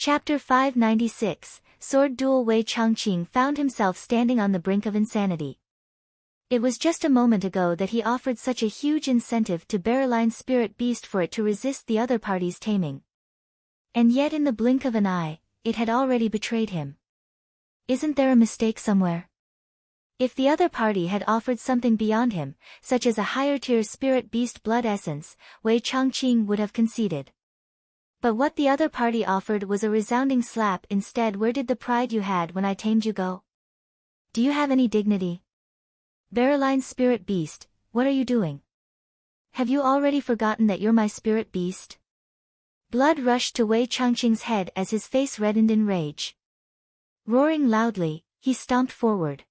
Chapter 596, Sword Duel. Wei Changqing found himself standing on the brink of insanity. It was just a moment ago that he offered such a huge incentive to Barreline's spirit beast for it to resist the other party's taming. And yet in the blink of an eye, it had already betrayed him. Isn't there a mistake somewhere? If the other party had offered something beyond him, such as a higher-tier spirit beast blood essence, Wei Changqing would have conceded. But what the other party offered was a resounding slap instead. Where did the pride you had when I tamed you go? Do you have any dignity? Barreline's spirit beast, what are you doing? Have you already forgotten that you're my spirit beast? Blood rushed to Wei Changqing's head as his face reddened in rage. Roaring loudly, he stomped forward.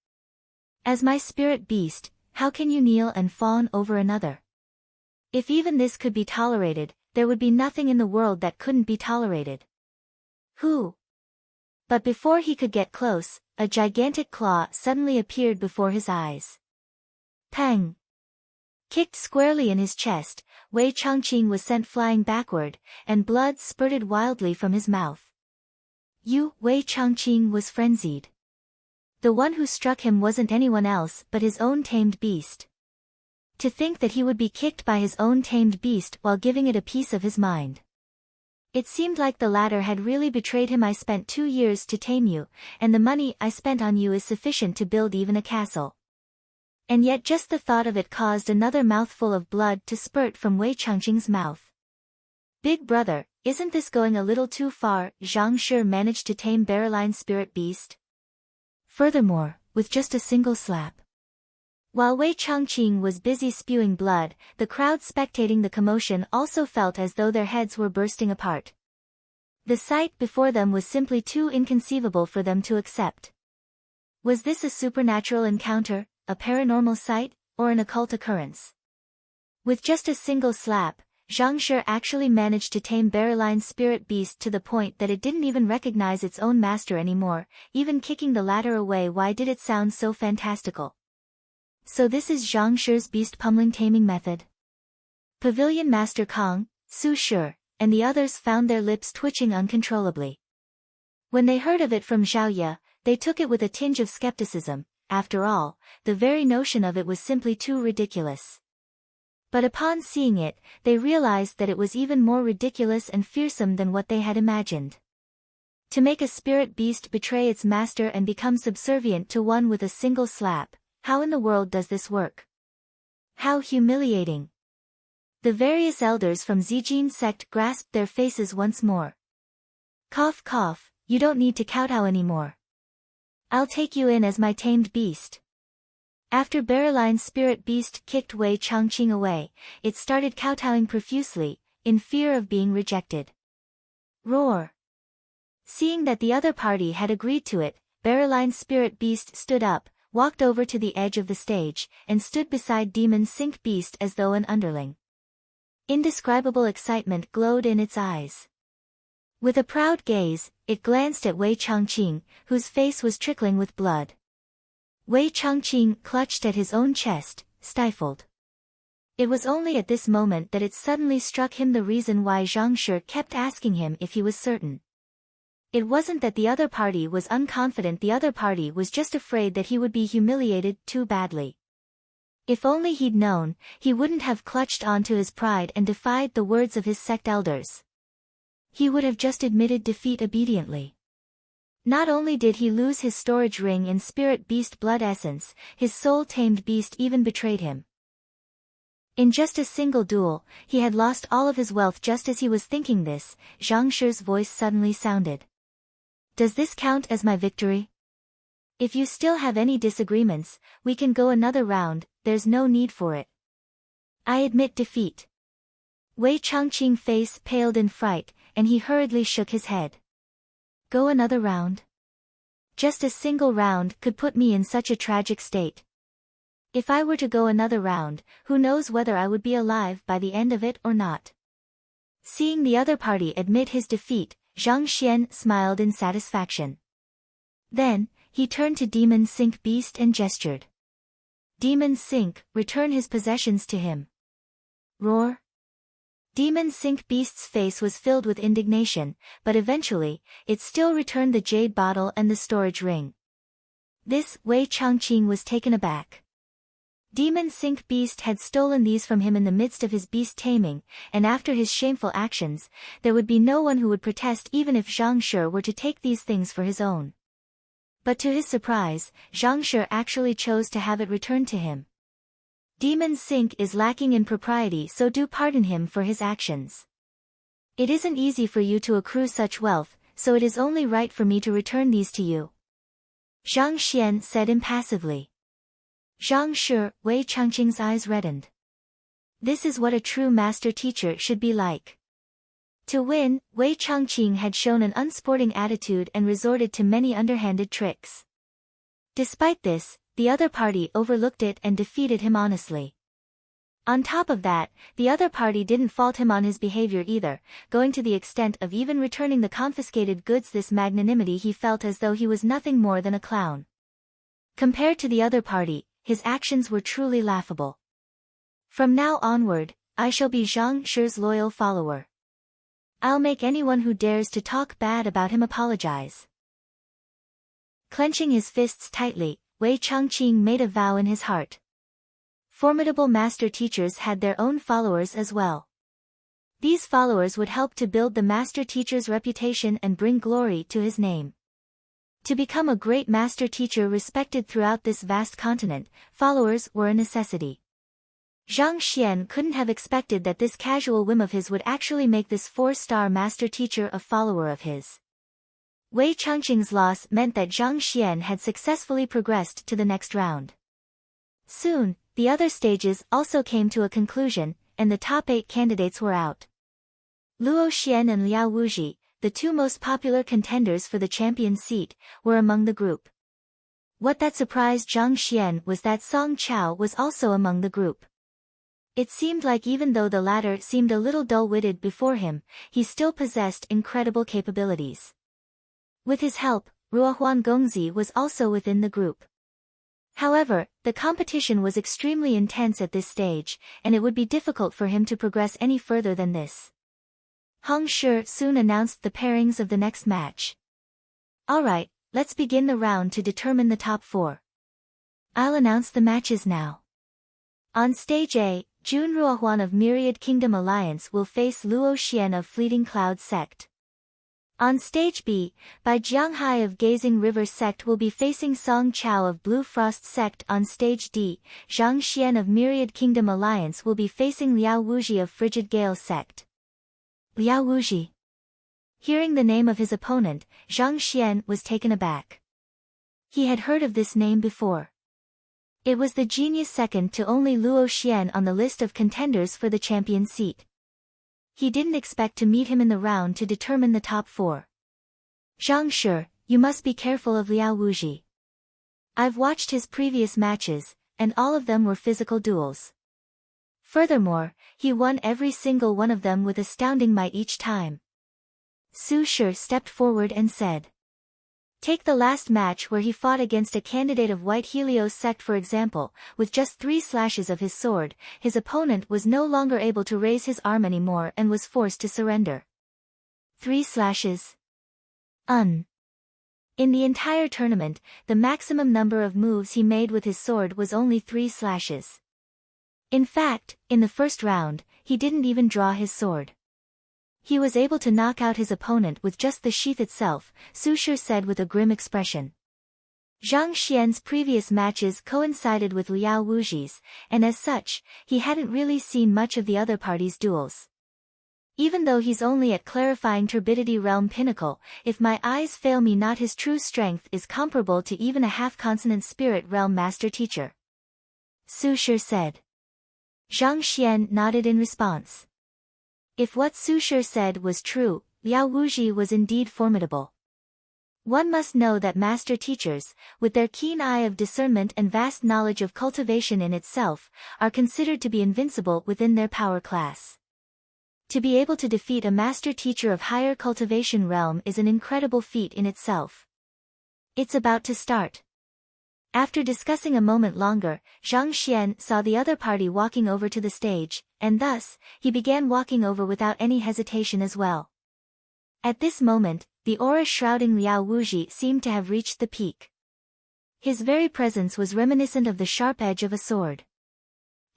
As my spirit beast, how can you kneel and fawn over another? If even this could be tolerated, there would be nothing in the world that couldn't be tolerated. Who? But before he could get close, a gigantic claw suddenly appeared before his eyes. Pang! Kicked squarely in his chest, Wei Changqing was sent flying backward, and blood spurted wildly from his mouth. Wei Changqing was frenzied. The one who struck him wasn't anyone else but his own tamed beast. To think that he would be kicked by his own tamed beast while giving it a piece of his mind. It seemed like the latter had really betrayed him. I spent 2 years to tame you, and the money I spent on you is sufficient to build even a castle. And yet just the thought of it caused another mouthful of blood to spurt from Wei Changqing's mouth. Big brother, isn't this going a little too far? Zhang Shi managed to tame Barreline's spirit beast. Furthermore, with just a single slap. While Wei Changqing was busy spewing blood, the crowd spectating the commotion also felt as though their heads were bursting apart. The sight before them was simply too inconceivable for them to accept. Was this a supernatural encounter, a paranormal sight, or an occult occurrence? With just a single slap, Zhang Shi actually managed to tame Barreline's spirit beast to the point that it didn't even recognize its own master anymore, even kicking the latter away. Why did it sound so fantastical? So this is Zhang Shi's beast pummeling taming method. Pavilion Master Kong, Su Shi, and the others found their lips twitching uncontrollably. When they heard of it from Zhao Ye, they took it with a tinge of skepticism. After all, the very notion of it was simply too ridiculous. But upon seeing it, they realized that it was even more ridiculous and fearsome than what they had imagined. To make a spirit beast betray its master and become subservient to one with a single slap, how in the world does this work? How humiliating! The various elders from Zijin sect grasped their faces once more. Cough cough, you don't need to kowtow anymore. I'll take you in as my tamed beast. After Barreline's spirit beast kicked Wei Changqing away, it started kowtowing profusely, in fear of being rejected. Roar! Seeing that the other party had agreed to it, Barreline's spirit beast stood up, walked over to the edge of the stage, and stood beside Demon Sink Beast as though an underling. Indescribable excitement glowed in its eyes. With a proud gaze, it glanced at Wei Changqing, whose face was trickling with blood. Wei Changqing clutched at his own chest, stifled. It was only at this moment that it suddenly struck him the reason why Zhang Shi kept asking him if he was certain. It wasn't that the other party was unconfident, the other party was just afraid that he would be humiliated too badly. If only he'd known, he wouldn't have clutched onto his pride and defied the words of his sect elders. He would have just admitted defeat obediently. Not only did he lose his storage ring and spirit beast blood essence, his soul-tamed beast even betrayed him. In just a single duel, he had lost all of his wealth. Just as he was thinking this, Zhang Shi's voice suddenly sounded. Does this count as my victory? If you still have any disagreements, we can go another round, there's no need for it. I admit defeat. Wei Changqing's face paled in fright, and he hurriedly shook his head. Go another round? Just a single round could put me in such a tragic state. If I were to go another round, who knows whether I would be alive by the end of it or not. Seeing the other party admit his defeat, Zhang Xian smiled in satisfaction. Then, he turned to Demon Sink Beast and gestured. Demon Sink, return his possessions to him. Roar! Demon Sink Beast's face was filled with indignation, but eventually, it still returned the jade bottle and the storage ring. This, Wei Changqing was taken aback. Demon Sink Beast had stolen these from him in the midst of his beast taming, and after his shameful actions, there would be no one who would protest even if Zhang Shi were to take these things for his own. But to his surprise, Zhang Shi actually chose to have it returned to him. Demon Sink is lacking in propriety, so do pardon him for his actions. It isn't easy for you to accrue such wealth, so it is only right for me to return these to you. Zhang Xian said impassively. Zhang Shi, Wei Changqing's eyes reddened. This is what a true master teacher should be like. To win, Wei Changqing had shown an unsporting attitude and resorted to many underhanded tricks. Despite this, the other party overlooked it and defeated him honestly. On top of that, the other party didn't fault him on his behavior either, going to the extent of even returning the confiscated goods. This magnanimity he felt as though he was nothing more than a clown. Compared to the other party, his actions were truly laughable. From now onward, I shall be Zhang Shi's loyal follower. I'll make anyone who dares to talk bad about him apologize. Clenching his fists tightly, Wei Changqing made a vow in his heart. Formidable master teachers had their own followers as well. These followers would help to build the master teacher's reputation and bring glory to his name. To become a great master teacher respected throughout this vast continent, followers were a necessity. Zhang Xian couldn't have expected that this casual whim of his would actually make this 4-star master teacher a follower of his. Wei Changqing's loss meant that Zhang Xian had successfully progressed to the next round. Soon, the other stages also came to a conclusion, and the top 8 candidates were out. Luo Xian and Liao Wuji, the 2 most popular contenders for the champion seat, were among the group. What that surprised Zhang Xian was that Song Chao was also among the group. It seemed like even though the latter seemed a little dull-witted before him, he still possessed incredible capabilities. With his help, Ruohuan Gongzi was also within the group. However, the competition was extremely intense at this stage, and it would be difficult for him to progress any further than this. Hong Shi soon announced the pairings of the next match. Alright, let's begin the round to determine the top 4. I'll announce the matches now. On stage A, Jun Ruohuan of Myriad Kingdom Alliance will face Luo Xian of Fleeting Cloud Sect. On stage B, Bai Jianghai of Gazing River Sect will be facing Song Chao of Blue Frost Sect. On stage D, Zhang Xian of Myriad Kingdom Alliance will be facing Liao Wuji of Frigid Gale Sect. Liao Wuji. Hearing the name of his opponent, Zhang Xian was taken aback. He had heard of this name before. It was the genius second to only Luo Xian on the list of contenders for the champion seat. He didn't expect to meet him in the round to determine the top 4. Zhang Shi, you must be careful of Liao Wuji. I've watched his previous matches, and all of them were physical duels. Furthermore, he won every single one of them with astounding might each time. Su Shi stepped forward and said. Take the last match where he fought against a candidate of White Helios sect for example, with just 3 slashes of his sword, his opponent was no longer able to raise his arm anymore and was forced to surrender. 3 slashes? In the entire tournament, the maximum number of moves he made with his sword was only 3 slashes. In fact, in the first round, he didn't even draw his sword. He was able to knock out his opponent with just the sheath itself, Su Shi said with a grim expression. Zhang Xian's previous matches coincided with Liao Wuji's, and as such, he hadn't really seen much of the other party's duels. Even though he's only at Clarifying Turbidity Realm Pinnacle, if my eyes fail me not, his true strength is comparable to even a half-consonant Spirit Realm Master Teacher. Su Shi said. Zhang Xian nodded in response. If what Su Shi said was true, Liao Wuji was indeed formidable. One must know that master teachers, with their keen eye of discernment and vast knowledge of cultivation in itself, are considered to be invincible within their power class. To be able to defeat a master teacher of higher cultivation realm is an incredible feat in itself. It's about to start. After discussing a moment longer, Zhang Xian saw the other party walking over to the stage, and thus, he began walking over without any hesitation as well. At this moment, the aura shrouding Liao Wuji seemed to have reached the peak. His very presence was reminiscent of the sharp edge of a sword.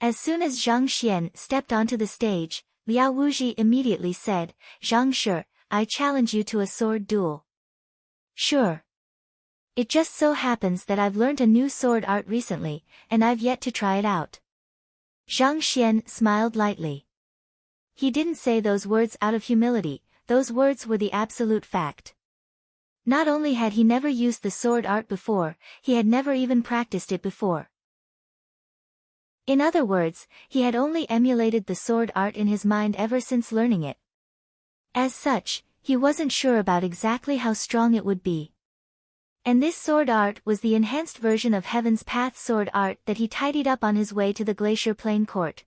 As soon as Zhang Xian stepped onto the stage, Liao Wuji immediately said, "Zhang Shi, I challenge you to a sword duel." "Sure. It just so happens that I've learnt a new sword art recently, and I've yet to try it out." Zhang Xian smiled lightly. He didn't say those words out of humility, those words were the absolute fact. Not only had he never used the sword art before, he had never even practiced it before. In other words, he had only emulated the sword art in his mind ever since learning it. As such, he wasn't sure about exactly how strong it would be. And this sword art was the enhanced version of Heaven's Path sword art that he tidied up on his way to the Glacier Plain Court.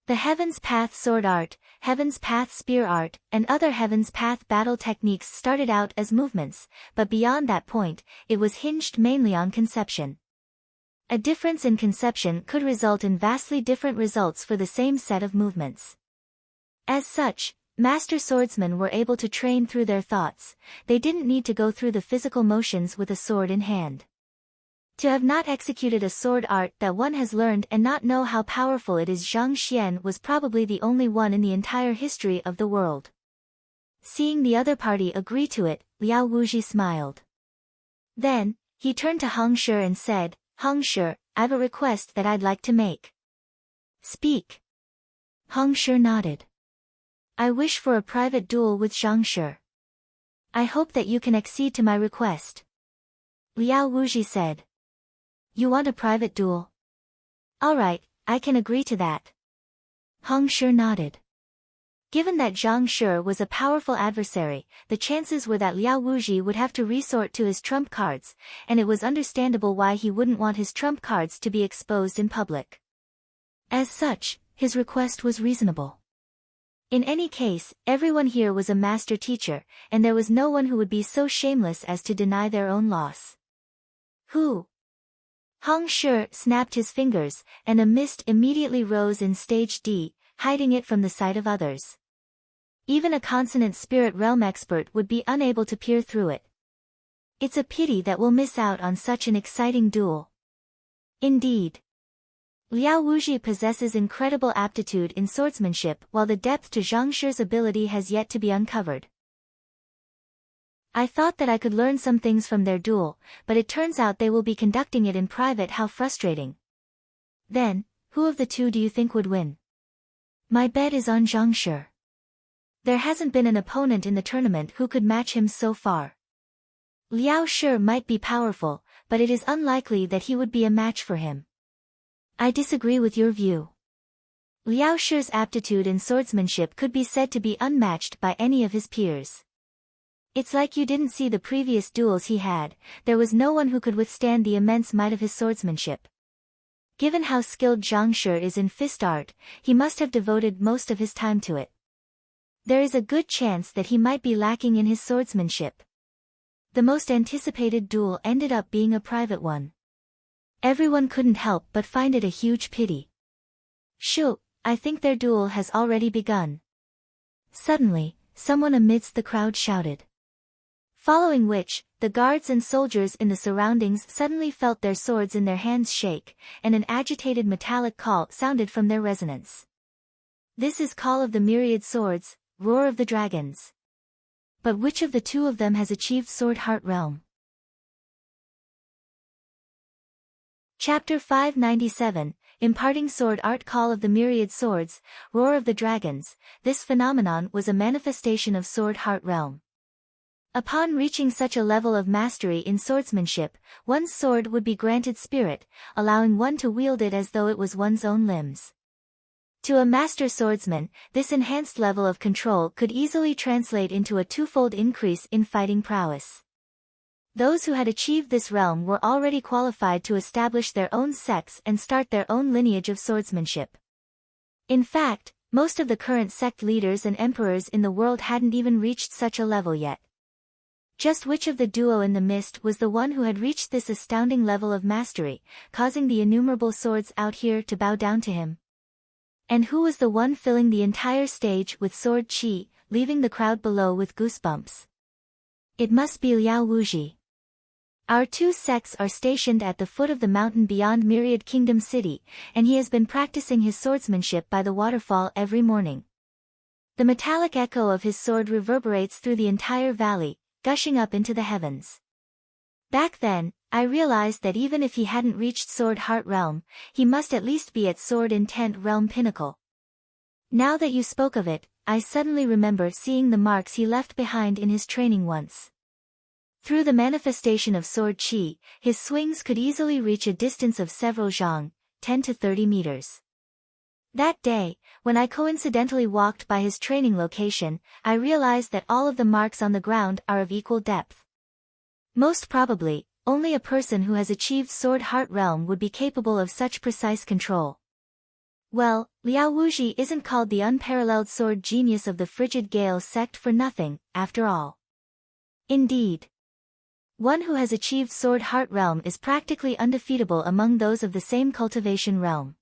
The Heaven's Path sword art, Heaven's Path spear art, and other Heaven's Path battle techniques started out as movements, but beyond that point, it was hinged mainly on conception. A difference in conception could result in vastly different results for the same set of movements. As such, master swordsmen were able to train through their thoughts, they didn't need to go through the physical motions with a sword in hand. To have not executed a sword art that one has learned and not know how powerful it is, Zhang Xian was probably the only one in the entire history of the world. Seeing the other party agree to it, Liao Wuji smiled. Then, he turned to Hong Shi and said, "Hong Shi, I've a request that I'd like to make." "Speak." Hong Shi nodded. "I wish for a private duel with Zhang Shi. I hope that you can accede to my request." Liao Wuji said. "You want a private duel? All right, I can agree to that." Hong Shi nodded. Given that Zhang Shi was a powerful adversary, the chances were that Liao Wuji would have to resort to his trump cards, and it was understandable why he wouldn't want his trump cards to be exposed in public. As such, his request was reasonable. In any case, everyone here was a master teacher, and there was no one who would be so shameless as to deny their own loss. "Who?" Hong Shi snapped his fingers, and a mist immediately rose in stage D, hiding it from the sight of others. Even a consonant spirit realm expert would be unable to peer through it. It's a pity that we'll miss out on such an exciting duel. Indeed. Liao Wuji possesses incredible aptitude in swordsmanship while the depth to Zhang Shi's ability has yet to be uncovered. I thought that I could learn some things from their duel, but it turns out they will be conducting it in private. How frustrating. Then, who of the two do you think would win? My bet is on Zhang Shi. There hasn't been an opponent in the tournament who could match him so far. Liao Shi might be powerful, but it is unlikely that he would be a match for him. I disagree with your view. Liao Shi's aptitude in swordsmanship could be said to be unmatched by any of his peers. It's like you didn't see the previous duels he had, there was no one who could withstand the immense might of his swordsmanship. Given how skilled Zhang Shi is in fist art, he must have devoted most of his time to it. There is a good chance that he might be lacking in his swordsmanship. The most anticipated duel ended up being a private one. Everyone couldn't help but find it a huge pity. Shoo, I think their duel has already begun. Suddenly, someone amidst the crowd shouted. Following which, the guards and soldiers in the surroundings suddenly felt their swords in their hands shake, and an agitated metallic call sounded from their resonance. This is Call of the Myriad Swords, Roar of the Dragons. But which of the two of them has achieved Sword Heart Realm? Chapter 597, Imparting Sword Art. Call of the Myriad Swords, Roar of the Dragons. This phenomenon was a manifestation of Sword Heart Realm. Upon reaching such a level of mastery in swordsmanship, one's sword would be granted spirit, allowing one to wield it as though it was one's own limbs. To a master swordsman, this enhanced level of control could easily translate into a twofold increase in fighting prowess. Those who had achieved this realm were already qualified to establish their own sects and start their own lineage of swordsmanship. In fact, most of the current sect leaders and emperors in the world hadn't even reached such a level yet. Just which of the duo in the mist was the one who had reached this astounding level of mastery, causing the innumerable swords out here to bow down to him? And who was the one filling the entire stage with sword chi, leaving the crowd below with goosebumps? It must be Liao Wuji. Our two sects are stationed at the foot of the mountain beyond Myriad Kingdom City, and he has been practicing his swordsmanship by the waterfall every morning. The metallic echo of his sword reverberates through the entire valley, gushing up into the heavens. Back then, I realized that even if he hadn't reached Sword Heart Realm, he must at least be at Sword Intent Realm Pinnacle. Now that you spoke of it, I suddenly remember seeing the marks he left behind in his training once. Through the manifestation of sword chi, his swings could easily reach a distance of several zhang, 10 to 30 meters. That day, when I coincidentally walked by his training location, I realized that all of the marks on the ground are of equal depth. Most probably, only a person who has achieved Sword Heart Realm would be capable of such precise control. Well, Liao Wuji isn't called the unparalleled sword genius of the Frigid Gale sect for nothing, after all. Indeed. One who has achieved Sword Heart Realm is practically undefeatable among those of the same cultivation realm.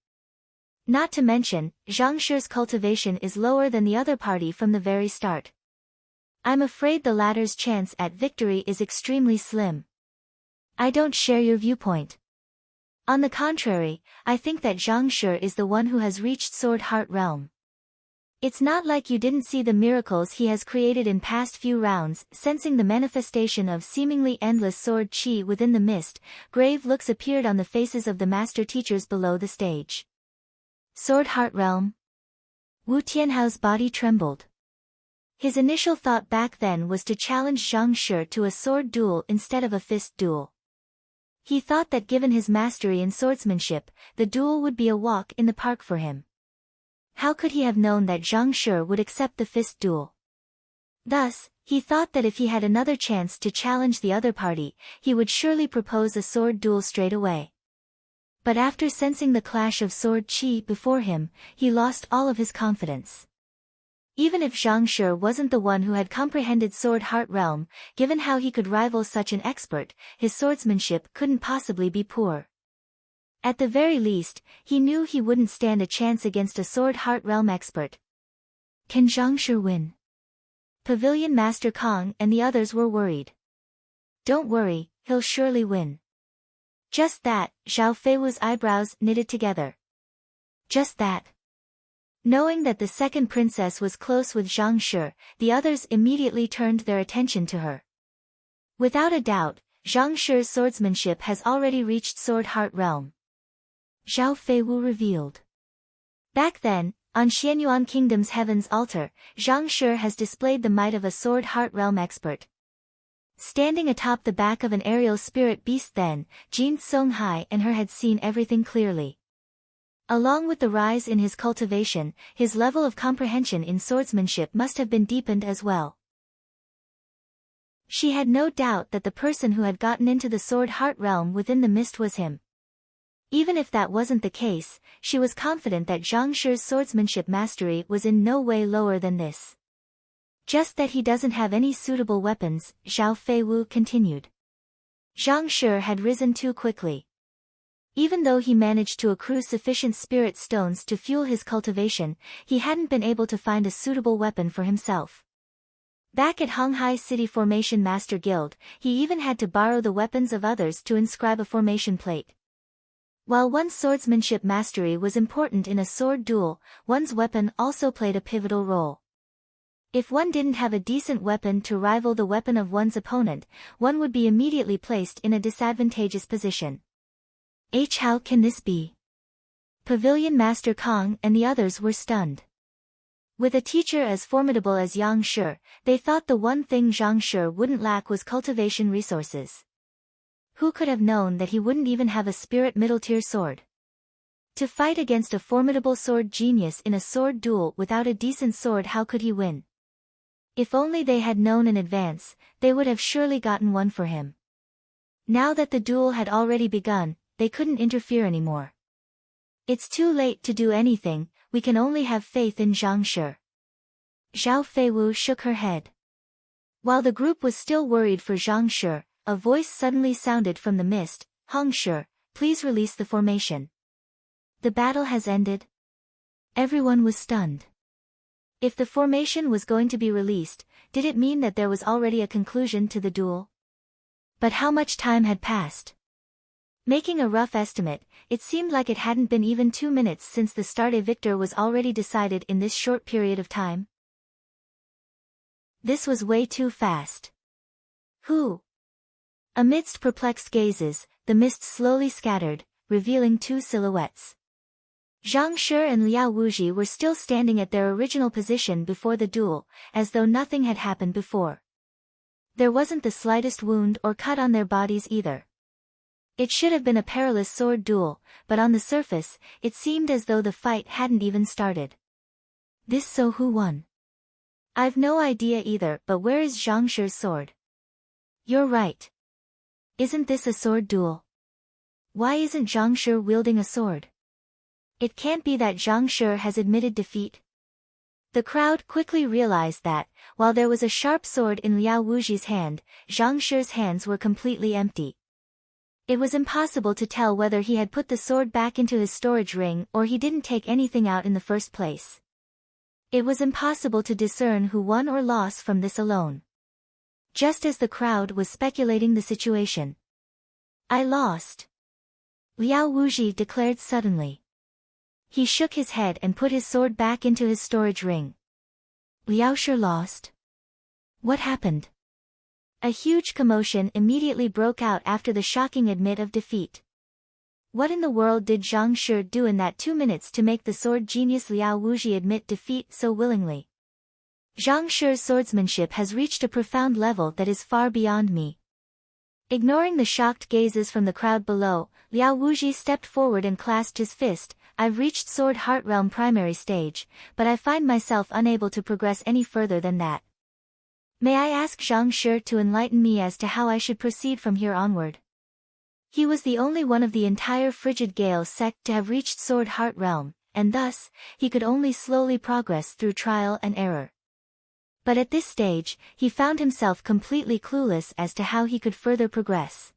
Not to mention, Zhang Shi's cultivation is lower than the other party from the very start. I'm afraid the latter's chance at victory is extremely slim. I don't share your viewpoint. On the contrary, I think that Zhang Shi is the one who has reached Sword Heart Realm. It's not like you didn't see the miracles he has created in past few rounds. Sensing the manifestation of seemingly endless sword chi within the mist, grave looks appeared on the faces of the master teachers below the stage. Sword Heart Realm? Wu Tianhao's body trembled. His initial thought back then was to challenge Zhang Shi to a sword duel instead of a fist duel. He thought that given his mastery in swordsmanship, the duel would be a walk in the park for him. How could he have known that Zhang Shi would accept the fist duel? Thus, he thought that if he had another chance to challenge the other party, he would surely propose a sword duel straight away. But after sensing the clash of sword chi before him, he lost all of his confidence. Even if Zhang Shi wasn't the one who had comprehended Sword Heart Realm, given how he could rival such an expert, his swordsmanship couldn't possibly be poor. At the very least, he knew he wouldn't stand a chance against a Sword Heart Realm expert. Can Zhang Shi win? Pavilion Master Kong and the others were worried. Don't worry, he'll surely win. Just that, Zhao Feiwu's eyebrows knitted together. Just that. Knowing that the second princess was close with Zhang Shi, the others immediately turned their attention to her. Without a doubt, Zhang Shi's swordsmanship has already reached Sword Heart Realm. Zhao Feiwu revealed. Back then, on Xianyuan Kingdom's Heaven's Altar, Zhang Shi has displayed the might of a Sword Heart Realm expert. Standing atop the back of an aerial spirit beast then, Jin Songhai and her had seen everything clearly. Along with the rise in his cultivation, his level of comprehension in swordsmanship must have been deepened as well. She had no doubt that the person who had gotten into the Sword Heart Realm within the mist was him. Even if that wasn't the case, she was confident that Zhang Shi's swordsmanship mastery was in no way lower than this. Just that he doesn't have any suitable weapons, Zhao Feiwu continued. Zhang Shi had risen too quickly. Even though he managed to accrue sufficient spirit stones to fuel his cultivation, he hadn't been able to find a suitable weapon for himself. Back at Honghai City Formation Master Guild, he even had to borrow the weapons of others to inscribe a formation plate. While one's swordsmanship mastery was important in a sword duel, one's weapon also played a pivotal role. If one didn't have a decent weapon to rival the weapon of one's opponent, one would be immediately placed in a disadvantageous position. How can this be? Pavilion Master Kong and the others were stunned. With a teacher as formidable as Yang Shi, they thought the one thing Zhang Shi wouldn't lack was cultivation resources. Who could have known that he wouldn't even have a spirit middle-tier sword? To fight against a formidable sword genius in a sword duel without a decent sword, how could he win? If only they had known in advance, they would have surely gotten one for him. Now that the duel had already begun, they couldn't interfere anymore. It's too late to do anything, we can only have faith in Zhang Shi. Zhao Feiwu shook her head. While the group was still worried for Zhang Shi, a voice suddenly sounded from the mist, "Hong Shi, please release the formation." The battle has ended? Everyone was stunned. If the formation was going to be released, did it mean that there was already a conclusion to the duel? But how much time had passed? Making a rough estimate, it seemed like it hadn't been even 2 minutes since the start. A victor was already decided in this short period of time. This was way too fast. Who? Amidst perplexed gazes, the mist slowly scattered, revealing two silhouettes. Zhang Shi and Liao Wuji were still standing at their original position before the duel, as though nothing had happened before. There wasn't the slightest wound or cut on their bodies either. It should have been a perilous sword duel, but on the surface, it seemed as though the fight hadn't even started. So who won? I've no idea either, but where is Zhang Shi's sword? You're right. Isn't this a sword duel? Why isn't Zhang Shi wielding a sword? It can't be that Zhang Shi has admitted defeat. The crowd quickly realized that, while there was a sharp sword in Liao Wuji's hand, Zhang Shi's hands were completely empty. It was impossible to tell whether he had put the sword back into his storage ring or he didn't take anything out in the first place. It was impossible to discern who won or lost from this alone. Just as the crowd was speculating the situation. I lost. Liao Wuji declared suddenly. He shook his head and put his sword back into his storage ring. Liao Shi lost? What happened? A huge commotion immediately broke out after the shocking admit of defeat. What in the world did Zhang Shi do in that 2 minutes to make the sword genius Liao Wuji admit defeat so willingly? Zhang Shi's swordsmanship has reached a profound level that is far beyond me. Ignoring the shocked gazes from the crowd below, Liao Wuji stepped forward and clasped his fist. I've reached Sword Heart Realm primary stage, but I find myself unable to progress any further than that. May I ask Zhang Shi to enlighten me as to how I should proceed from here onward? He was the only one of the entire Frigid Gale sect to have reached Sword Heart Realm, and thus, he could only slowly progress through trial and error. But at this stage, he found himself completely clueless as to how he could further progress.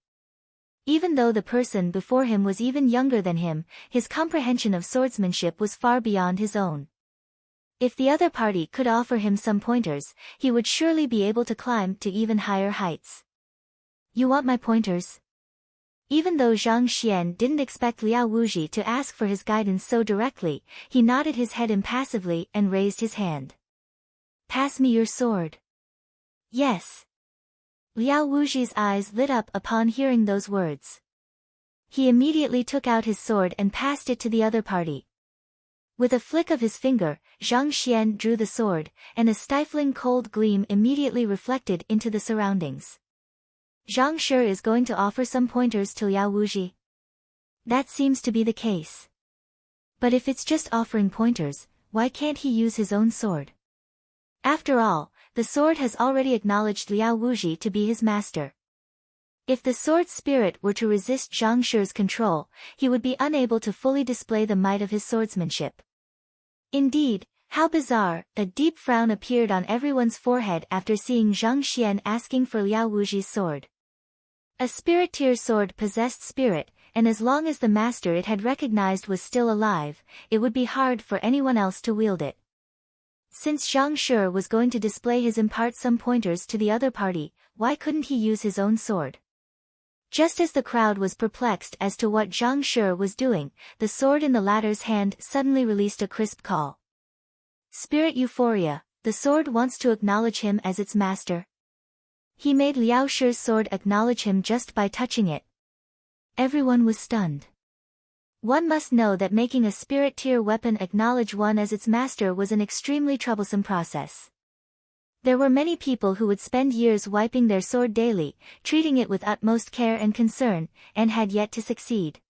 Even though the person before him was even younger than him, his comprehension of swordsmanship was far beyond his own. If the other party could offer him some pointers, he would surely be able to climb to even higher heights. You want my pointers? Even though Zhang Xian didn't expect Liao Wuji to ask for his guidance so directly, he nodded his head impassively and raised his hand. Pass me your sword. Yes. Liao Wuji's eyes lit up upon hearing those words. He immediately took out his sword and passed it to the other party. With a flick of his finger, Zhang Xian drew the sword, and a stifling cold gleam immediately reflected into the surroundings. Zhang Shi is going to offer some pointers to Liao Wuji. That seems to be the case. But if it's just offering pointers, why can't he use his own sword? After all, the sword has already acknowledged Liao Wuji to be his master. If the sword spirit were to resist Zhang Shi's control, he would be unable to fully display the might of his swordsmanship. Indeed, how bizarre, a deep frown appeared on everyone's forehead after seeing Zhang Xian asking for Liao Wuji's sword. A spirit tier sword possessed spirit, and as long as the master it had recognized was still alive, it would be hard for anyone else to wield it. Since Zhang Shi was going to display his impart some pointers to the other party, why couldn't he use his own sword? Just as the crowd was perplexed as to what Zhang Shi was doing, the sword in the latter's hand suddenly released a crisp call. Spirit Euphoria, the sword wants to acknowledge him as its master. He made Liao Shi's sword acknowledge him just by touching it. Everyone was stunned. One must know that making a spirit tier weapon acknowledge one as its master was an extremely troublesome process. There were many people who would spend years wiping their sword daily, treating it with utmost care and concern, and had yet to succeed.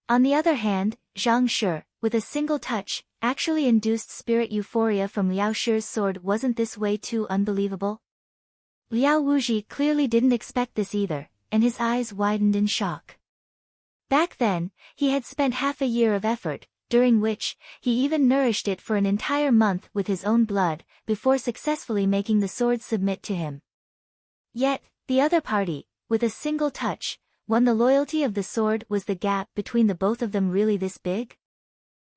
On the other hand, Zhang Shi, with a single touch, actually induced spirit euphoria from Liao Shi's sword. Wasn't this way too unbelievable? Liao Wuji clearly didn't expect this either, and his eyes widened in shock. Back then, he had spent half a year of effort, during which, he even nourished it for an entire month with his own blood, before successfully making the sword submit to him. Yet, the other party, with a single touch, won the loyalty of the sword. Was the gap between the both of them really this big?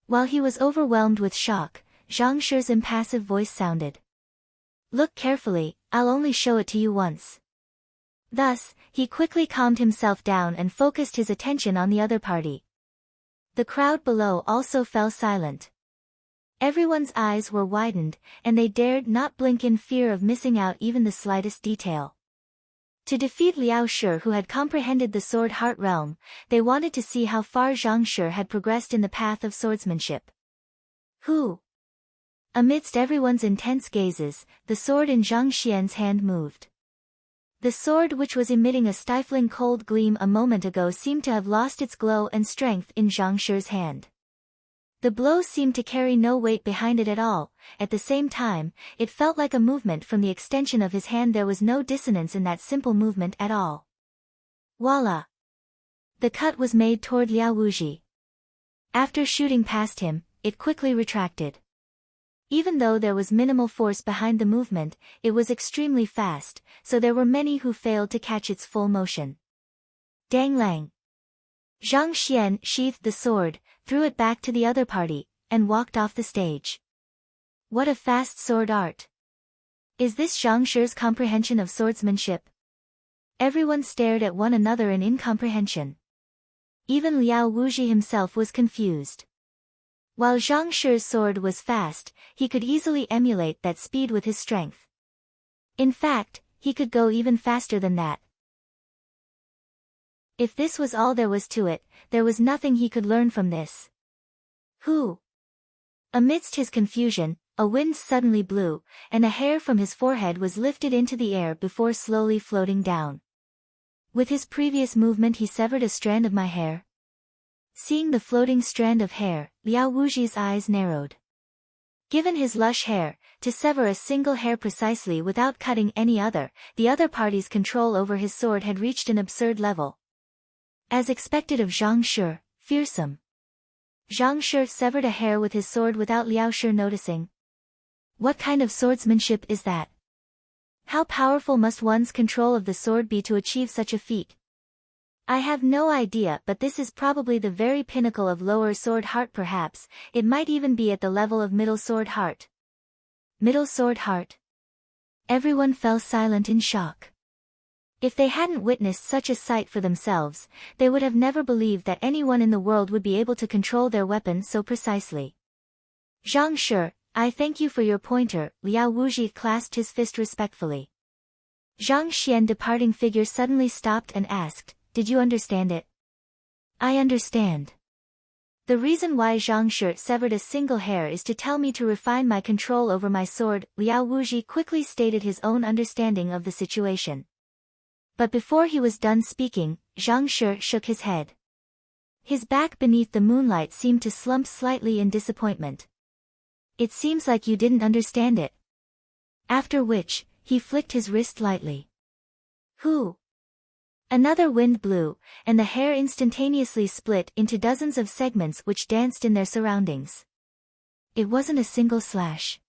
While he was overwhelmed with shock, Zhang Shi's impassive voice sounded. Look carefully, I'll only show it to you once. Thus, he quickly calmed himself down and focused his attention on the other party. The crowd below also fell silent. Everyone's eyes were widened, and they dared not blink in fear of missing out even the slightest detail. To defeat Liao Shi, who had comprehended the sword heart realm, they wanted to see how far Zhang Shi had progressed in the path of swordsmanship. Who? Amidst everyone's intense gazes, the sword in Zhang Xian's hand moved. The sword, which was emitting a stifling cold gleam a moment ago, seemed to have lost its glow and strength in Zhang Shi's hand. The blow seemed to carry no weight behind it at all. At the same time, it felt like a movement from the extension of his hand. There was no dissonance in that simple movement at all. Voila! The cut was made toward Liao Wuji. After shooting past him, it quickly retracted. Even though there was minimal force behind the movement, it was extremely fast, so there were many who failed to catch its full motion. Dang Lang! Zhang Xian sheathed the sword, threw it back to the other party, and walked off the stage. What a fast sword art! Is this Zhang Shi's comprehension of swordsmanship? Everyone stared at one another in incomprehension. Even Liao Wuji himself was confused. While Zhang Shi's sword was fast, he could easily emulate that speed with his strength. In fact, he could go even faster than that. If this was all there was to it, there was nothing he could learn from this. Who? Amidst his confusion, a wind suddenly blew, and a hair from his forehead was lifted into the air before slowly floating down. With his previous movement he severed a strand of my hair. Seeing the floating strand of hair, Liao Wuji's eyes narrowed. Given his lush hair, to sever a single hair precisely without cutting any other, the other party's control over his sword had reached an absurd level. As expected of Zhang Shi, fearsome. Zhang Shi severed a hair with his sword without Liao Shi noticing. What kind of swordsmanship is that? How powerful must one's control of the sword be to achieve such a feat? I have no idea, but this is probably the very pinnacle of lower sword heart. Perhaps, it might even be at the level of middle sword heart. Middle sword heart? Everyone fell silent in shock. If they hadn't witnessed such a sight for themselves, they would have never believed that anyone in the world would be able to control their weapon so precisely. Zhang Shi, I thank you for your pointer. Liao Wuji clasped his fist respectfully. Zhang Xian's departing figure suddenly stopped and asked, did you understand it? I understand. The reason why Zhang Shi severed a single hair is to tell me to refine my control over my sword. Liao Wuji quickly stated his own understanding of the situation. But before he was done speaking, Zhang Shi shook his head. His back beneath the moonlight seemed to slump slightly in disappointment. It seems like you didn't understand it. After which, he flicked his wrist lightly. Who? Another wind blew, and the hair instantaneously split into dozens of segments which danced in their surroundings. It wasn't a single slash.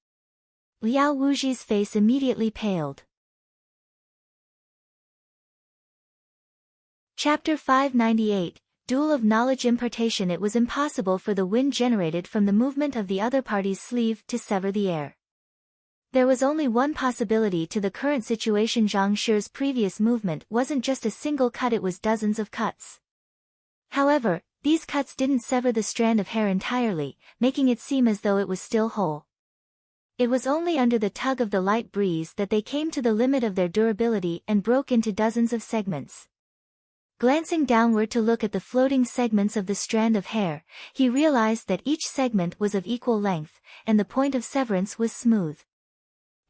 Liao Wuji's face immediately paled. Chapter 598, Duel of Knowledge Impartation. It was impossible for the wind generated from the movement of the other party's sleeve to sever the air. There was only one possibility to the current situation. Zhang Shi's previous movement wasn't just a single cut, it was dozens of cuts. However, these cuts didn't sever the strand of hair entirely, making it seem as though it was still whole. It was only under the tug of the light breeze that they came to the limit of their durability and broke into dozens of segments. Glancing downward to look at the floating segments of the strand of hair, he realized that each segment was of equal length, and the point of severance was smooth.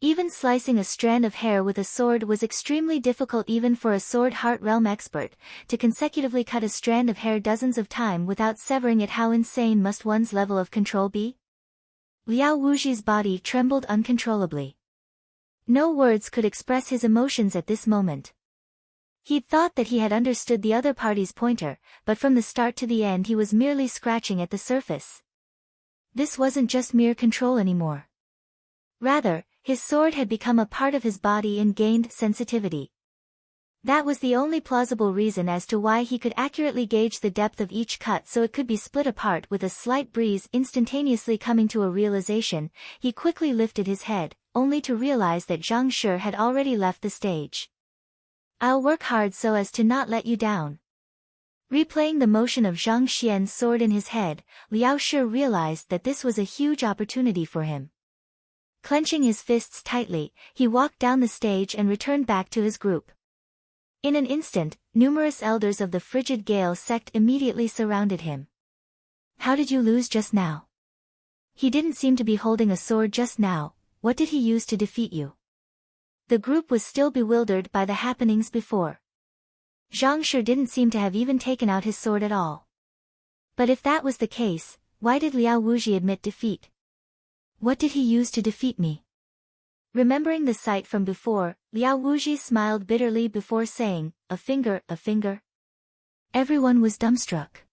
Even slicing a strand of hair with a sword was extremely difficult even for a sword heart realm expert. To consecutively cut a strand of hair dozens of times without severing it, how insane must one's level of control be? Liao Wuji's body trembled uncontrollably. No words could express his emotions at this moment. He'd thought that he had understood the other party's pointer, but from the start to the end he was merely scratching at the surface. This wasn't just mere control anymore. Rather, his sword had become a part of his body and gained sensitivity. That was the only plausible reason as to why he could accurately gauge the depth of each cut so it could be split apart with a slight breeze. Instantaneously coming to a realization, he quickly lifted his head, only to realize that Zhang Shi had already left the stage. "I'll work hard so as to not let you down." Replaying the motion of Zhang Xian's sword in his head, Liao Shi realized that this was a huge opportunity for him. Clenching his fists tightly, he walked down the stage and returned back to his group. In an instant, numerous elders of the Frigid Gale sect immediately surrounded him. "How did you lose just now? He didn't seem to be holding a sword just now. What did he use to defeat you?" The group was still bewildered by the happenings before. Zhang Shi didn't seem to have even taken out his sword at all. But if that was the case, why did Liao Wuji admit defeat? What did he use to defeat me? Remembering the sight from before, Liao Wuji smiled bitterly before saying, a finger. Everyone was dumbstruck.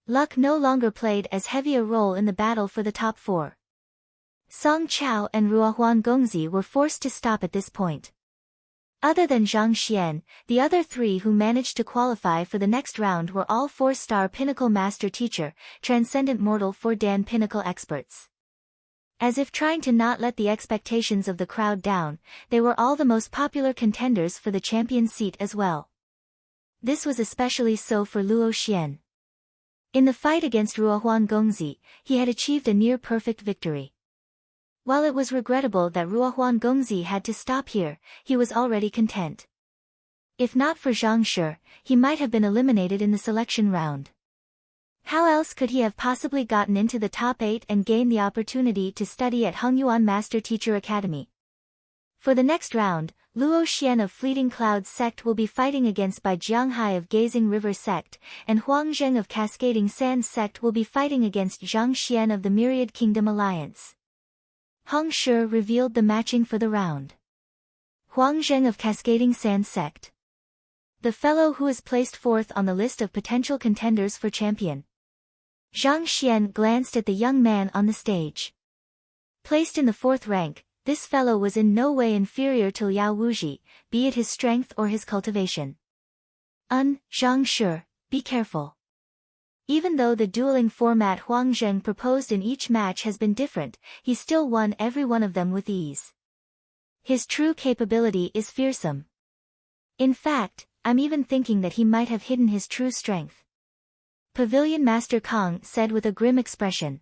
Luck no longer played as heavy a role in the battle for the top four. Song Chao and Ruohuan Gongzi were forced to stop at this point. Other than Zhang Xian, the other three who managed to qualify for the next round were all 4-star Pinnacle Master Teacher, Transcendent Mortal 4-Dan Pinnacle experts. As if trying to not let the expectations of the crowd down, they were all the most popular contenders for the champion seat as well. This was especially so for Luo Xian. In the fight against Ruohuan Gongzi, he had achieved a near-perfect victory. While it was regrettable that Ruohuan Gongzi had to stop here, he was already content. If not for Zhang Shi, he might have been eliminated in the selection round. How else could he have possibly gotten into the top 8 and gained the opportunity to study at Hengyuan Master Teacher Academy? For the next round, Luo Xian of Fleeting Clouds sect will be fighting against Bai Jianghai of Gazing River sect, and Huang Zheng of Cascading Sands sect will be fighting against Zhang Xian of the Myriad Kingdom Alliance. Hong Shi revealed the matching for the round. Huang Zheng of Cascading Sands sect. The fellow who is placed fourth on the list of potential contenders for champion. Zhang Xian glanced at the young man on the stage. Placed in the 4th rank, this fellow was in no way inferior to Liao Wuji, be it his strength or his cultivation. Zhang Shi, be careful. Even though the dueling format Huang Zheng proposed in each match has been different, he still won every one of them with ease. His true capability is fearsome. In fact, I'm even thinking that he might have hidden his true strength. Pavilion Master Kong said with a grim expression.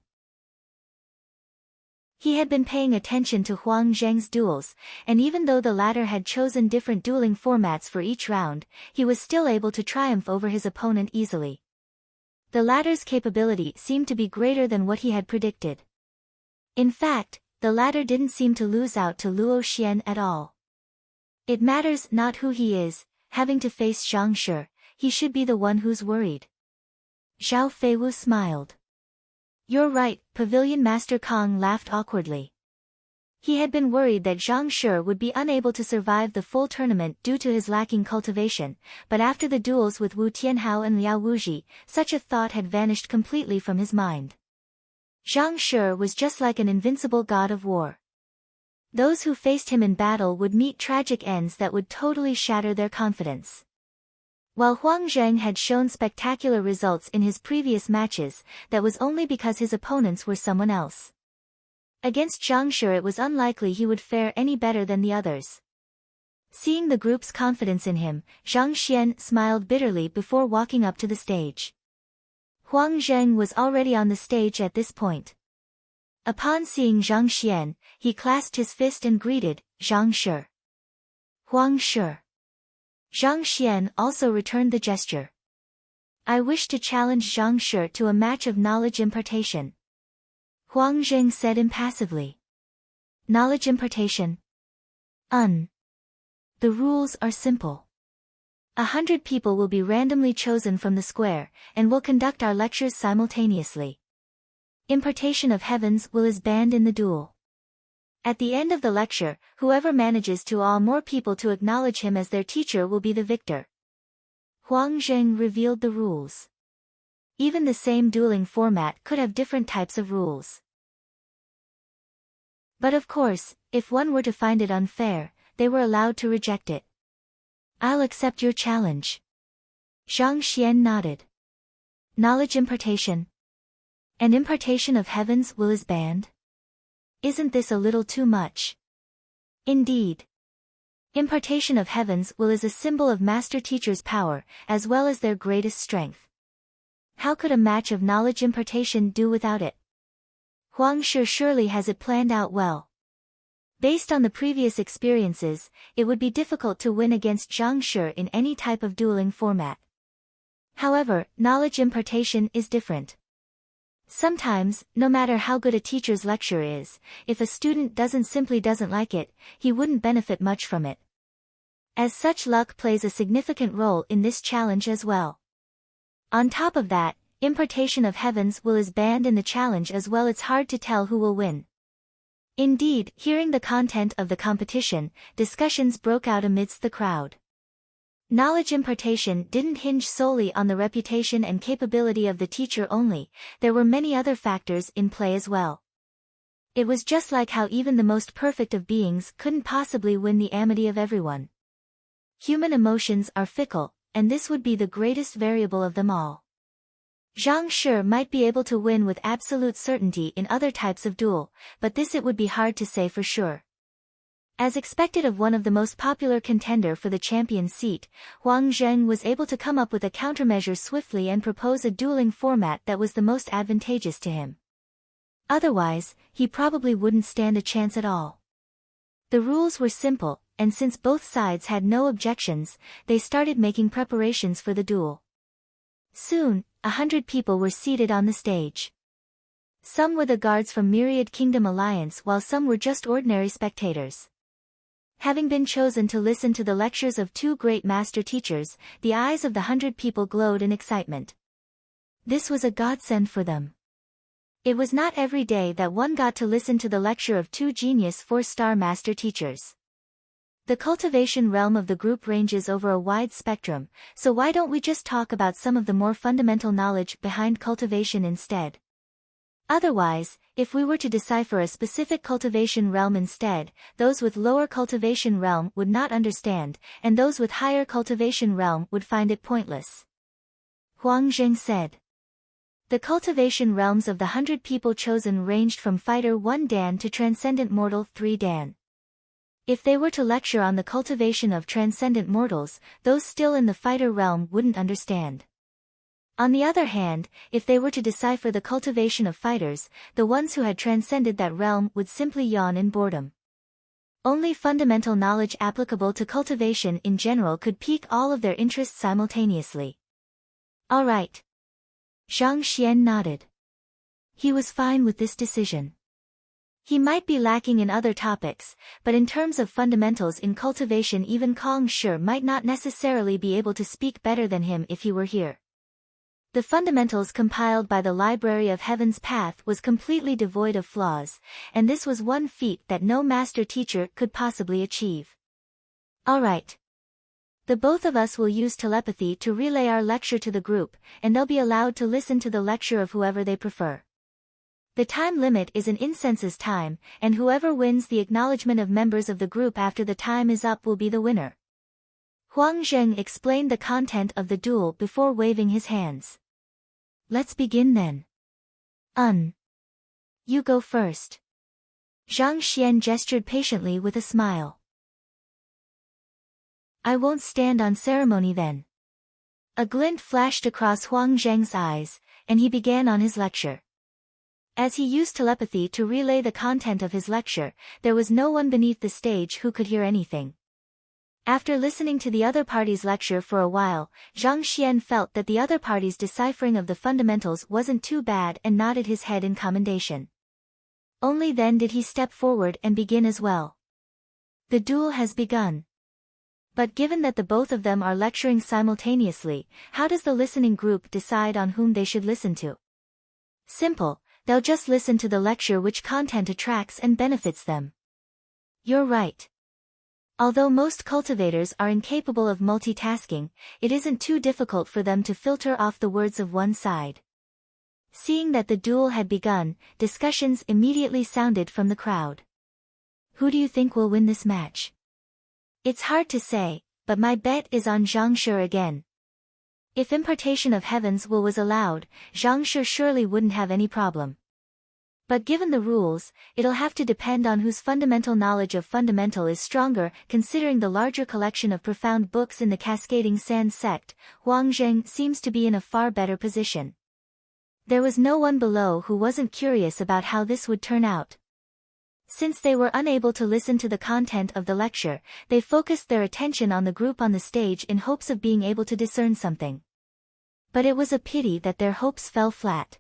He had been paying attention to Huang Zheng's duels, and even though the latter had chosen different dueling formats for each round, he was still able to triumph over his opponent easily. The latter's capability seemed to be greater than what he had predicted. In fact, the latter didn't seem to lose out to Luo Xian at all. It matters not who he is, having to face Zhang Shi, he should be the one who's worried. Zhao Feiwu smiled. You're right, Pavilion Master Kong laughed awkwardly. He had been worried that Zhang Shi would be unable to survive the full tournament due to his lacking cultivation, but after the duels with Wu Tianhao and Liao Wuji, such a thought had vanished completely from his mind. Zhang Shi was just like an invincible god of war. Those who faced him in battle would meet tragic ends that would totally shatter their confidence. While Huang Zheng had shown spectacular results in his previous matches, that was only because his opponents were someone else. Against Zhang Shi it was unlikely he would fare any better than the others. Seeing the group's confidence in him, Zhang Xian smiled bitterly before walking up to the stage. Huang Zheng was already on the stage at this point. Upon seeing Zhang Xian, he clasped his fist and greeted, Zhang Shi. Huang Shi. Zhang Xian also returned the gesture. I wish to challenge Zhang Shi to a match of knowledge impartation. Huang Zheng said impassively. Knowledge impartation? The rules are simple. 100 people will be randomly chosen from the square, and will conduct our lectures simultaneously. Impartation of heavens will is banned in the duel. At the end of the lecture, whoever manages to awe more people to acknowledge him as their teacher will be the victor. Huang Zheng revealed the rules. Even the same dueling format could have different types of rules. But of course, if one were to find it unfair, they were allowed to reject it. I'll accept your challenge. Zhang Xian nodded. Knowledge impartation. And impartation of heaven's will is banned? Isn't this a little too much? Indeed. Impartation of heaven's will is a symbol of master teachers' power, as well as their greatest strength. How could a match of knowledge impartation do without it? Huang Shi surely has it planned out well. Based on the previous experiences, it would be difficult to win against Zhang Shi in any type of dueling format. However, knowledge impartation is different. Sometimes, no matter how good a teacher's lecture is, if a student simply doesn't like it, he wouldn't benefit much from it. As such, luck plays a significant role in this challenge as well. On top of that, impartation of heaven's will is banned in the challenge as well. It's hard to tell who will win. Indeed, hearing the content of the competition, discussions broke out amidst the crowd. Knowledge impartation didn't hinge solely on the reputation and capability of the teacher only, there were many other factors in play as well. It was just like how even the most perfect of beings couldn't possibly win the amity of everyone. Human emotions are fickle, and this would be the greatest variable of them all. Zhang Shi might be able to win with absolute certainty in other types of duel, but this it would be hard to say for sure. As expected of one of the most popular contender for the champion seat, Huang Zheng was able to come up with a countermeasure swiftly and propose a dueling format that was the most advantageous to him. Otherwise, he probably wouldn't stand a chance at all. The rules were simple, and since both sides had no objections, they started making preparations for the duel. Soon, 100 people were seated on the stage. Some were the guards from Myriad Kingdom Alliance while some were just ordinary spectators. Having been chosen to listen to the lectures of two great master teachers, the eyes of the 100 people glowed in excitement. This was a godsend for them. It was not every day that one got to listen to the lecture of two genius 4-star master teachers. The cultivation realm of the group ranges over a wide spectrum, so why don't we just talk about some of the more fundamental knowledge behind cultivation instead? Otherwise, if we were to decipher a specific cultivation realm instead, those with lower cultivation realm would not understand, and those with higher cultivation realm would find it pointless. Huang Zheng said. The cultivation realms of the 100 people chosen ranged from Fighter 1 Dan to Transcendent Mortal 3 Dan. If they were to lecture on the cultivation of Transcendent Mortals, those still in the Fighter realm wouldn't understand. On the other hand, if they were to decipher the cultivation of fighters, the ones who had transcended that realm would simply yawn in boredom. Only fundamental knowledge applicable to cultivation in general could pique all of their interests simultaneously. All right. Zhang Xian nodded. He was fine with this decision. He might be lacking in other topics, but in terms of fundamentals in cultivation even Kong Shi might not necessarily be able to speak better than him if he were here. The fundamentals compiled by the Library of Heaven's Path was completely devoid of flaws, and this was one feat that no master teacher could possibly achieve. All right. The both of us will use telepathy to relay our lecture to the group, and they'll be allowed to listen to the lecture of whoever they prefer. The time limit is an incensus time, and whoever wins the acknowledgement of members of the group after the time is up will be the winner. Huang Zheng explained the content of the duel before waving his hands. Let's begin then. You go first. Zhang Xian gestured patiently with a smile. I won't stand on ceremony then. A glint flashed across Huang Zheng's eyes, and he began on his lecture. As he used telepathy to relay the content of his lecture, there was no one beneath the stage who could hear anything. After listening to the other party's lecture for a while, Zhang Xian felt that the other party's deciphering of the fundamentals wasn't too bad and nodded his head in commendation. Only then did he step forward and begin as well. The duel has begun. But given that the both of them are lecturing simultaneously, how does the listening group decide on whom they should listen to? Simple, they'll just listen to the lecture which content attracts and benefits them. You're right. Although most cultivators are incapable of multitasking, it isn't too difficult for them to filter off the words of one side. Seeing that the duel had begun, discussions immediately sounded from the crowd. Who do you think will win this match? It's hard to say, but my bet is on Zhang Shi again. If impartation of heaven's will was allowed, Zhang Shi surely wouldn't have any problem. But given the rules, it'll have to depend on whose fundamental knowledge of fundamental is stronger. Considering the larger collection of profound books in the Cascading Sand sect, Huang Zheng seems to be in a far better position. There was no one below who wasn't curious about how this would turn out. Since they were unable to listen to the content of the lecture, they focused their attention on the group on the stage in hopes of being able to discern something. But it was a pity that their hopes fell flat.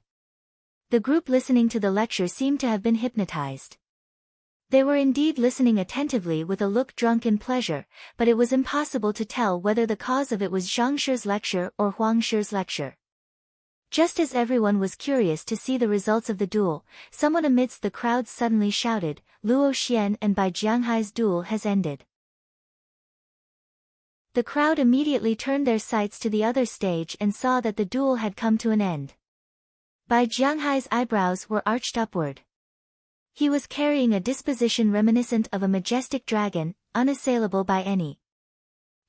The group listening to the lecture seemed to have been hypnotized. They were indeed listening attentively with a look drunk in pleasure, but it was impossible to tell whether the cause of it was Zhang Shi's lecture or Huang Shi's lecture. Just as everyone was curious to see the results of the duel, someone amidst the crowd suddenly shouted, "Luo Xian and Bai Jianghai's duel has ended." The crowd immediately turned their sights to the other stage and saw that the duel had come to an end. Bai Jianghai's eyebrows were arched upward. He was carrying a disposition reminiscent of a majestic dragon, unassailable by any.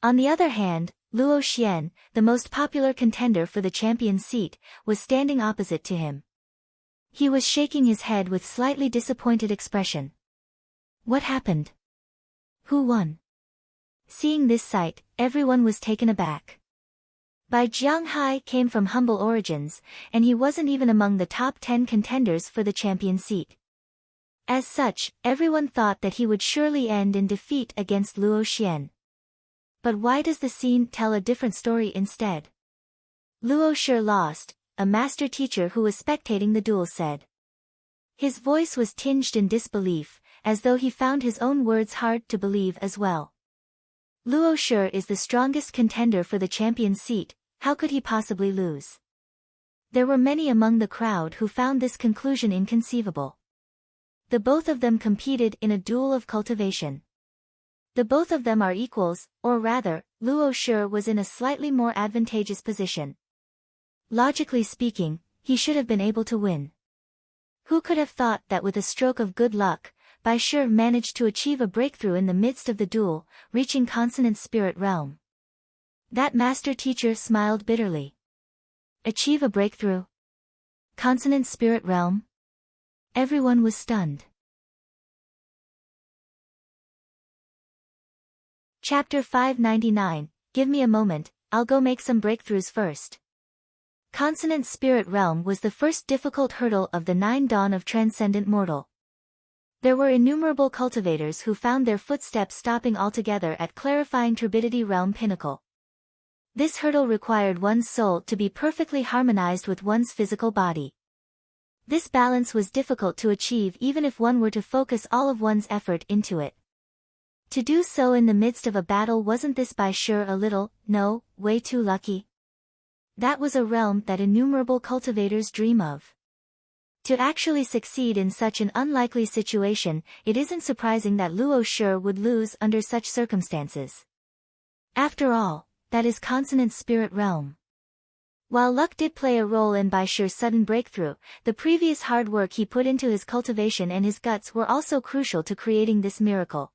On the other hand, Luo Xian, the most popular contender for the champion seat, was standing opposite to him. He was shaking his head with slightly disappointed expression. What happened? Who won? Seeing this sight, everyone was taken aback. Bai Jianghai came from humble origins, and he wasn't even among the top 10 contenders for the champion seat. As such, everyone thought that he would surely end in defeat against Luo Xian. But why does the scene tell a different story instead? Luo Shi lost, a master teacher who was spectating the duel said. His voice was tinged in disbelief, as though he found his own words hard to believe as well. Luo Shi is the strongest contender for the champion seat. How could he possibly lose? There were many among the crowd who found this conclusion inconceivable. The both of them competed in a duel of cultivation. The both of them are equals, or rather, Luo Shi was in a slightly more advantageous position. Logically speaking, he should have been able to win. Who could have thought that with a stroke of good luck, Bai Shi managed to achieve a breakthrough in the midst of the duel, reaching consonant spirit realm? That master teacher smiled bitterly. Achieve a breakthrough? Consonant spirit realm? Everyone was stunned. Chapter 599, Give me a moment, I'll go make some breakthroughs first. Consonant spirit realm was the first difficult hurdle of the 9 dawn of transcendent mortal. There were innumerable cultivators who found their footsteps stopping altogether at clarifying turbidity realm pinnacle. This hurdle required one's soul to be perfectly harmonized with one's physical body. This balance was difficult to achieve even if one were to focus all of one's effort into it. To do so in the midst of a battle, wasn't this Bai Shi a little, no, way too lucky? That was a realm that innumerable cultivators dream of. To actually succeed in such an unlikely situation, it isn't surprising that Luo Shi would lose under such circumstances. After all, that is consonant spirit realm. While luck did play a role in Bai Shi's sudden breakthrough, the previous hard work he put into his cultivation and his guts were also crucial to creating this miracle.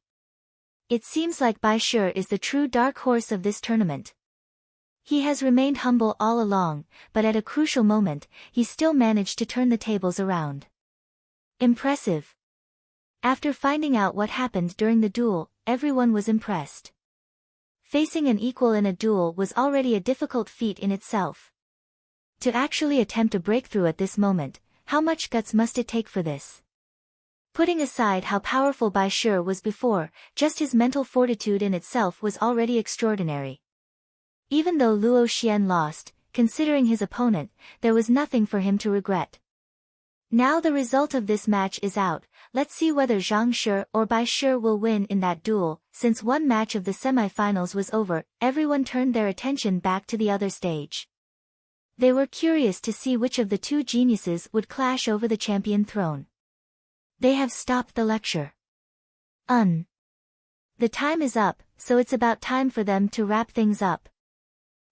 It seems like Bai Shi is the true dark horse of this tournament. He has remained humble all along, but at a crucial moment, he still managed to turn the tables around. Impressive. After finding out what happened during the duel, everyone was impressed. Facing an equal in a duel was already a difficult feat in itself. To actually attempt a breakthrough at this moment, how much guts must it take for this? Putting aside how powerful Bai Shi was before, just his mental fortitude in itself was already extraordinary. Even though Luo Xian lost, considering his opponent, there was nothing for him to regret. Now the result of this match is out, let's see whether Zhang Shi or Bai Shi will win in that duel. Since one match of the semi-finals was over, everyone turned their attention back to the other stage. They were curious to see which of the two geniuses would clash over the champion throne. They have stopped the lecture. The time is up, so it's about time for them to wrap things up.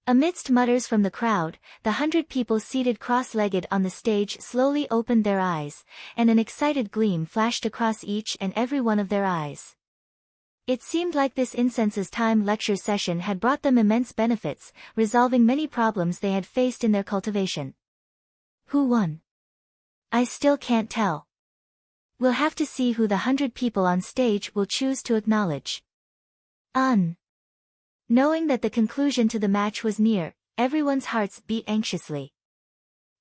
Amidst mutters from the crowd, the 100 people seated cross-legged on the stage slowly opened their eyes, and an excited gleam flashed across each and every one of their eyes. It seemed like this incense's time lecture session had brought them immense benefits, resolving many problems they had faced in their cultivation. Who won? I still can't tell. We'll have to see who the 100 people on stage will choose to acknowledge. Knowing that the conclusion to the match was near, everyone's hearts beat anxiously.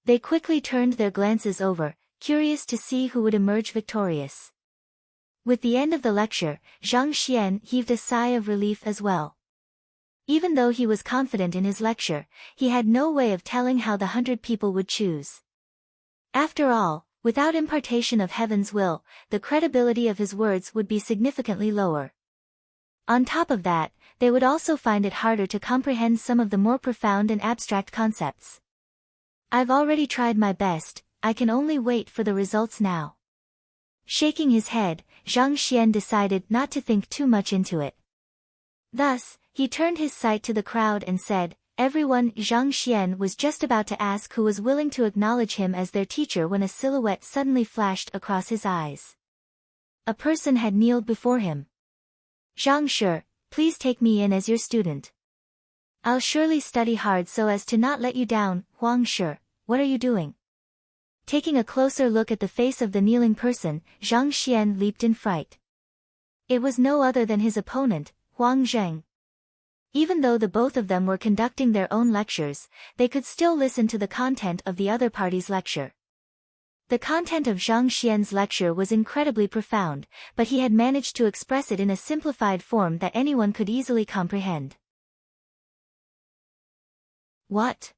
They quickly turned their glances over, curious to see who would emerge victorious. With the end of the lecture, Zhang Xian heaved a sigh of relief as well. Even though he was confident in his lecture, he had no way of telling how the 100 people would choose. After all, without impartation of heaven's will, the credibility of his words would be significantly lower. On top of that, they would also find it harder to comprehend some of the more profound and abstract concepts. I've already tried my best, I can only wait for the results now. Shaking his head, Zhang Xian decided not to think too much into it. Thus, he turned his sight to the crowd and said, "Everyone." Zhang Xian was just about to ask who was willing to acknowledge him as their teacher when a silhouette suddenly flashed across his eyes. A person had kneeled before him. "Zhang Shi, please take me in as your student. I'll surely study hard so as to not let you down." "Huang Shi, what are you doing?" Taking a closer look at the face of the kneeling person, Zhang Xian leaped in fright. It was no other than his opponent, Huang Zheng. Even though the both of them were conducting their own lectures, they could still listen to the content of the other party's lecture. The content of Zhang Xian's lecture was incredibly profound, but he had managed to express it in a simplified form that anyone could easily comprehend. What?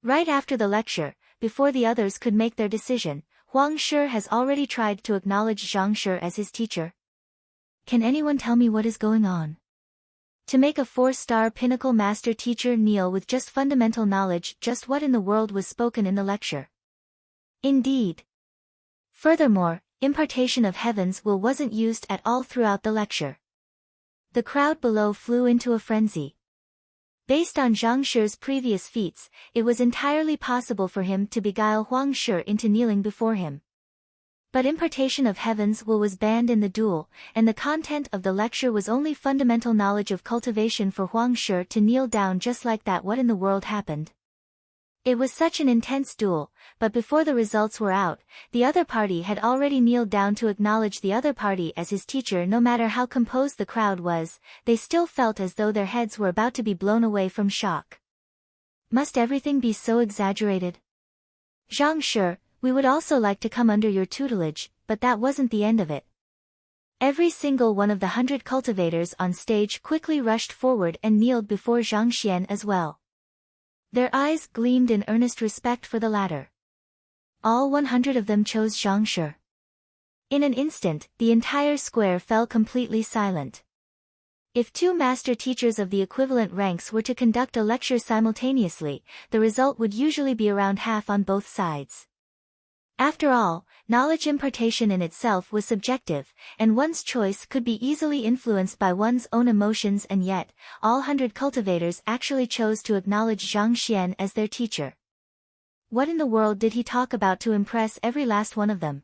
Right after the lecture, before the others could make their decision, Huang Shi has already tried to acknowledge Zhang Shi as his teacher. Can anyone tell me what is going on? To make a 4-star pinnacle master teacher kneel with just fundamental knowledge, just what in the world was spoken in the lecture? Indeed. Furthermore, impartation of heaven's will wasn't used at all throughout the lecture. The crowd below flew into a frenzy. Based on Zhang Shi's previous feats, it was entirely possible for him to beguile Huang Shi into kneeling before him. But impartation of heaven's will was banned in the duel, and the content of the lecture was only fundamental knowledge of cultivation for Huang Shi to kneel down just like that. What in the world happened? It was such an intense duel, but before the results were out, the other party had already kneeled down to acknowledge the other party as his teacher. No matter how composed the crowd was, they still felt as though their heads were about to be blown away from shock. Must everything be so exaggerated? Zhang Shi, we would also like to come under your tutelage, but that wasn't the end of it. Every single one of the 100 cultivators on stage quickly rushed forward and kneeled before Zhang Xian as well. Their eyes gleamed in earnest respect for the latter. All 100 of them chose Zhang Shi. In an instant, the entire square fell completely silent. If 2 master teachers of the equivalent ranks were to conduct a lecture simultaneously, the result would usually be around half on both sides. After all, knowledge impartation in itself was subjective, and one's choice could be easily influenced by one's own emotions, and yet, all 100 cultivators actually chose to acknowledge Zhang Xian as their teacher. What in the world did he talk about to impress every last one of them?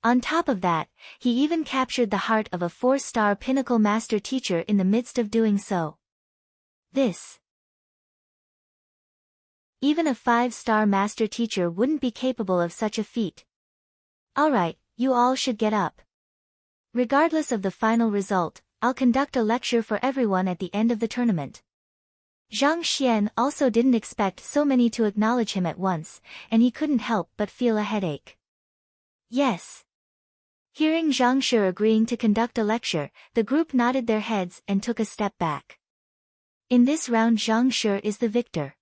On top of that, he even captured the heart of a 4-star pinnacle master teacher in the midst of doing so. Even a 5-star master teacher wouldn't be capable of such a feat. Alright, you all should get up. Regardless of the final result, I'll conduct a lecture for everyone at the end of the tournament. Zhang Xian also didn't expect so many to acknowledge him at once, and he couldn't help but feel a headache. Yes. Hearing Zhang Shi agreeing to conduct a lecture, the group nodded their heads and took a step back. In this round Zhang Shi is the victor.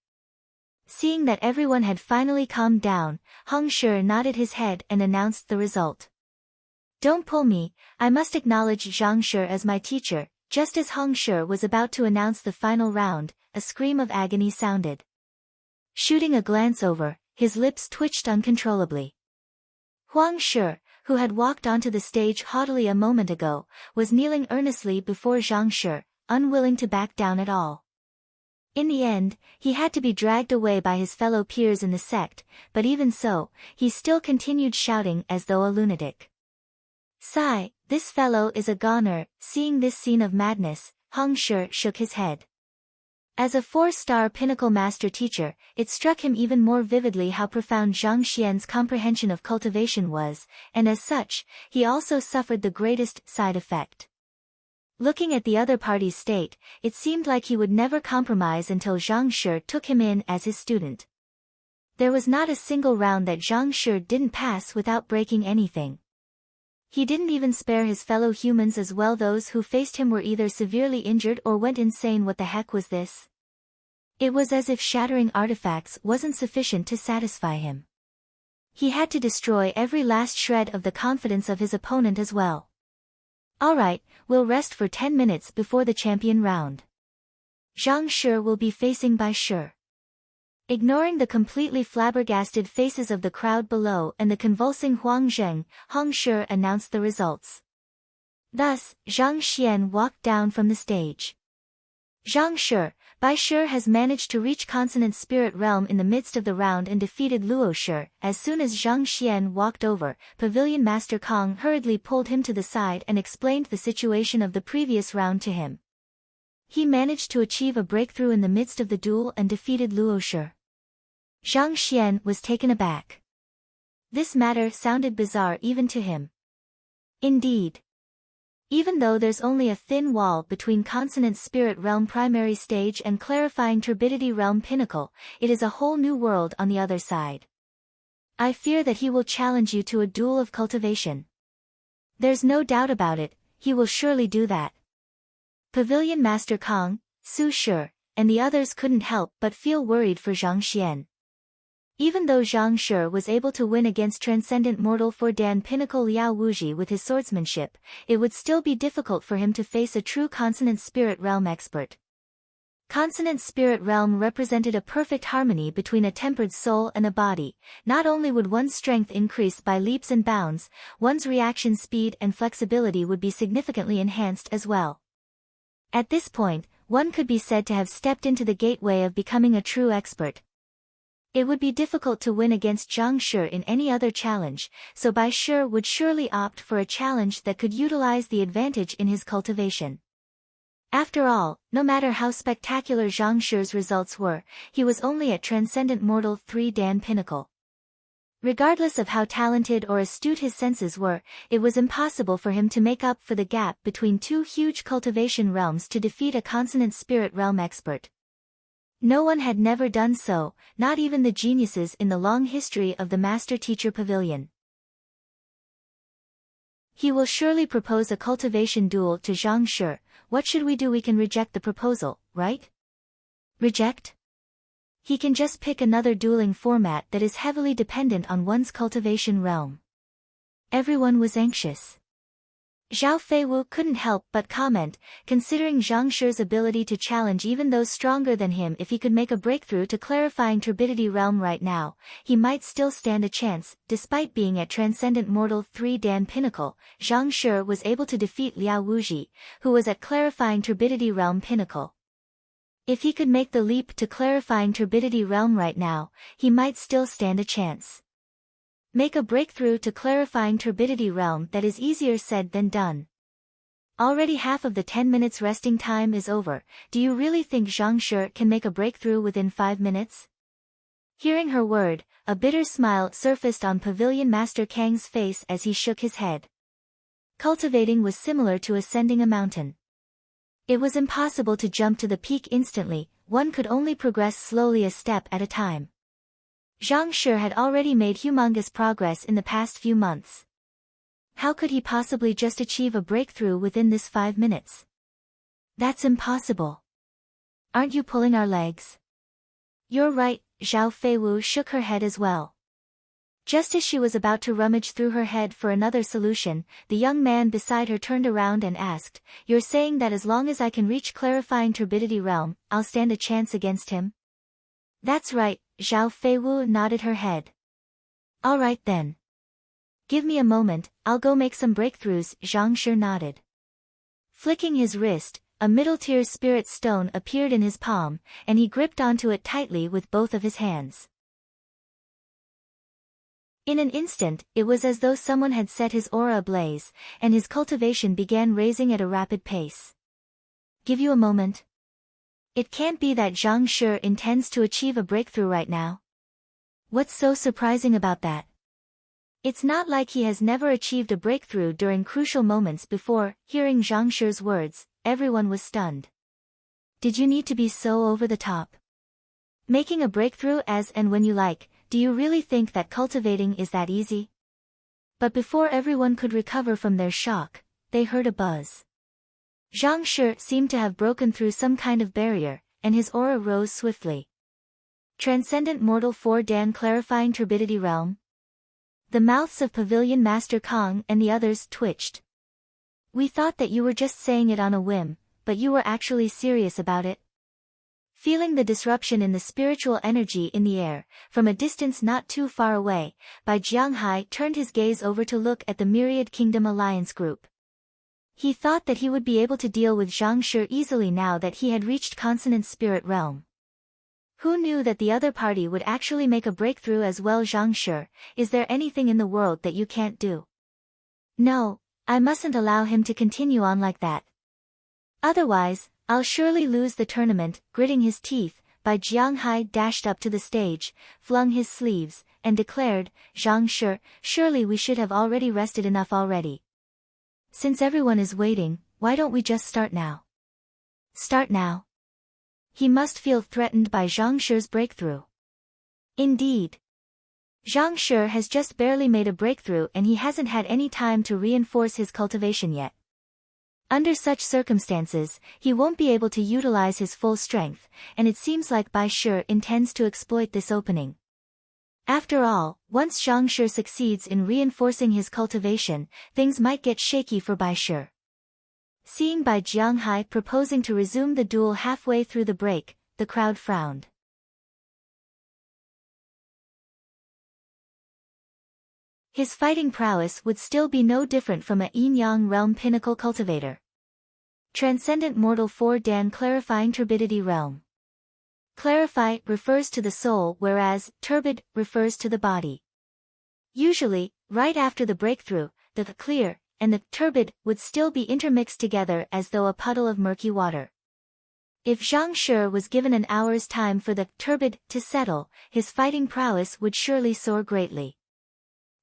Seeing that everyone had finally calmed down, Huang Shi nodded his head and announced the result. Don't pull me, I must acknowledge Zhang Shi as my teacher. Just as Huang Shi was about to announce the final round, a scream of agony sounded. Shooting a glance over, his lips twitched uncontrollably. Huang Shi, who had walked onto the stage haughtily a moment ago, was kneeling earnestly before Zhang Shi, unwilling to back down at all. In the end, he had to be dragged away by his fellow peers in the sect, but even so, he still continued shouting as though a lunatic. Sigh, this fellow is a goner. Seeing this scene of madness, Hong Shi shook his head. As a 4-star pinnacle master teacher, it struck him even more vividly how profound Zhang Xian's comprehension of cultivation was, and as such, he also suffered the greatest side effect. Looking at the other party's state, it seemed like he would never compromise until Zhang Shi took him in as his student. There was not a single round that Zhang Shi didn't pass without breaking anything. He didn't even spare his fellow humans as well. Those who faced him were either severely injured or went insane. What the heck was this? It was as if shattering artifacts wasn't sufficient to satisfy him. He had to destroy every last shred of the confidence of his opponent as well. Alright, we'll rest for 10 minutes before the champion round. Zhang Shi will be facing Bai Shi. Ignoring the completely flabbergasted faces of the crowd below and the convulsing Huang Zheng, Hong Shi announced the results. Thus, Zhang Xian walked down from the stage. Zhang Shi, Bai Shi has managed to reach consonant spirit realm in the midst of the round and defeated Luo Shi. As soon as Zhang Xian walked over, Pavilion Master Kong hurriedly pulled him to the side and explained the situation of the previous round to him. He managed to achieve a breakthrough in the midst of the duel and defeated Luo Shi. Zhang Xian was taken aback. This matter sounded bizarre even to him. Indeed. Even though there's only a thin wall between consonant spirit realm primary stage and clarifying turbidity realm pinnacle, it is a whole new world on the other side. I fear that he will challenge you to a duel of cultivation. There's no doubt about it, he will surely do that. Pavilion Master Kong, Su Shi, and the others couldn't help but feel worried for Zhang Xian. Even though Zhang Shi was able to win against Transcendent Mortal 4-Dan Pinnacle Liao Wuji with his swordsmanship, it would still be difficult for him to face a true Consonant Spirit Realm expert. Consonant Spirit Realm represented a perfect harmony between a tempered soul and a body. Not only would one's strength increase by leaps and bounds, one's reaction speed and flexibility would be significantly enhanced as well. At this point, one could be said to have stepped into the gateway of becoming a true expert. It would be difficult to win against Zhang Shi in any other challenge, so Bai Shi would surely opt for a challenge that could utilize the advantage in his cultivation. After all, no matter how spectacular Zhang Shi's results were, he was only at Transcendent Mortal 3-Dan Pinnacle. Regardless of how talented or astute his senses were, it was impossible for him to make up for the gap between two huge cultivation realms to defeat a consonant spirit realm expert. No one had never done so, not even the geniuses in the long history of the Master-Teacher Pavilion. He will surely propose a cultivation duel to Zhang Shi. What should we do? We can reject the proposal, right? Reject? He can just pick another dueling format that is heavily dependent on one's cultivation realm. Everyone was anxious. Zhao Feiwu couldn't help but comment, considering Zhang Shi's ability to challenge even those stronger than him. If he could make a breakthrough to clarifying turbidity realm right now, he might still stand a chance. Despite being at Transcendent Mortal 3-Dan Pinnacle, Zhang Shi was able to defeat Liao Wuji, who was at clarifying turbidity realm pinnacle. If he could make the leap to clarifying turbidity realm right now, he might still stand a chance. Make a breakthrough to clarifying turbidity realm. That is easier said than done. Already half of the 10 minutes resting time is over. Do you really think Zhang Shi can make a breakthrough within 5 minutes? Hearing her word, a bitter smile surfaced on Pavilion Master Kang's face as he shook his head. Cultivating was similar to ascending a mountain. It was impossible to jump to the peak instantly, one could only progress slowly a step at a time. Zhang Shi had already made humongous progress in the past few months. How could he possibly just achieve a breakthrough within this 5 minutes? That's impossible. Aren't you pulling our legs? You're right, Zhao Feiwu shook her head as well. Just as she was about to rummage through her head for another solution, the young man beside her turned around and asked, "You're saying that as long as I can reach clarifying turbidity realm, I'll stand a chance against him?" That's right, Zhao Feiwu nodded her head. All right then. Give me a moment, I'll go make some breakthroughs. Zhang Shi nodded. Flicking his wrist, a middle-tier spirit stone appeared in his palm, and he gripped onto it tightly with both of his hands. In an instant, it was as though someone had set his aura ablaze, and his cultivation began raising at a rapid pace. Give you a moment? It can't be that Zhang Shi intends to achieve a breakthrough right now. What's so surprising about that? It's not like he has never achieved a breakthrough during crucial moments before. Hearing Zhang Shi's words, everyone was stunned. Did you need to be so over the top? Making a breakthrough as and when you like, do you really think that cultivating is that easy? But before everyone could recover from their shock, they heard a buzz. Zhang Shi seemed to have broken through some kind of barrier, and his aura rose swiftly. Transcendent Mortal 4 Dan Clarifying Turbidity Realm. The mouths of Pavilion Master Kong and the others twitched. We thought that you were just saying it on a whim, but you were actually serious about it. Feeling the disruption in the spiritual energy in the air, from a distance not too far away, Bai Jianghai turned his gaze over to look at the Myriad Kingdom Alliance group. He thought that he would be able to deal with Zhang Shi easily now that he had reached Consonant Spirit Realm. Who knew that the other party would actually make a breakthrough as well? Zhang Shi, is there anything in the world that you can't do? No, I mustn't allow him to continue on like that. Otherwise, I'll surely lose the tournament. Gritting his teeth, Bai Jianghai dashed up to the stage, flung his sleeves, and declared, Zhang Shi, surely we should have already rested enough already. Since everyone is waiting, why don't we just start now? Start now? He must feel threatened by Zhang Shi's breakthrough. Indeed. Zhang Shi has just barely made a breakthrough and he hasn't had any time to reinforce his cultivation yet. Under such circumstances, he won't be able to utilize his full strength, and it seems like Bai Shi intends to exploit this opening. After all, once Zhang Shi succeeds in reinforcing his cultivation, things might get shaky for Bai Shi. Seeing Bai Jianghai proposing to resume the duel halfway through the break, the crowd frowned. His fighting prowess would still be no different from a yin-yang realm pinnacle cultivator. Transcendent Mortal 4 Dan Clarifying Turbidity Realm. Clarify refers to the soul whereas turbid refers to the body. Usually, right after the breakthrough, the clear and the turbid would still be intermixed together as though a puddle of murky water. If Zhang Shi was given an hour's time for the turbid to settle, his fighting prowess would surely soar greatly.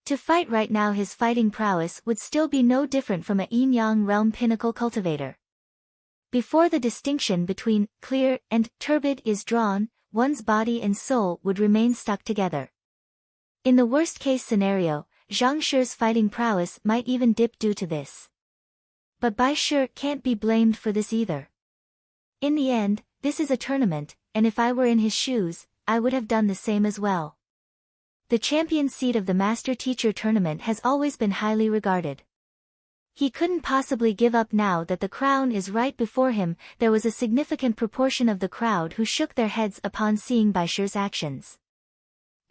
To fight right now, his fighting prowess would still be no different from a yin-yang realm pinnacle cultivator. Before the distinction between clear and turbid is drawn, one's body and soul would remain stuck together. In the worst-case scenario, Zhang Shi's fighting prowess might even dip due to this. But Bai Shi can't be blamed for this either. In the end, this is a tournament, and if I were in his shoes, I would have done the same as well. The champion seed of the Master Teacher tournament has always been highly regarded. He couldn't possibly give up now that the crown is right before him. There was a significant proportion of the crowd who shook their heads upon seeing Bai Shi's actions.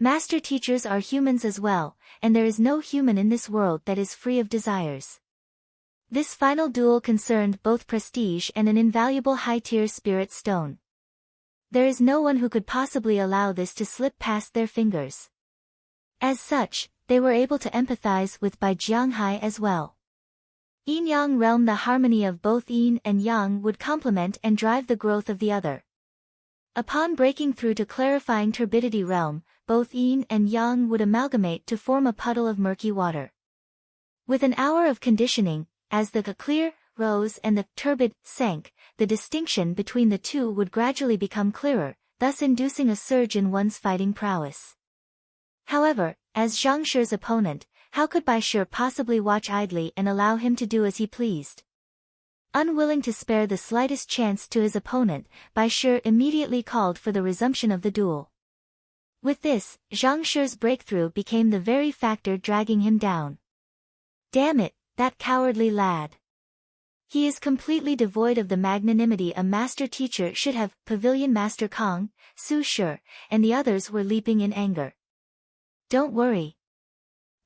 Master Teachers are humans as well, and there is no human in this world that is free of desires. This final duel concerned both prestige and an invaluable high-tier spirit stone. There is no one who could possibly allow this to slip past their fingers. As such, they were able to empathize with Bai Jianghai as well. Yin-yang realm, the harmony of both yin and yang would complement and drive the growth of the other. Upon breaking through to clarifying turbidity realm, both yin and yang would amalgamate to form a puddle of murky water. With an hour of conditioning, as the clear rose and the turbid sank, the distinction between the two would gradually become clearer, thus inducing a surge in one's fighting prowess. However, as Zhang Shi's opponent, how could Bai Shi possibly watch idly and allow him to do as he pleased? Unwilling to spare the slightest chance to his opponent, Bai Shi immediately called for the resumption of the duel. With this, Zhang Shi's breakthrough became the very factor dragging him down. Damn it, that cowardly lad. He is completely devoid of the magnanimity a master teacher should have. Pavilion Master Kong, Su Shi, and the others were leaping in anger. Don't worry.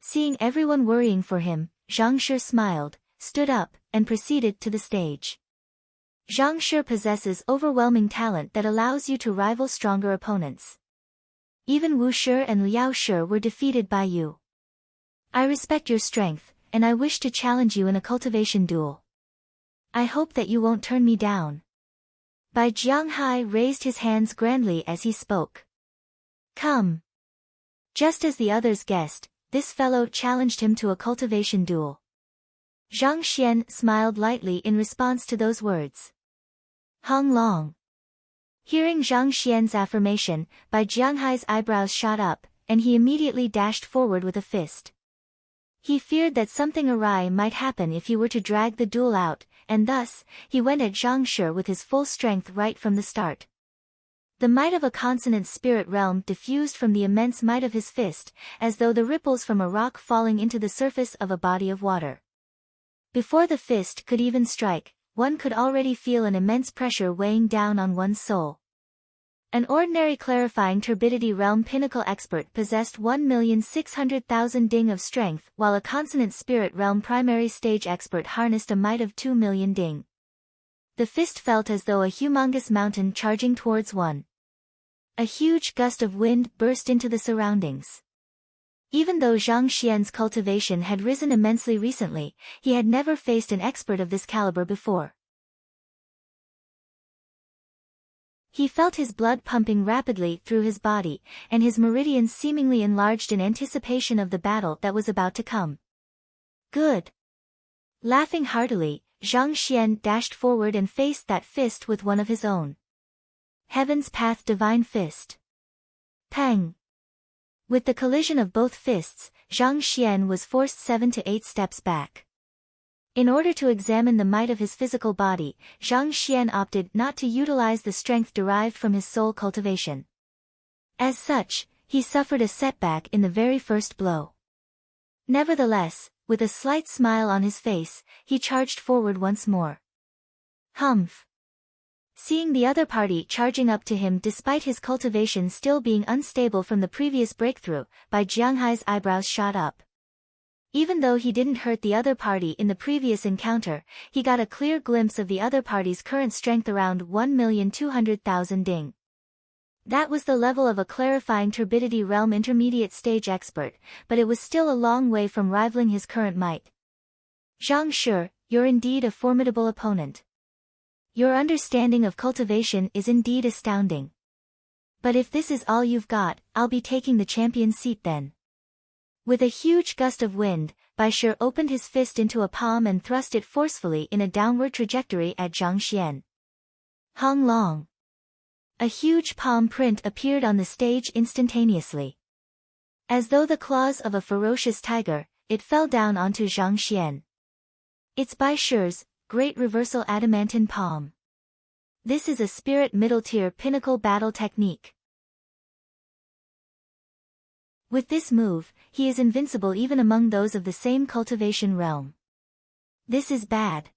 Seeing everyone worrying for him, Zhang Shi smiled, stood up, and proceeded to the stage. Zhang Shi possesses overwhelming talent that allows you to rival stronger opponents. Even Wu Shi and Liao Shi were defeated by you. I respect your strength, and I wish to challenge you in a cultivation duel. I hope that you won't turn me down. Bai Jianghai raised his hands grandly as he spoke. Come. Just as the others guessed, this fellow challenged him to a cultivation duel. Zhang Xian smiled lightly in response to those words. Hong Long. Hearing Zhang Xian's affirmation, Bai Jianghai's eyebrows shot up, and he immediately dashed forward with a fist. He feared that something awry might happen if he were to drag the duel out, and thus, he went at Zhang Shi with his full strength right from the start. The might of a consonant spirit realm diffused from the immense might of his fist, as though the ripples from a rock falling into the surface of a body of water. Before the fist could even strike, one could already feel an immense pressure weighing down on one's soul. An ordinary clarifying turbidity realm pinnacle expert possessed 1,600,000 ding of strength, while a consonant spirit realm primary stage expert harnessed a might of 2 million ding. The fist felt as though a humongous mountain charging towards one. A huge gust of wind burst into the surroundings. Even though Zhang Xian's cultivation had risen immensely recently, he had never faced an expert of this caliber before. He felt his blood pumping rapidly through his body, and his meridians seemingly enlarged in anticipation of the battle that was about to come. Good. Laughing heartily, Zhang Xian dashed forward and faced that fist with one of his own. Heaven's Path Divine Fist. Pang. With the collision of both fists, Zhang Xian was forced 7 to 8 steps back. In order to examine the might of his physical body, Zhang Xian opted not to utilize the strength derived from his soul cultivation. As such, he suffered a setback in the very first blow. Nevertheless, with a slight smile on his face, he charged forward once more. Humph. Seeing the other party charging up to him despite his cultivation still being unstable from the previous breakthrough, Bai Jianghai's eyebrows shot up. Even though he didn't hurt the other party in the previous encounter, he got a clear glimpse of the other party's current strength around 1,200,000 ding. That was the level of a clarifying turbidity realm intermediate stage expert, but it was still a long way from rivaling his current might. Zhang Shi, you're indeed a formidable opponent. Your understanding of cultivation is indeed astounding. But if this is all you've got, I'll be taking the champion's seat then. With a huge gust of wind, Bai Shi opened his fist into a palm and thrust it forcefully in a downward trajectory at Zhang Xian. Hong Long. A huge palm print appeared on the stage instantaneously. As though the claws of a ferocious tiger, it fell down onto Zhang Xian. It's Bai Shi's Great Reversal Adamantine Palm. This is a spirit middle-tier pinnacle battle technique. With this move, he is invincible even among those of the same cultivation realm. This is bad.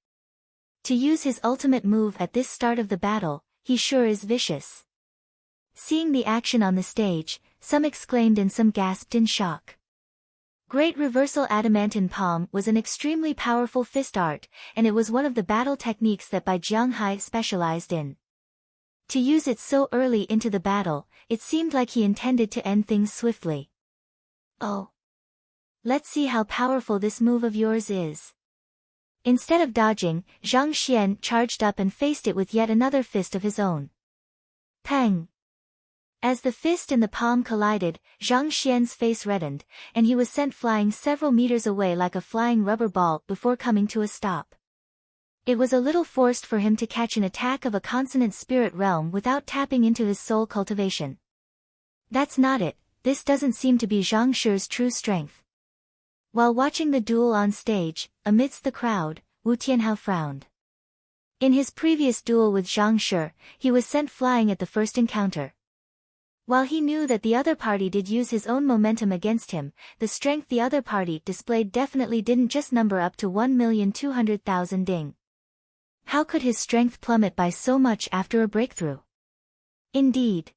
To use his ultimate move at this start of the battle, he sure is vicious. Seeing the action on the stage, some exclaimed and some gasped in shock. Great Reversal Adamantine Palm was an extremely powerful fist art, and it was one of the battle techniques that Bai Jianghai specialized in. To use it so early into the battle, it seemed like he intended to end things swiftly. Oh. Let's see how powerful this move of yours is. Instead of dodging, Zhang Xian charged up and faced it with yet another fist of his own. Pang! As the fist and the palm collided, Zhang Xian's face reddened, and he was sent flying several meters away like a flying rubber ball before coming to a stop. It was a little forced for him to catch an attack of a consonant spirit realm without tapping into his soul cultivation. That's not it, this doesn't seem to be Zhang Shi's true strength. While watching the duel on stage, amidst the crowd, Wu Tianhao frowned. In his previous duel with Zhang Shi, he was sent flying at the first encounter. While he knew that the other party did use his own momentum against him, the strength the other party displayed definitely didn't just number up to 1,200,000 ding. How could his strength plummet by so much after a breakthrough? Indeed.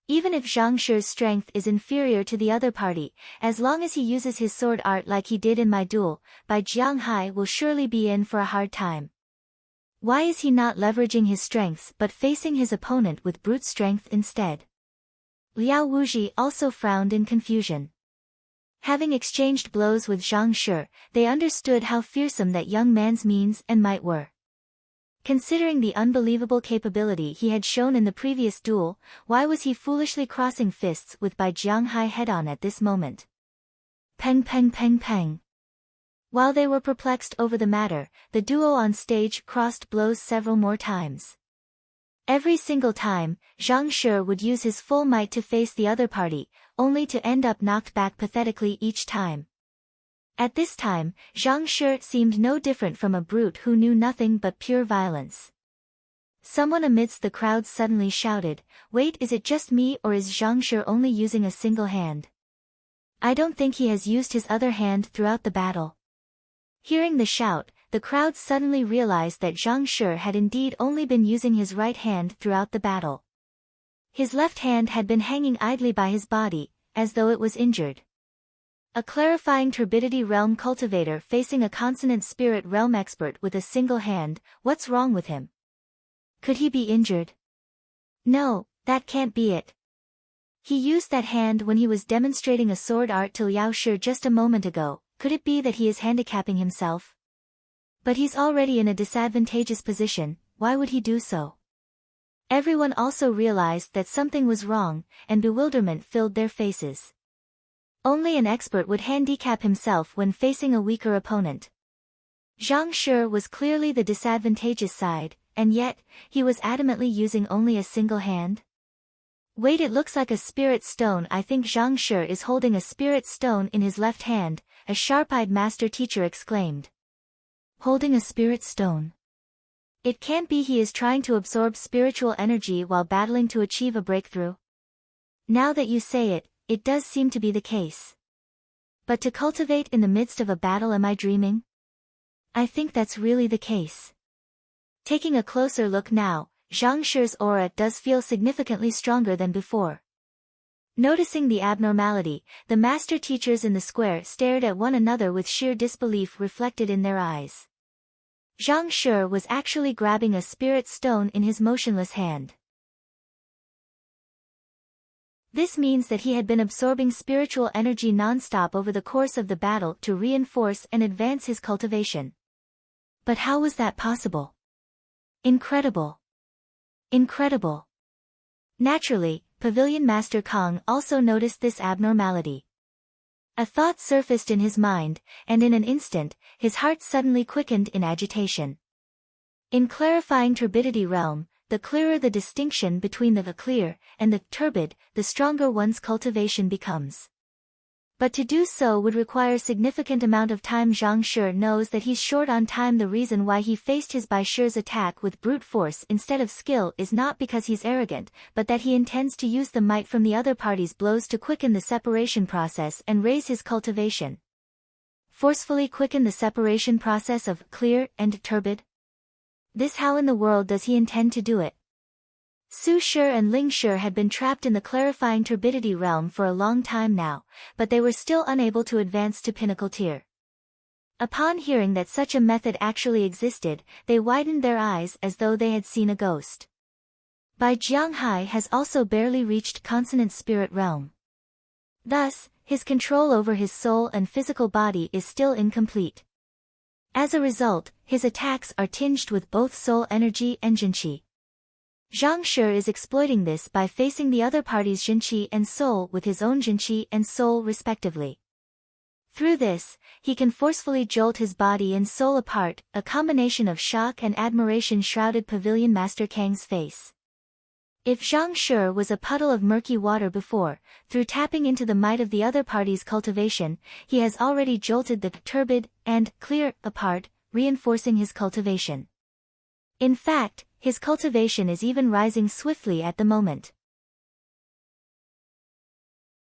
Even if Zhang Shi's strength is inferior to the other party, as long as he uses his sword art like he did in my duel, Bai Jianghai will surely be in for a hard time. Why is he not leveraging his strengths but facing his opponent with brute strength instead? Liao Wuji also frowned in confusion. Having exchanged blows with Zhang Shi, they understood how fearsome that young man's means and might were. Considering the unbelievable capability he had shown in the previous duel, why was he foolishly crossing fists with Bai Jianghai head-on at this moment? Peng peng peng peng. While they were perplexed over the matter, the duo on stage crossed blows several more times. Every single time, Zhang Shi would use his full might to face the other party, only to end up knocked back pathetically each time. At this time, Zhang Shi seemed no different from a brute who knew nothing but pure violence. Someone amidst the crowd suddenly shouted, "Wait, is it just me or is Zhang Shi only using a single hand? I don't think he has used his other hand throughout the battle." Hearing the shout, the crowd suddenly realized that Zhang Shi had indeed only been using his right hand throughout the battle. His left hand had been hanging idly by his body, as though it was injured. A clarifying turbidity realm cultivator facing a consonant spirit realm expert with a single hand, what's wrong with him? Could he be injured? No, that can't be it. He used that hand when he was demonstrating a sword art to Liao Shi just a moment ago. Could it be that he is handicapping himself? But he's already in a disadvantageous position, why would he do so? Everyone also realized that something was wrong, and bewilderment filled their faces. Only an expert would handicap himself when facing a weaker opponent. Zhang Shi was clearly the disadvantageous side, and yet, he was adamantly using only a single hand? Wait, it looks like a spirit stone. I think Zhang Shi is holding a spirit stone in his left hand, a sharp-eyed master teacher exclaimed. Holding a spirit stone? It can't be he is trying to absorb spiritual energy while battling to achieve a breakthrough. Now that you say it, it does seem to be the case. But to cultivate in the midst of a battle, am I dreaming? I think that's really the case. Taking a closer look now, Zhang Shi's aura does feel significantly stronger than before. Noticing the abnormality, the master teachers in the square stared at one another with sheer disbelief reflected in their eyes. Zhang Shi was actually grabbing a spirit stone in his motionless hand. This means that he had been absorbing spiritual energy non-stop over the course of the battle to reinforce and advance his cultivation. But how was that possible? Incredible! Incredible! Naturally, Pavilion Master Kong also noticed this abnormality. A thought surfaced in his mind, and in an instant, his heart suddenly quickened in agitation. In clarifying turbidity realm, the clearer the distinction between the clear and the turbid, the stronger one's cultivation becomes. But to do so would require significant amount of time. Zhang Shi knows that he's short on time. The reason why he faced his Bai Shi's attack with brute force instead of skill is not because he's arrogant, but that he intends to use the might from the other party's blows to quicken the separation process and raise his cultivation. Forcefully quicken the separation process of clear and turbid? This, how in the world does he intend to do it? Su Shi and Ling Shi had been trapped in the clarifying turbidity realm for a long time now, but they were still unable to advance to pinnacle tier. Upon hearing that such a method actually existed, they widened their eyes as though they had seen a ghost. Bai Jianghai has also barely reached consonant spirit realm. Thus, his control over his soul and physical body is still incomplete. As a result, his attacks are tinged with both soul energy and jinqi. Zhang Shi is exploiting this by facing the other party's jinqi and soul with his own jinqi and soul respectively. Through this, he can forcefully jolt his body and soul apart. A combination of shock and admiration shrouded Pavilion Master Kang's face. If Zhang Shi was a puddle of murky water before, through tapping into the might of the other party's cultivation, he has already jolted the turbid and clear apart, reinforcing his cultivation. In fact, his cultivation is even rising swiftly at the moment.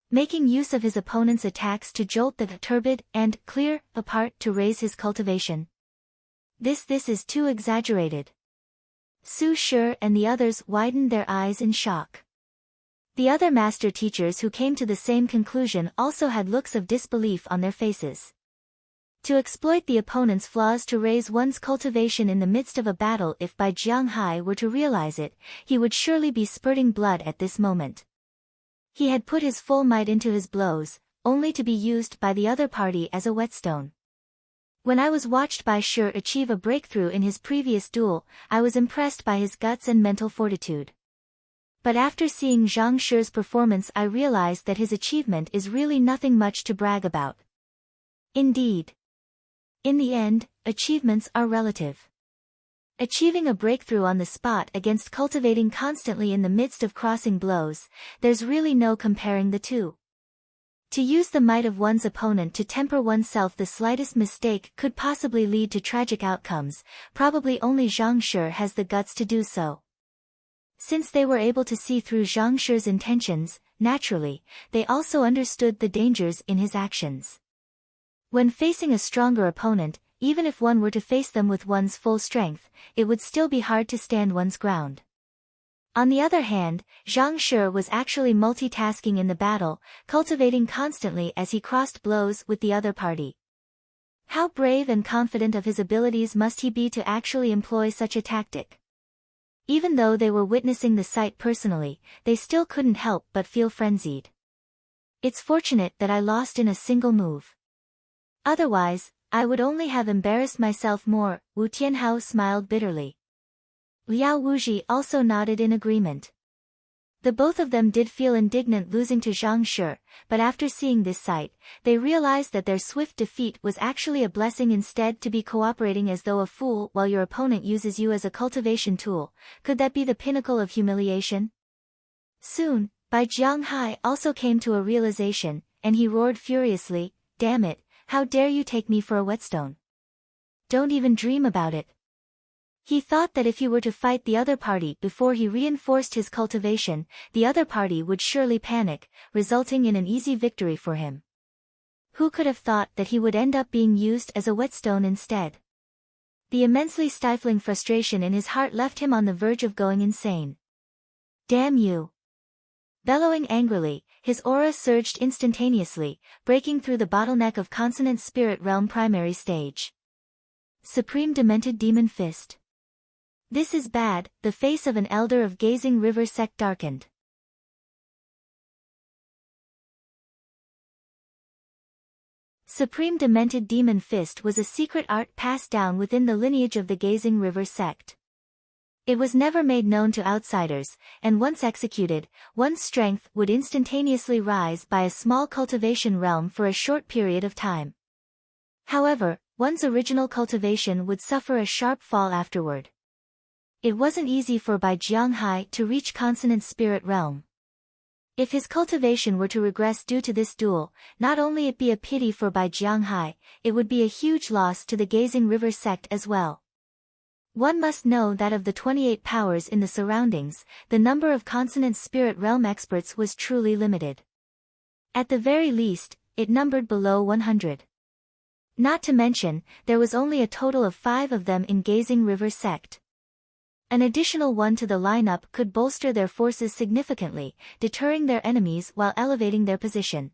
Making use of his opponent's attacks to jolt the turbid and clear apart to raise his cultivation. This is too exaggerated. Su Shi and the others widened their eyes in shock. The other master teachers who came to the same conclusion also had looks of disbelief on their faces. To exploit the opponent's flaws to raise one's cultivation in the midst of a battle. If Bai Jianghai were to realize it, he would surely be spurting blood at this moment. He had put his full might into his blows, only to be used by the other party as a whetstone. When I was watched Bai Shi achieve a breakthrough in his previous duel, I was impressed by his guts and mental fortitude. But after seeing Zhang Shi's performance, I realized that his achievement is really nothing much to brag about. Indeed. In the end, achievements are relative. Achieving a breakthrough on the spot against cultivating constantly in the midst of crossing blows, there's really no comparing the two. To use the might of one's opponent to temper oneself, the slightest mistake could possibly lead to tragic outcomes. Probably only Zhang Shi has the guts to do so. Since they were able to see through Zhang Shi's intentions, naturally, they also understood the dangers in his actions. When facing a stronger opponent, even if one were to face them with one's full strength, it would still be hard to stand one's ground. On the other hand, Zhang Shi was actually multitasking in the battle, cultivating constantly as he crossed blows with the other party. How brave and confident of his abilities must he be to actually employ such a tactic? Even though they were witnessing the sight personally, they still couldn't help but feel frenzied. It's fortunate that I lost in a single move. Otherwise, I would only have embarrassed myself more. Wu Tianhao smiled bitterly. Liao Wuji also nodded in agreement. The both of them did feel indignant losing to Zhang Shi, but after seeing this sight, they realized that their swift defeat was actually a blessing. Instead, to be cooperating as though a fool while your opponent uses you as a cultivation tool, could that be the pinnacle of humiliation? Soon, Bai Jianghai also came to a realization, and he roared furiously, "Damn it, how dare you take me for a whetstone? Don't even dream about it." He thought that if he were to fight the other party before he reinforced his cultivation, the other party would surely panic, resulting in an easy victory for him. Who could have thought that he would end up being used as a whetstone instead? The immensely stifling frustration in his heart left him on the verge of going insane. "Damn you!" Bellowing angrily, his aura surged instantaneously, breaking through the bottleneck of Consonant Spirit Realm Primary Stage. Supreme Demented Demon Fist. This is bad. The face of an elder of Gazing River sect darkened. Supreme Demented Demon Fist was a secret art passed down within the lineage of the Gazing River sect. It was never made known to outsiders, and once executed, one's strength would instantaneously rise by a small cultivation realm for a short period of time. However, one's original cultivation would suffer a sharp fall afterward. It wasn't easy for Bai Jianghai to reach Consonant Spirit Realm. If his cultivation were to regress due to this duel, not only it be a pity for Bai Jianghai, it would be a huge loss to the Gazing River sect as well. One must know that of the 28 powers in the surroundings, the number of Consonant Spirit Realm experts was truly limited. At the very least, it numbered below 100. Not to mention, there was only a total of 5 of them in Gazing River sect. An additional one to the lineup could bolster their forces significantly, deterring their enemies while elevating their position.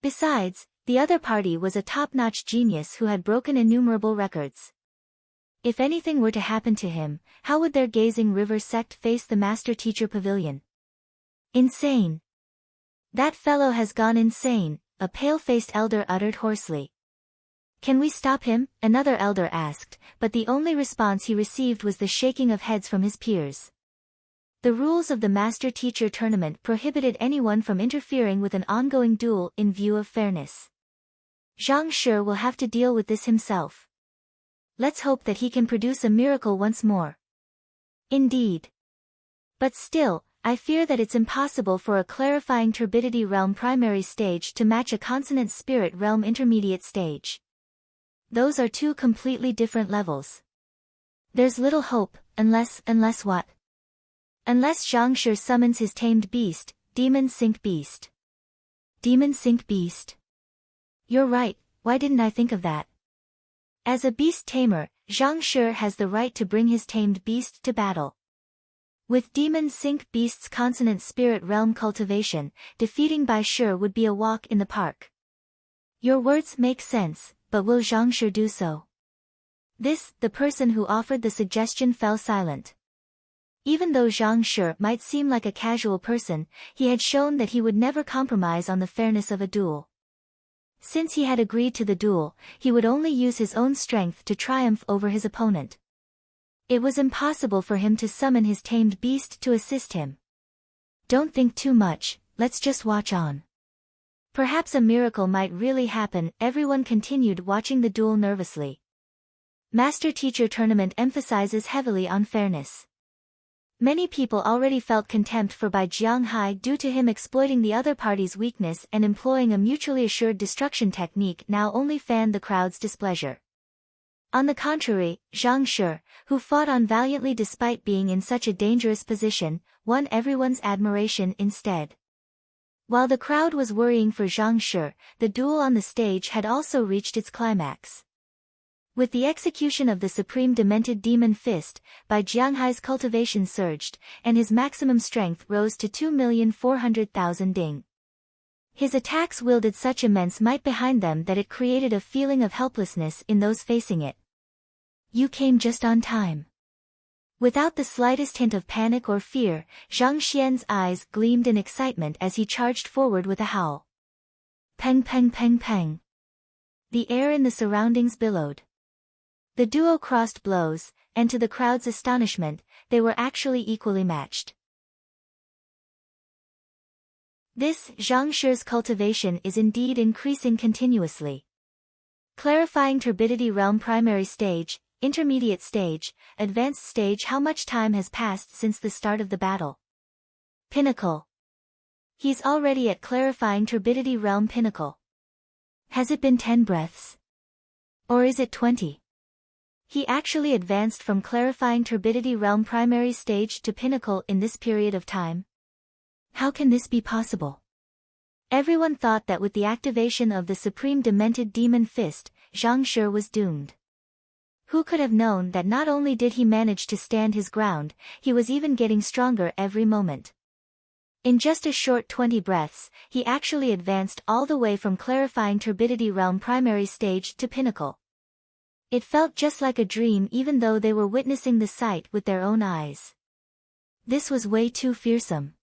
Besides, the other party was a top-notch genius who had broken innumerable records. If anything were to happen to him, how would their Gazing River sect face the Master Teacher Pavilion? Insane. That fellow has gone insane, a pale-faced elder uttered hoarsely. Can we stop him? Another elder asked, but the only response he received was the shaking of heads from his peers. The rules of the Master Teacher Tournament prohibited anyone from interfering with an ongoing duel in view of fairness. Zhang Shi will have to deal with this himself. Let's hope that he can produce a miracle once more. Indeed. But still, I fear that it's impossible for a Clarifying Turbidity Realm primary stage to match a Consonant Spirit Realm intermediate stage. Those are two completely different levels. There's little hope, unless what? Unless Zhang Shi summons his tamed beast, Demon Sink Beast. Demon Sink Beast. You're right, why didn't I think of that? As a beast tamer, Zhang Shi has the right to bring his tamed beast to battle. With Demon Sink Beast's Consonant Spirit Realm cultivation, defeating Bai Shi would be a walk in the park. Your words make sense, but will Zhang Shi do so? The person who offered the suggestion fell silent. Even though Zhang Shi might seem like a casual person, he had shown that he would never compromise on the fairness of a duel. Since he had agreed to the duel, he would only use his own strength to triumph over his opponent. It was impossible for him to summon his tamed beast to assist him. Don't think too much, let's just watch on. Perhaps a miracle might really happen. Everyone continued watching the duel nervously. Master-teacher tournament emphasizes heavily on fairness. Many people already felt contempt for Bai Jianghai due to him exploiting the other party's weakness and employing a mutually assured destruction technique now only fanned the crowd's displeasure. On the contrary, Zhang Shi, who fought on valiantly despite being in such a dangerous position, won everyone's admiration instead. While the crowd was worrying for Zhang Shi, the duel on the stage had also reached its climax. With the execution of the supreme demented demon fist, Bai Jianghai's cultivation surged, and his maximum strength rose to 2,400,000 ding. His attacks wielded such immense might behind them that it created a feeling of helplessness in those facing it. You came just on time. Without the slightest hint of panic or fear, Zhang Xian's eyes gleamed in excitement as he charged forward with a howl. Peng peng peng peng. The air in the surroundings billowed. The duo crossed blows, and to the crowd's astonishment, they were actually equally matched. Zhang Shi's cultivation is indeed increasing continuously. Clarifying turbidity realm primary stage, intermediate stage, advanced stage. How much time has passed since the start of the battle? Pinnacle. He's already at clarifying turbidity realm pinnacle. Has it been 10 breaths? Or is it 20? He actually advanced from clarifying turbidity realm primary stage to pinnacle in this period of time. How can this be possible? Everyone thought that with the activation of the supreme demented demon fist, Zhang Shi was doomed. Who could have known that not only did he manage to stand his ground, he was even getting stronger every moment. In just a short 20 breaths, he actually advanced all the way from clarifying turbidity realm primary stage to pinnacle. It felt just like a dream even though they were witnessing the sight with their own eyes. This was way too fearsome.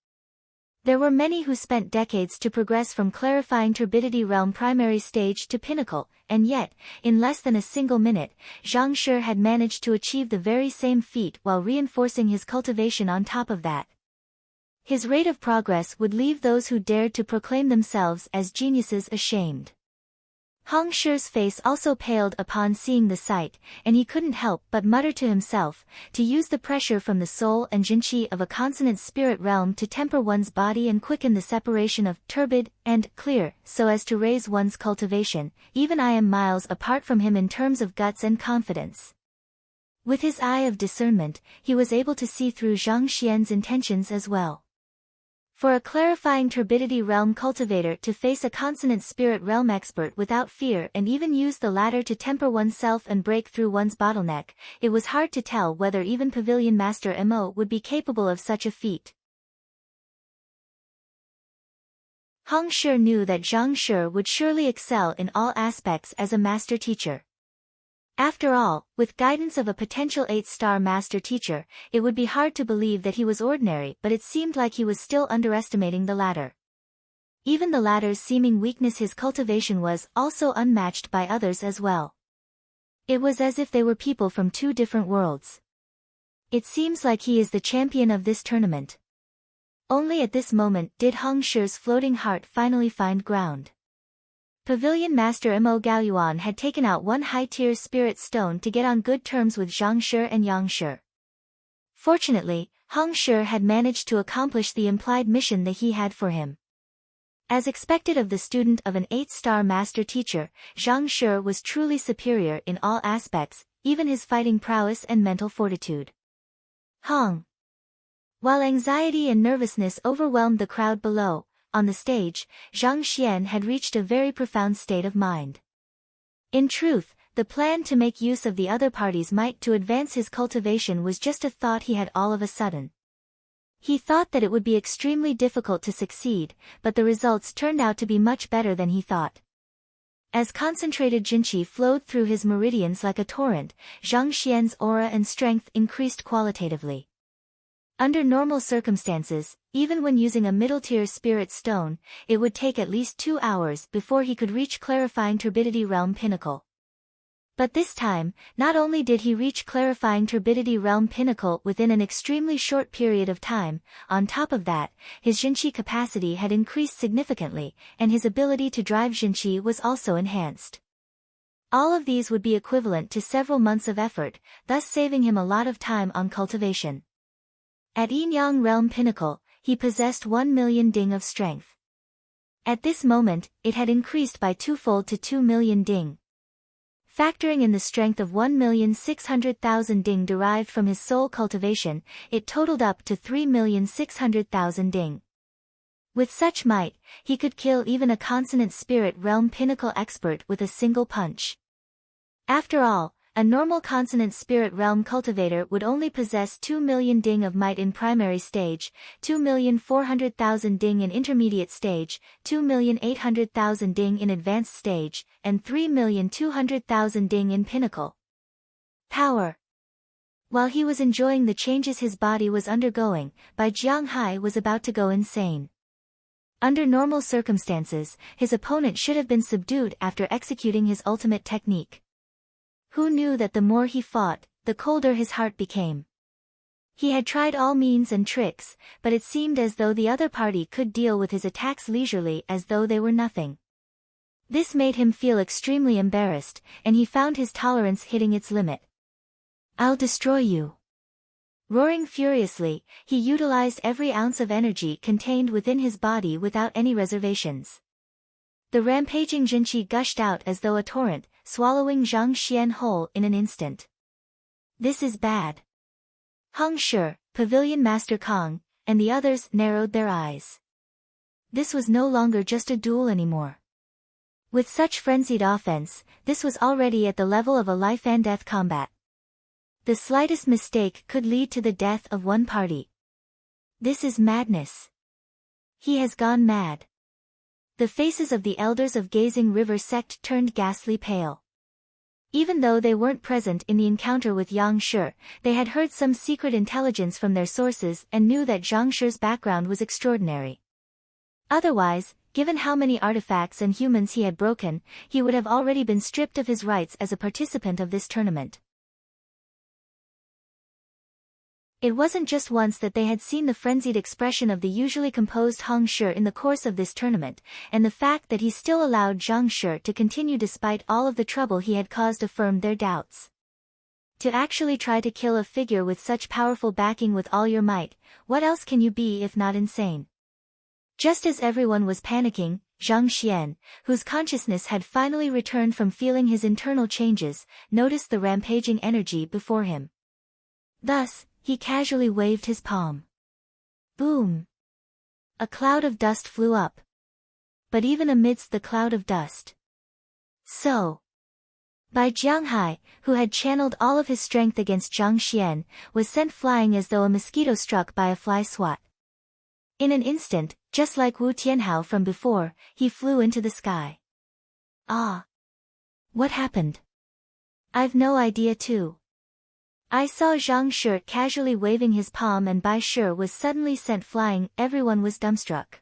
There were many who spent decades to progress from clarifying turbidity realm primary stage to pinnacle, and yet, in less than a single minute, Zhang Shi had managed to achieve the very same feat while reinforcing his cultivation on top of that. His rate of progress would leave those who dared to proclaim themselves as geniuses ashamed. Hong Shi's face also paled upon seeing the sight, and he couldn't help but mutter to himself, to use the pressure from the soul and jinqi of a consonant spirit realm to temper one's body and quicken the separation of turbid and clear, so as to raise one's cultivation. Even I am miles apart from him in terms of guts and confidence. With his eye of discernment, he was able to see through Zhang Xian's intentions as well. For a clarifying turbidity realm cultivator to face a consonant spirit realm expert without fear and even use the latter to temper oneself and break through one's bottleneck, it was hard to tell whether even Pavilion Master Mo would be capable of such a feat. Hong Shi knew that Zhang Shi would surely excel in all aspects as a master teacher. After all, with guidance of a potential 8-star master teacher, it would be hard to believe that he was ordinary, but it seemed like he was still underestimating the latter. Even the latter's seeming weakness, his cultivation was also unmatched by others as well. It was as if they were people from two different worlds. It seems like he is the champion of this tournament. Only at this moment did Hong Shi's floating heart finally find ground. Pavilion Master Mo Gaoyuan had taken out one high-tier spirit stone to get on good terms with Zhang Shi and Yang Shi. Fortunately, Hong Shi had managed to accomplish the implied mission that he had for him. As expected of the student of an 8-star master teacher, Zhang Shi was truly superior in all aspects, even his fighting prowess and mental fortitude. Hong. While anxiety and nervousness overwhelmed the crowd below, on the stage, Zhang Xian had reached a very profound state of mind. In truth, the plan to make use of the other party's might to advance his cultivation was just a thought he had all of a sudden. He thought that it would be extremely difficult to succeed, but the results turned out to be much better than he thought. As concentrated Jinqi flowed through his meridians like a torrent, Zhang Xian's aura and strength increased qualitatively. Under normal circumstances, even when using a middle-tier spirit stone, it would take at least 2 hours before he could reach Clarifying Turbidity Realm Pinnacle. But this time, not only did he reach Clarifying Turbidity Realm Pinnacle within an extremely short period of time, on top of that, his Jinqi capacity had increased significantly, and his ability to drive Jinqi was also enhanced. All of these would be equivalent to several months of effort, thus saving him a lot of time on cultivation. At Yin-Yang Realm Pinnacle, he possessed 1 million ding of strength. At this moment, it had increased by twofold to 2 million ding. Factoring in the strength of 1,600,000 ding derived from his soul cultivation, it totaled up to 3,600,000 ding. With such might, he could kill even a consonant spirit realm pinnacle expert with a single punch. After all, a normal consonant spirit realm cultivator would only possess 2 million ding of might in primary stage, 2,400,000 ding in intermediate stage, 2,800,000 ding in advanced stage, and 3,200,000 ding in pinnacle. Power. While he was enjoying the changes his body was undergoing, Bai Jianghai was about to go insane. Under normal circumstances, his opponent should have been subdued after executing his ultimate technique. Who knew that the more he fought, the colder his heart became? He had tried all means and tricks, but it seemed as though the other party could deal with his attacks leisurely as though they were nothing. This made him feel extremely embarrassed, and he found his tolerance hitting its limit. "I'll destroy you." Roaring furiously, he utilized every ounce of energy contained within his body without any reservations. The rampaging Jinqi gushed out as though a torrent, swallowing Zhang Xian whole in an instant. This is bad. Heng Shi, Pavilion Master Kong, and the others narrowed their eyes. This was no longer just a duel anymore. With such frenzied offense, this was already at the level of a life-and-death combat. The slightest mistake could lead to the death of one party. This is madness. He has gone mad. The faces of the elders of Gazing River sect turned ghastly pale. Even though they weren't present in the encounter with Yang Shi, they had heard some secret intelligence from their sources and knew that Zhang Shi's background was extraordinary. Otherwise, given how many artifacts and humans he had broken, he would have already been stripped of his rights as a participant of this tournament. It wasn't just once that they had seen the frenzied expression of the usually composed Heng Shi in the course of this tournament, and the fact that he still allowed Zhang Shi to continue despite all of the trouble he had caused affirmed their doubts. To actually try to kill a figure with such powerful backing with all your might, what else can you be if not insane? Just as everyone was panicking, Zhang Xian, whose consciousness had finally returned from feeling his internal changes, noticed the rampaging energy before him. Thus, he casually waved his palm. Boom! A cloud of dust flew up. But even amidst the cloud of dust, Bai Jianghai, who had channeled all of his strength against Zhang Xian, was sent flying as though a mosquito struck by a fly swat. In an instant, just like Wu Tianhao from before, he flew into the sky. Ah! What happened? I've no idea too. I saw Zhang Shi casually waving his palm and Bai Shi was suddenly sent flying. Everyone was dumbstruck.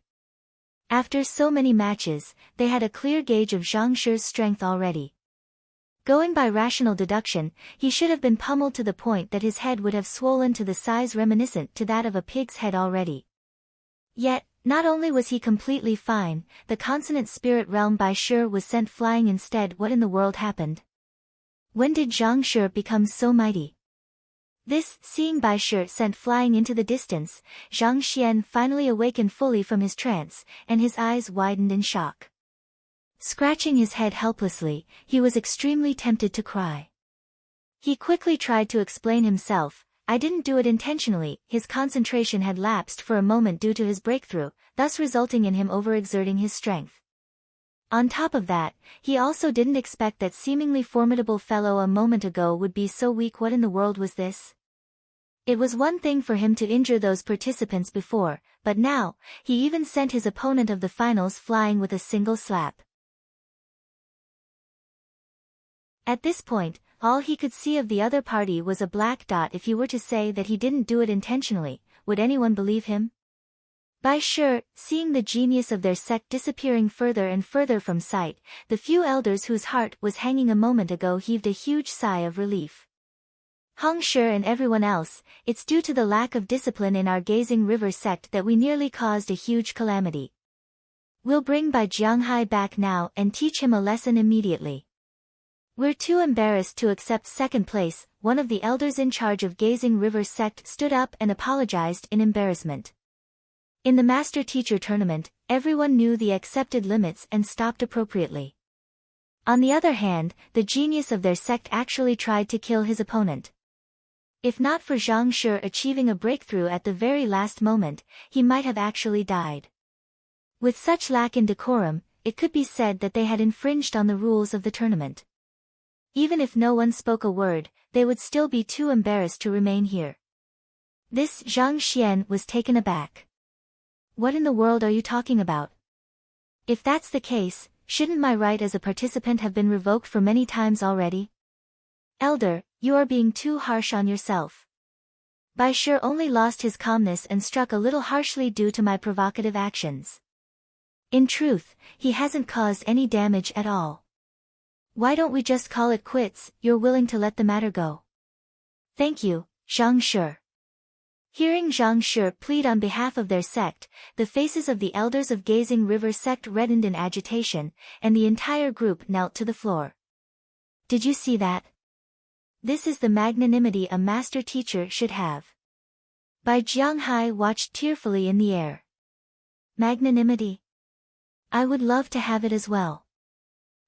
After so many matches, they had a clear gauge of Zhang Shi's strength already. Going by rational deduction, he should have been pummeled to the point that his head would have swollen to the size reminiscent to that of a pig's head already. Yet, not only was he completely fine, the consonant spirit realm Bai Shi was sent flying instead. What in the world happened? When did Zhang Shi become so mighty? This, seeing Bai Shi sent flying into the distance, Zhang Xian finally awakened fully from his trance, and his eyes widened in shock. Scratching his head helplessly, he was extremely tempted to cry. He quickly tried to explain himself. I didn't do it intentionally. His concentration had lapsed for a moment due to his breakthrough, thus resulting in him overexerting his strength. On top of that, he also didn't expect that seemingly formidable fellow a moment ago would be so weak. What in the world was this? It was one thing for him to injure those participants before, but now, he even sent his opponent of the finals flying with a single slap. At this point, all he could see of the other party was a black dot. If he were to say that he didn't do it intentionally, would anyone believe him? By sure, seeing the genius of their sect disappearing further and further from sight, the few elders whose heart was hanging a moment ago heaved a huge sigh of relief. Hong Shi and everyone else, it's due to the lack of discipline in our Gazing River sect that we nearly caused a huge calamity. We'll bring Bai Jianghai back now and teach him a lesson immediately. We're too embarrassed to accept second place. One of the elders in charge of Gazing River sect stood up and apologized in embarrassment. In the master-teacher tournament, everyone knew the accepted limits and stopped appropriately. On the other hand, the genius of their sect actually tried to kill his opponent. If not for Zhang Shi achieving a breakthrough at the very last moment, he might have actually died. With such lack in decorum, it could be said that they had infringed on the rules of the tournament. Even if no one spoke a word, they would still be too embarrassed to remain here. This Zhang Xian was taken aback. What in the world are you talking about? If that's the case, shouldn't my right as a participant have been revoked for many times already? Elder, you are being too harsh on yourself. Bai Shi only lost his calmness and struck a little harshly due to my provocative actions. In truth, he hasn't caused any damage at all. Why don't we just call it quits? You're willing to let the matter go. Thank you, Zhang Shi. Hearing Zhang Shi plead on behalf of their sect, the faces of the elders of Gazing River sect reddened in agitation, and the entire group knelt to the floor. Did you see that? This is the magnanimity a master teacher should have. Bai Jianghai watched tearfully in the air. Magnanimity? I would love to have it as well.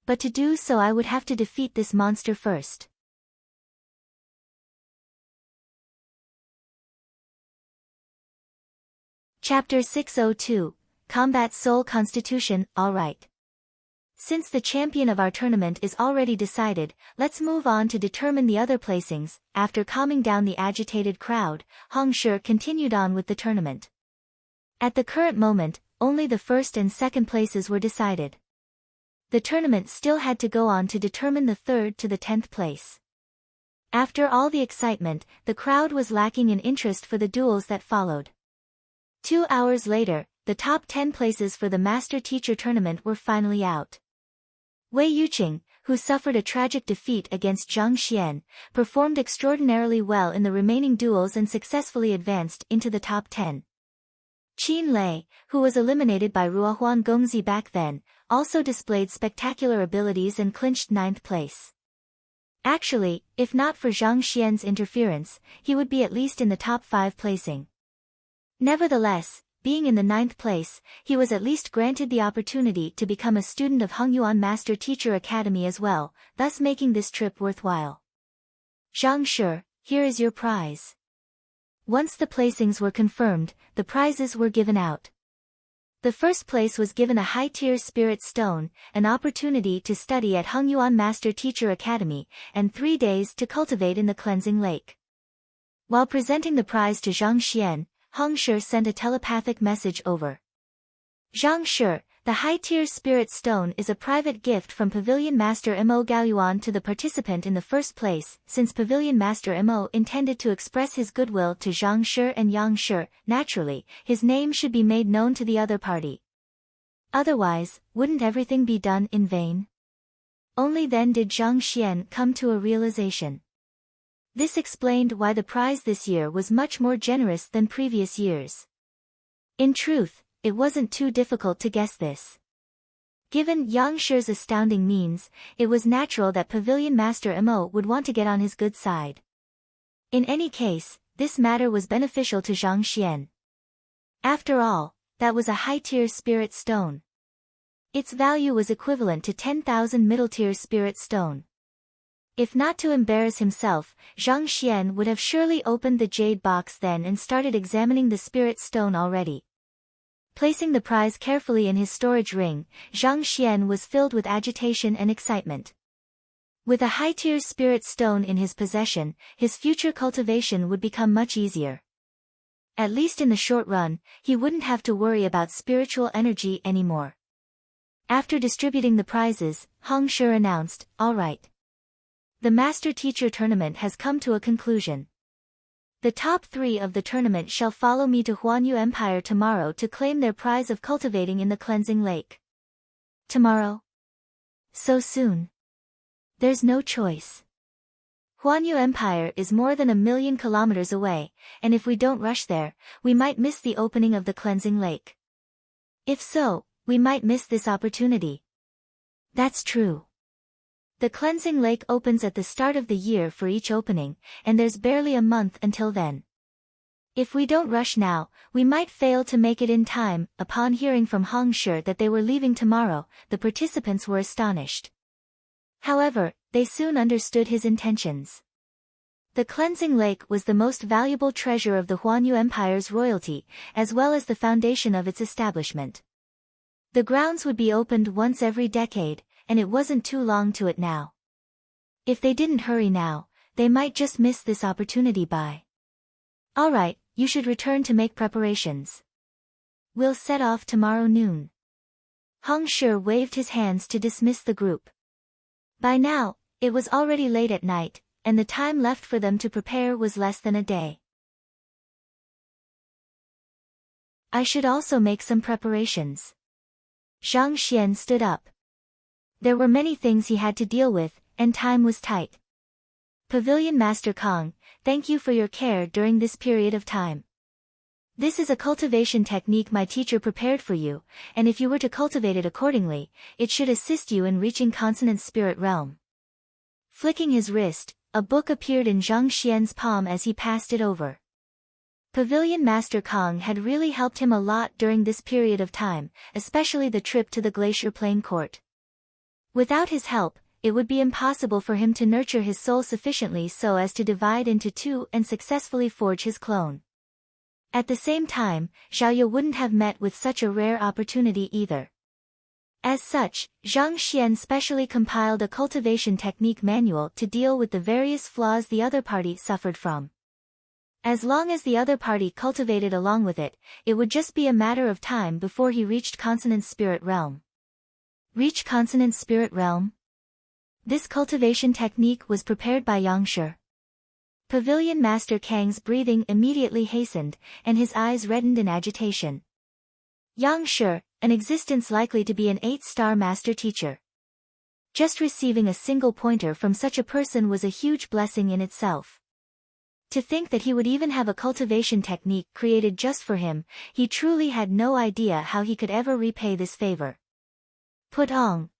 But to do so I would have to defeat this monster first. Chapter 602, Combat Soul Constitution. Alright. Since the champion of our tournament is already decided, let's move on to determine the other placings. After calming down the agitated crowd, Hong Shi continued on with the tournament. At the current moment, only the first and second places were decided. The tournament still had to go on to determine the third to the 10th place. After all the excitement, the crowd was lacking in interest for the duels that followed. 2 hours later, the top 10 places for the master-teacher tournament were finally out. Wei Yuqing, who suffered a tragic defeat against Zhang Xian, performed extraordinarily well in the remaining duels and successfully advanced into the top 10. Qin Lei, who was eliminated by Ruohuan Gongzi back then, also displayed spectacular abilities and clinched 9th place. Actually, if not for Zhang Xian's interference, he would be at least in the top 5 placing. Nevertheless, being in the 9th place, he was at least granted the opportunity to become a student of Hongyuan Master Teacher Academy as well, thus making this trip worthwhile. Zhang Shi, here is your prize. Once the placings were confirmed, the prizes were given out. The first place was given a high-tier spirit stone, an opportunity to study at Hongyuan Master Teacher Academy, and 3 days to cultivate in the cleansing lake. While presenting the prize to Zhang Xian, Hong Shi sent a telepathic message over. Zhang Shi, the high-tier spirit stone is a private gift from Pavilion Master Mo Gaoyuan to the participant in the first place. Since Pavilion Master Mo intended to express his goodwill to Zhang Shi and Yang Shi, naturally, his name should be made known to the other party. Otherwise, wouldn't everything be done in vain? Only then did Zhang Xian come to a realization. This explained why the prize this year was much more generous than previous years. In truth, it wasn't too difficult to guess this. Given Yang Shi's astounding means, it was natural that Pavilion Master Mo would want to get on his good side. In any case, this matter was beneficial to Zhang Xian. After all, that was a high-tier spirit stone. Its value was equivalent to 10,000 middle-tier spirit stone. If not to embarrass himself, Zhang Xian would have surely opened the jade box then and started examining the spirit stone already. Placing the prize carefully in his storage ring, Zhang Xian was filled with agitation and excitement. With a high-tier spirit stone in his possession, his future cultivation would become much easier. At least in the short run, he wouldn't have to worry about spiritual energy anymore. After distributing the prizes, Hong Shi announced, "All right. The Master-Teacher Tournament has come to a conclusion. The top 3 of the tournament shall follow me to Huanyu Empire tomorrow to claim their prize of cultivating in the cleansing lake. Tomorrow? So soon? There's no choice. Huanyu Empire is more than 1,000,000 kilometers away, and if we don't rush there, we might miss the opening of the cleansing lake. If so, we might miss this opportunity. That's true. The cleansing lake opens at the start of the year for each opening, and there's barely a month until then. If we don't rush now, we might fail to make it in time. Upon hearing from Hong Shi that they were leaving tomorrow, the participants were astonished. However, they soon understood his intentions. The cleansing lake was the most valuable treasure of the Huanyu Empire's royalty, as well as the foundation of its establishment. The grounds would be opened once every decade, and it wasn't too long to it now. If they didn't hurry now, they might just miss this opportunity by. Alright, you should return to make preparations. We'll set off tomorrow noon. Hong Shi waved his hands to dismiss the group. By now, it was already late at night, and the time left for them to prepare was less than a day. I should also make some preparations. Zhang Xian stood up. There were many things he had to deal with, and time was tight. Pavilion Master Kong, thank you for your care during this period of time. This is a cultivation technique my teacher prepared for you, and if you were to cultivate it accordingly, it should assist you in reaching Consonant Spirit Realm. Flicking his wrist, a book appeared in Zhang Xian's palm as he passed it over. Pavilion Master Kong had really helped him a lot during this period of time, especially the trip to the Glacier Plain Court. Without his help, it would be impossible for him to nurture his soul sufficiently so as to divide into 2 and successfully forge his clone. At the same time, Xiaoya wouldn't have met with such a rare opportunity either. As such, Zhang Xian specially compiled a cultivation technique manual to deal with the various flaws the other party suffered from. As long as the other party cultivated along with it, it would just be a matter of time before he reached Consonant Spirit Realm. Reach Consonant Spirit Realm? This cultivation technique was prepared by Yang Shi. Pavilion Master Kang's breathing immediately hastened, and his eyes reddened in agitation. Yang Shi, an existence likely to be an 8-star master teacher. Just receiving a single pointer from such a person was a huge blessing in itself. To think that he would even have a cultivation technique created just for him, he truly had no idea how he could ever repay this favor. Put on.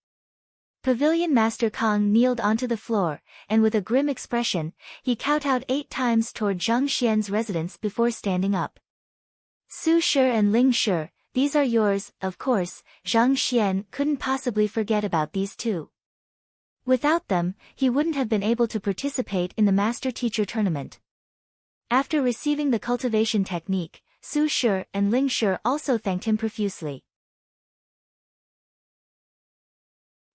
Pavilion Master Kong kneeled onto the floor, and with a grim expression, he kowtowed 8 times toward Zhang Xian's residence before standing up. Su Shi and Ling Shi, these are yours, of course. Zhang Xian couldn't possibly forget about these 2. Without them, he wouldn't have been able to participate in the Master-Teacher Tournament. After receiving the cultivation technique, Su Shi and Ling Shi also thanked him profusely.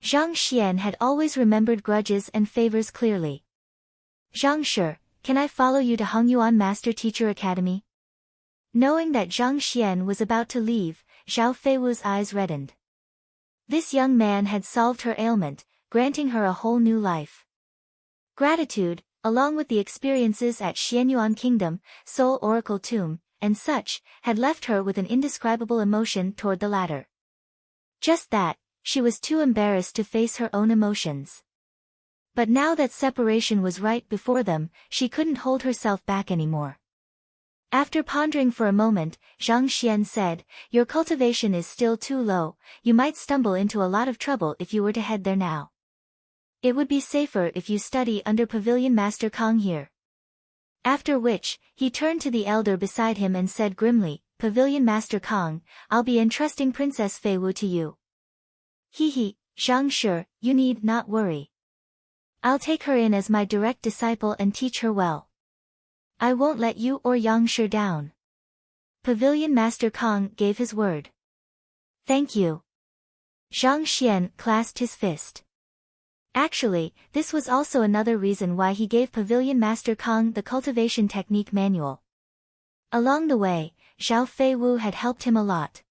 Zhang Xian had always remembered grudges and favors clearly. Zhang Shi, can I follow you to Hongyuan Master Teacher Academy? Knowing that Zhang Xian was about to leave, Zhao Feiwu's eyes reddened. This young man had solved her ailment, granting her a whole new life. Gratitude, along with the experiences at Xianyuan Kingdom, Soul Oracle Tomb, and such, had left her with an indescribable emotion toward the latter. Just that, she was too embarrassed to face her own emotions. But now that separation was right before them, she couldn't hold herself back anymore. After pondering for a moment, Zhang Xian said, your cultivation is still too low, you might stumble into a lot of trouble if you were to head there now. It would be safer if you study under Pavilion Master Kong here. After which, he turned to the elder beside him and said grimly, Pavilion Master Kong, I'll be entrusting Princess Feiwu to you. He, Zhang Shi, you need not worry. I'll take her in as my direct disciple and teach her well. I won't let you or Yang Shi down. Pavilion Master Kong gave his word. Thank you. Zhang Xian clasped his fist. Actually, this was also another reason why he gave Pavilion Master Kong the cultivation technique manual. Along the way, Zhao Feiwu had helped him a lot.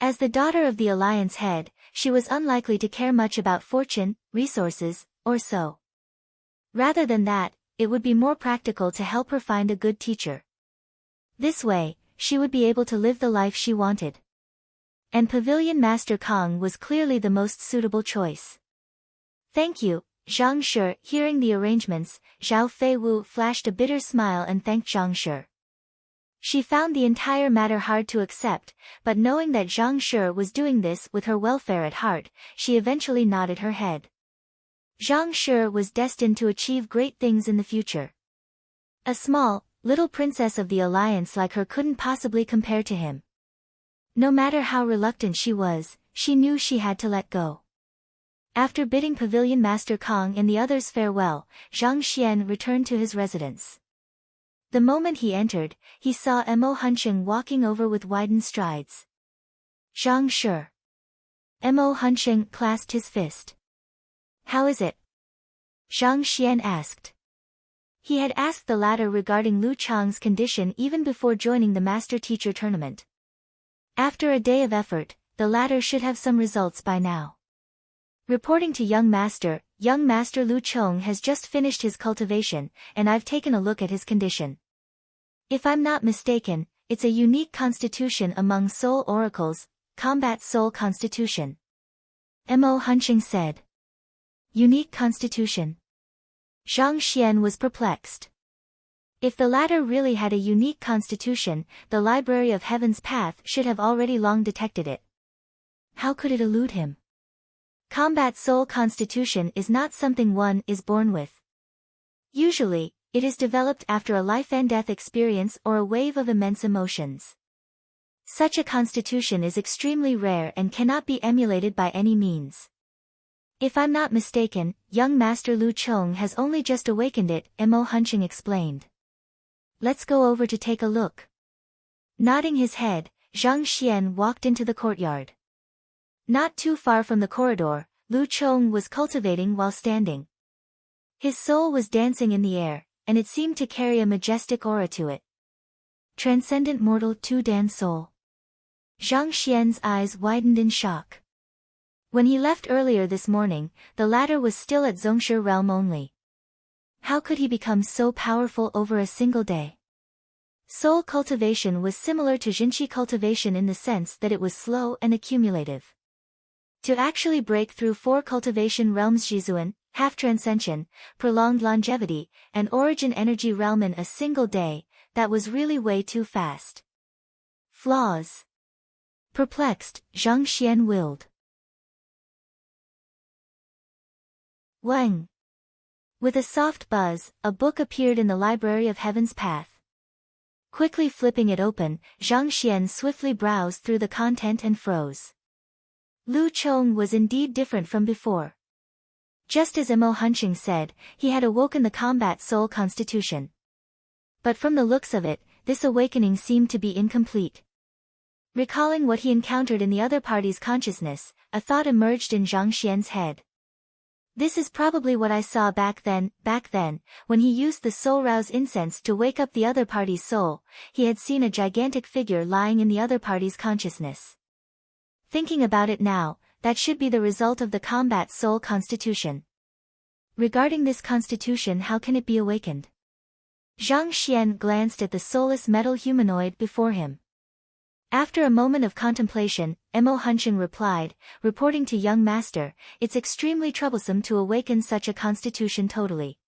As the daughter of the Alliance head, she was unlikely to care much about fortune, resources, or so. Rather than that, it would be more practical to help her find a good teacher. This way, she would be able to live the life she wanted. And Pavilion Master Kong was clearly the most suitable choice. Thank you, Zhang Shi. Hearing the arrangements, Zhao Feiwu flashed a bitter smile and thanked Zhang Shi. She found the entire matter hard to accept, but knowing that Zhang Shi was doing this with her welfare at heart, she eventually nodded her head. Zhang Shi was destined to achieve great things in the future. A small, little princess of the alliance like her couldn't possibly compare to him. No matter how reluctant she was, she knew she had to let go. After bidding Pavilion Master Kong and the others farewell, Zhang Xian returned to his residence. The moment he entered, he saw Mo Huncheng walking over with widened strides. Zhang Shi. Mo Huncheng clasped his fist. How is it? Zhang Xian asked. He had asked the latter regarding Lu Chang's condition even before joining the master-teacher tournament. After a day of effort, the latter should have some results by now. Reporting to young master Lu Chong has just finished his cultivation, and I've taken a look at his condition. If I'm not mistaken, it's a unique constitution among soul oracles, combat soul constitution. Mo Huncheng said. Unique constitution. Zhang Xian was perplexed. If the latter really had a unique constitution, the Library of Heaven's Path should have already long detected it. How could it elude him? Combat soul constitution is not something one is born with. Usually, it is developed after a life-and-death experience or a wave of immense emotions. Such a constitution is extremely rare and cannot be emulated by any means. If I'm not mistaken, young Master Lu Chong has only just awakened it, Mo Huncheng explained. Let's go over to take a look. Nodding his head, Zhang Xian walked into the courtyard. Not too far from the corridor, Lu Chong was cultivating while standing. His soul was dancing in the air, and it seemed to carry a majestic aura to it. Transcendent mortal Tu Dan soul. Zhang Xian's eyes widened in shock. When he left earlier this morning, the latter was still at Zhongshe realm only. How could he become so powerful over a single day? Soul cultivation was similar to Jinqi cultivation in the sense that it was slow and accumulative. To actually break through 4 cultivation realms Jizuan, half-transcension, prolonged longevity, and origin energy realm in a single day, that was really way too fast. Flaws. Perplexed, Zhang Xian willed. Wang. With a soft buzz, a book appeared in the Library of Heaven's Path. Quickly flipping it open, Zhang Xian swiftly browsed through the content and froze. Lu Chong was indeed different from before. Just as Mo Huncheng said, he had awoken the combat soul constitution. But from the looks of it, this awakening seemed to be incomplete. Recalling what he encountered in the other party's consciousness, a thought emerged in Zhang Xian's head. This is probably what I saw back then, when he used the soul rouse incense to wake up the other party's soul. He had seen a gigantic figure lying in the other party's consciousness. Thinking about it now, that should be the result of the combat soul constitution. Regarding this constitution, how can it be awakened? Zhang Xian glanced at the soulless metal humanoid before him. After a moment of contemplation, Mo Huncheng replied, reporting to young master, it's extremely troublesome to awaken such a constitution totally.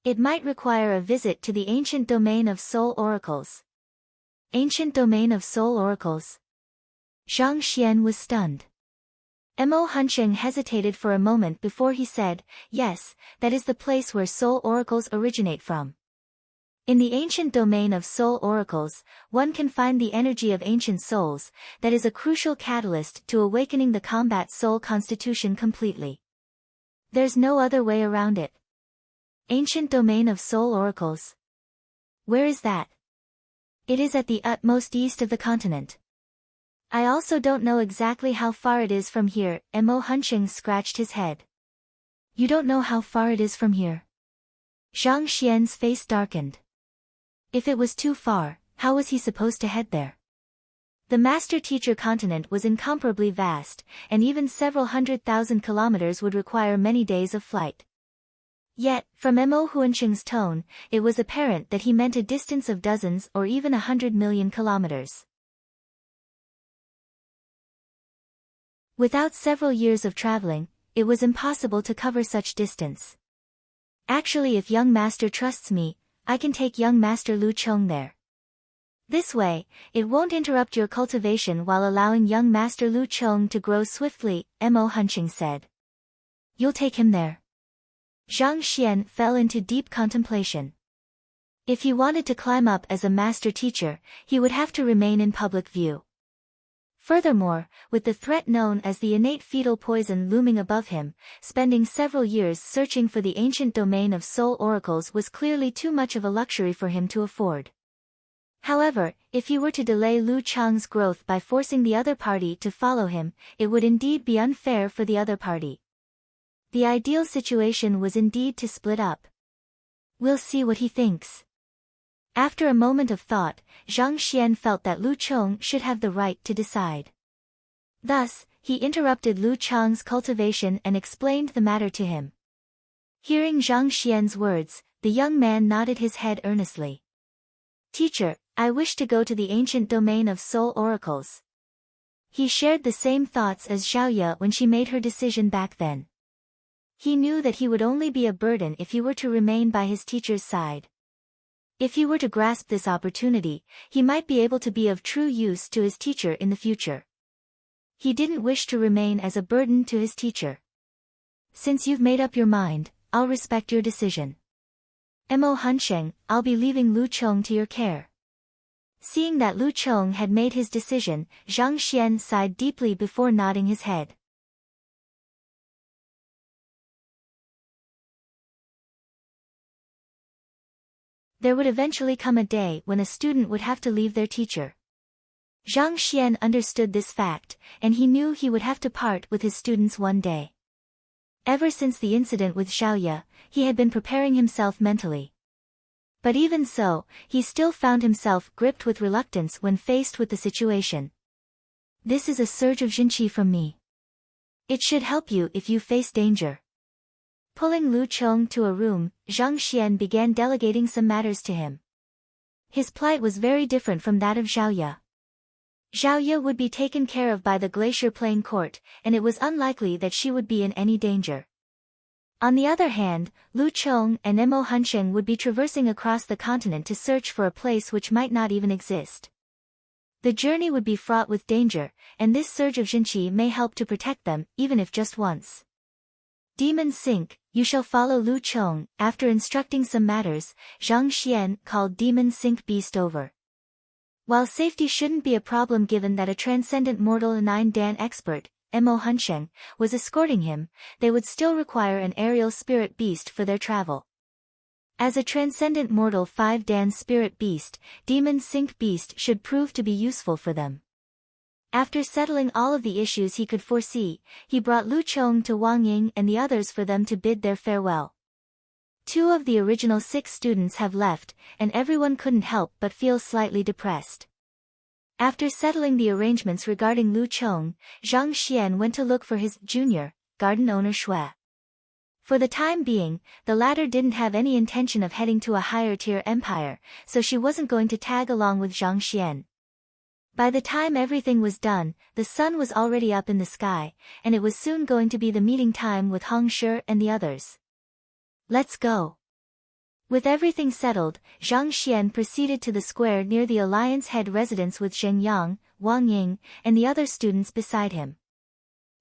It might require a visit to the ancient domain of soul oracles. Ancient domain of soul oracles? Zhang Xian was stunned. Mo Huncheng hesitated for a moment before he said, yes, that is the place where soul oracles originate from. In the ancient domain of soul oracles, one can find the energy of ancient souls, that is a crucial catalyst to awakening the combat soul constitution completely. There's no other way around it. Ancient domain of soul oracles. Where is that? It is at the utmost east of the continent. I also don't know exactly how far it is from here, Mo Huncheng scratched his head. You don't know how far it is from here? Zhang Xian's face darkened. If it was too far, how was he supposed to head there? The master-teacher continent was incomparably vast, and even several 100,000 kilometers would require many days of flight. Yet, from Mo Huanqing's tone, it was apparent that he meant a distance of dozens or even 100 million kilometers. Without several years of traveling, it was impossible to cover such distance. Actually, if young master trusts me, I can take young master Lu Chong there. This way, it won't interrupt your cultivation while allowing young master Lu Chong to grow swiftly, Mo Huanqing said. You'll take him there? Zhang Xian fell into deep contemplation. If he wanted to climb up as a master teacher, he would have to remain in public view. Furthermore, with the threat known as the innate fetal poison looming above him, spending several years searching for the ancient domain of soul oracles was clearly too much of a luxury for him to afford. However, if he were to delay Lu Chang's growth by forcing the other party to follow him, it would indeed be unfair for the other party. The ideal situation was indeed to split up. We'll see what he thinks. After a moment of thought, Zhang Xian felt that Lu Chong should have the right to decide. Thus, he interrupted Lu Chang's cultivation and explained the matter to him. Hearing Zhang Xian's words, the young man nodded his head earnestly. Teacher, I wish to go to the ancient domain of soul oracles. He shared the same thoughts as Xiaoya when she made her decision back then. He knew that he would only be a burden if he were to remain by his teacher's side. If he were to grasp this opportunity, he might be able to be of true use to his teacher in the future. He didn't wish to remain as a burden to his teacher. Since you've made up your mind, I'll respect your decision. Mo Huanqing, I'll be leaving Lu Chong to your care. Seeing that Lu Chong had made his decision, Zhang Xian sighed deeply before nodding his head. There would eventually come a day when a student would have to leave their teacher. Zhang Xian understood this fact, and he knew he would have to part with his students one day. Ever since the incident with Xiaoya, he had been preparing himself mentally. But even so, he still found himself gripped with reluctance when faced with the situation. This is a surge of jinqi from me. It should help you if you face danger. Pulling Lu Chong to a room, Zhang Xian began delegating some matters to him. His plight was very different from that of Xiaoya. Xiaoya would be taken care of by the Glacier Plain Court, and it was unlikely that she would be in any danger. On the other hand, Lu Chong and Mo Huanqing would be traversing across the continent to search for a place which might not even exist. The journey would be fraught with danger, and this surge of jinqi may help to protect them, even if just once. Demon Sink, you shall follow Lu Chong. After instructing some matters, Zhang Xian called Demon Sink Beast over. While safety shouldn't be a problem given that a transcendent mortal 9-dan expert, Mo Huanqing, was escorting him, they would still require an aerial spirit beast for their travel. As a transcendent mortal 5-dan spirit beast, Demon Sink Beast should prove to be useful for them. After settling all of the issues he could foresee, he brought Lu Chong to Wang Ying and the others for them to bid their farewell. 2 of the original 6 students have left, and everyone couldn't help but feel slightly depressed. After settling the arrangements regarding Lu Chong, Zhang Xian went to look for his junior garden owner Shui. For the time being, the latter didn't have any intention of heading to a higher-tier empire, so she wasn't going to tag along with Zhang Xian. By the time everything was done, the sun was already up in the sky, and it was soon going to be the meeting time with Hong Shi and the others. Let's go. With everything settled, Zhang Xian proceeded to the square near the Alliance Head residence with Zheng Yang, Wang Ying, and the other students beside him.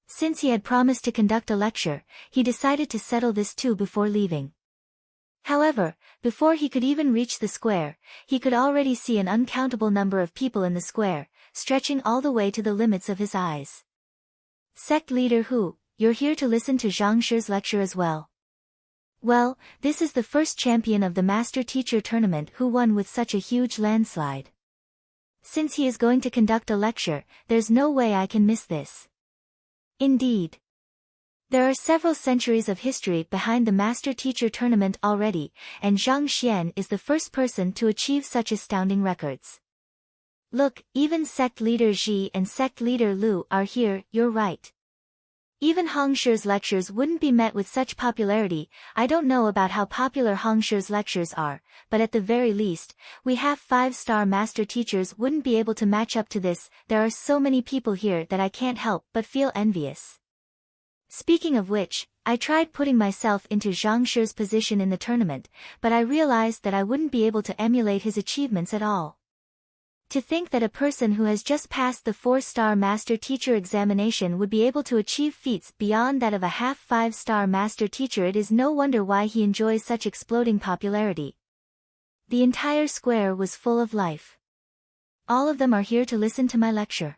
Since he had promised to conduct a lecture, he decided to settle this too before leaving. However, before he could even reach the square, he could already see an uncountable number of people in the square, stretching all the way to the limits of his eyes. Sect leader Hu, you're here to listen to Zhang Shi's lecture as well. Well, this is the first champion of the Master Teacher Tournament who won with such a huge landslide. Since he is going to conduct a lecture, there's no way I can miss this. Indeed. There are several centuries of history behind the Master Teacher Tournament already, and Zhang Xian is the first person to achieve such astounding records. Look, even Sect Leader Ji and Sect Leader Lu are here, you're right. Even Hong Shi's lectures wouldn't be met with such popularity. I don't know about how popular Hong Shi's lectures are, but at the very least, we have 5-star master teachers wouldn't be able to match up to this. There are so many people here that I can't help but feel envious. Speaking of which, I tried putting myself into Zhang Shi's position in the tournament, but I realized that I wouldn't be able to emulate his achievements at all. To think that a person who has just passed the 4-star master teacher examination would be able to achieve feats beyond that of a half 5-star master teacher, it is no wonder why he enjoys such exploding popularity. The entire square was full of life. All of them are here to listen to my lecture.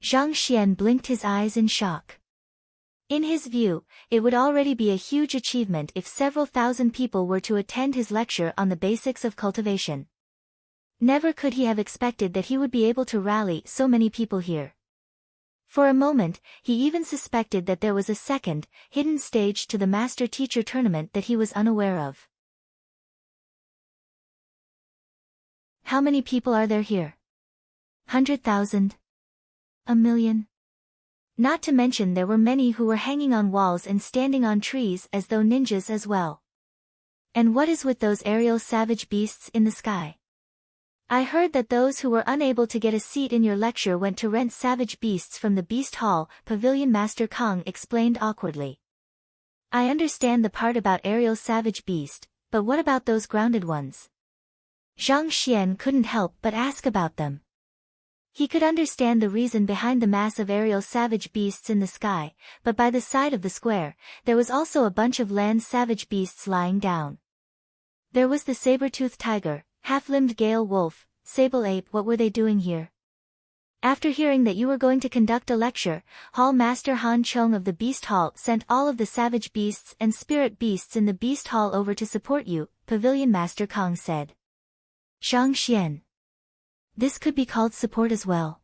Zhang Xian blinked his eyes in shock. In his view, it would already be a huge achievement if several thousand people were to attend his lecture on the basics of cultivation. Never could he have expected that he would be able to rally so many people here. For a moment, he even suspected that there was a second, hidden stage to the Master Teacher tournament that he was unaware of. How many people are there here? 100,000? A million? Not to mention there were many who were hanging on walls and standing on trees as though ninjas as well. And what is with those aerial savage beasts in the sky? I heard that those who were unable to get a seat in your lecture went to rent savage beasts from the Beast Hall, Pavilion. Master Kong explained awkwardly. I understand the part about aerial savage beast, but what about those grounded ones? Zhang Xian couldn't help but ask about them. He could understand the reason behind the mass of aerial savage beasts in the sky, but by the side of the square, there was also a bunch of land savage beasts lying down. There was the saber-toothed tiger, half-limbed Gale wolf, sable ape. What were they doing here? After hearing that you were going to conduct a lecture, Hall Master Han Chong of the Beast Hall sent all of the savage beasts and spirit beasts in the Beast Hall over to support you, Pavilion. Master Kong said. Zhang Xian. This could be called support as well.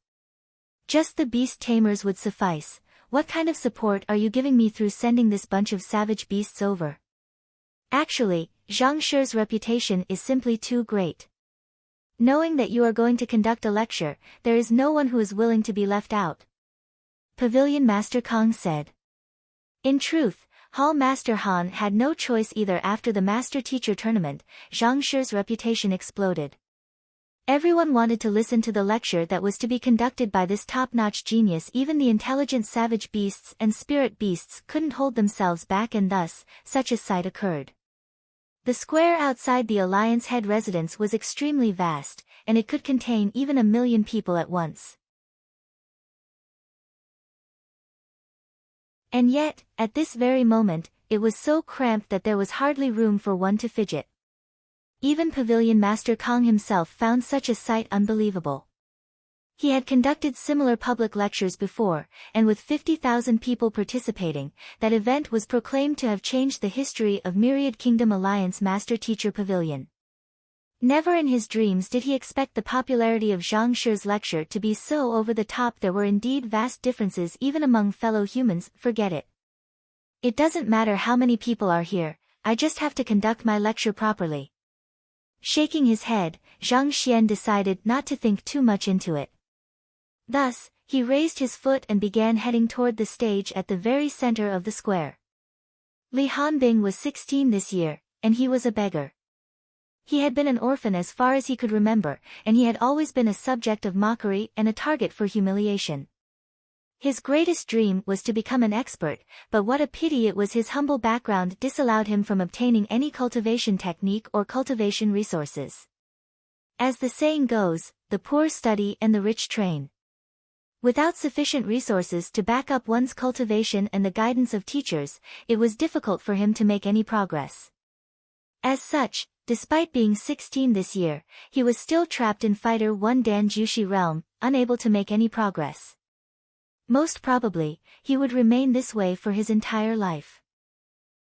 Just the beast tamers would suffice. What kind of support are you giving me through sending this bunch of savage beasts over? Actually, Zhang Shi's reputation is simply too great. Knowing that you are going to conduct a lecture, there is no one who is willing to be left out. Pavilion. Master Kong said. In truth, Hall Master Han had no choice either. After the Master Teacher tournament, Zhang Shi's reputation exploded. Everyone wanted to listen to the lecture that was to be conducted by this top-notch genius. Even the intelligent savage beasts and spirit beasts couldn't hold themselves back, and thus, such a sight occurred. The square outside the Alliance Head residence was extremely vast, and it could contain even 1 million people at once. And yet, at this very moment, it was so cramped that there was hardly room for one to fidget. Even Pavilion Master Kong himself found such a sight unbelievable. He had conducted similar public lectures before, and with 50,000 people participating, that event was proclaimed to have changed the history of Myriad Kingdom Alliance Master Teacher Pavilion. Never in his dreams did he expect the popularity of Zhang Shi's lecture to be so over the top. There were indeed vast differences even among fellow humans. Forget it. It doesn't matter how many people are here, I just have to conduct my lecture properly. Shaking his head, Zhang Xian decided not to think too much into it. Thus, he raised his foot and began heading toward the stage at the very center of the square. Li Hanbing was 16 this year, and he was a beggar. He had been an orphan as far as he could remember, and he had always been a subject of mockery and a target for humiliation. His greatest dream was to become an expert, but what a pity it was his humble background disallowed him from obtaining any cultivation technique or cultivation resources. As the saying goes, the poor study and the rich train. Without sufficient resources to back up one's cultivation and the guidance of teachers, it was difficult for him to make any progress. As such, despite being 16 this year, he was still trapped in Fighter 1 Dan Jushi realm, unable to make any progress. Most probably, he would remain this way for his entire life.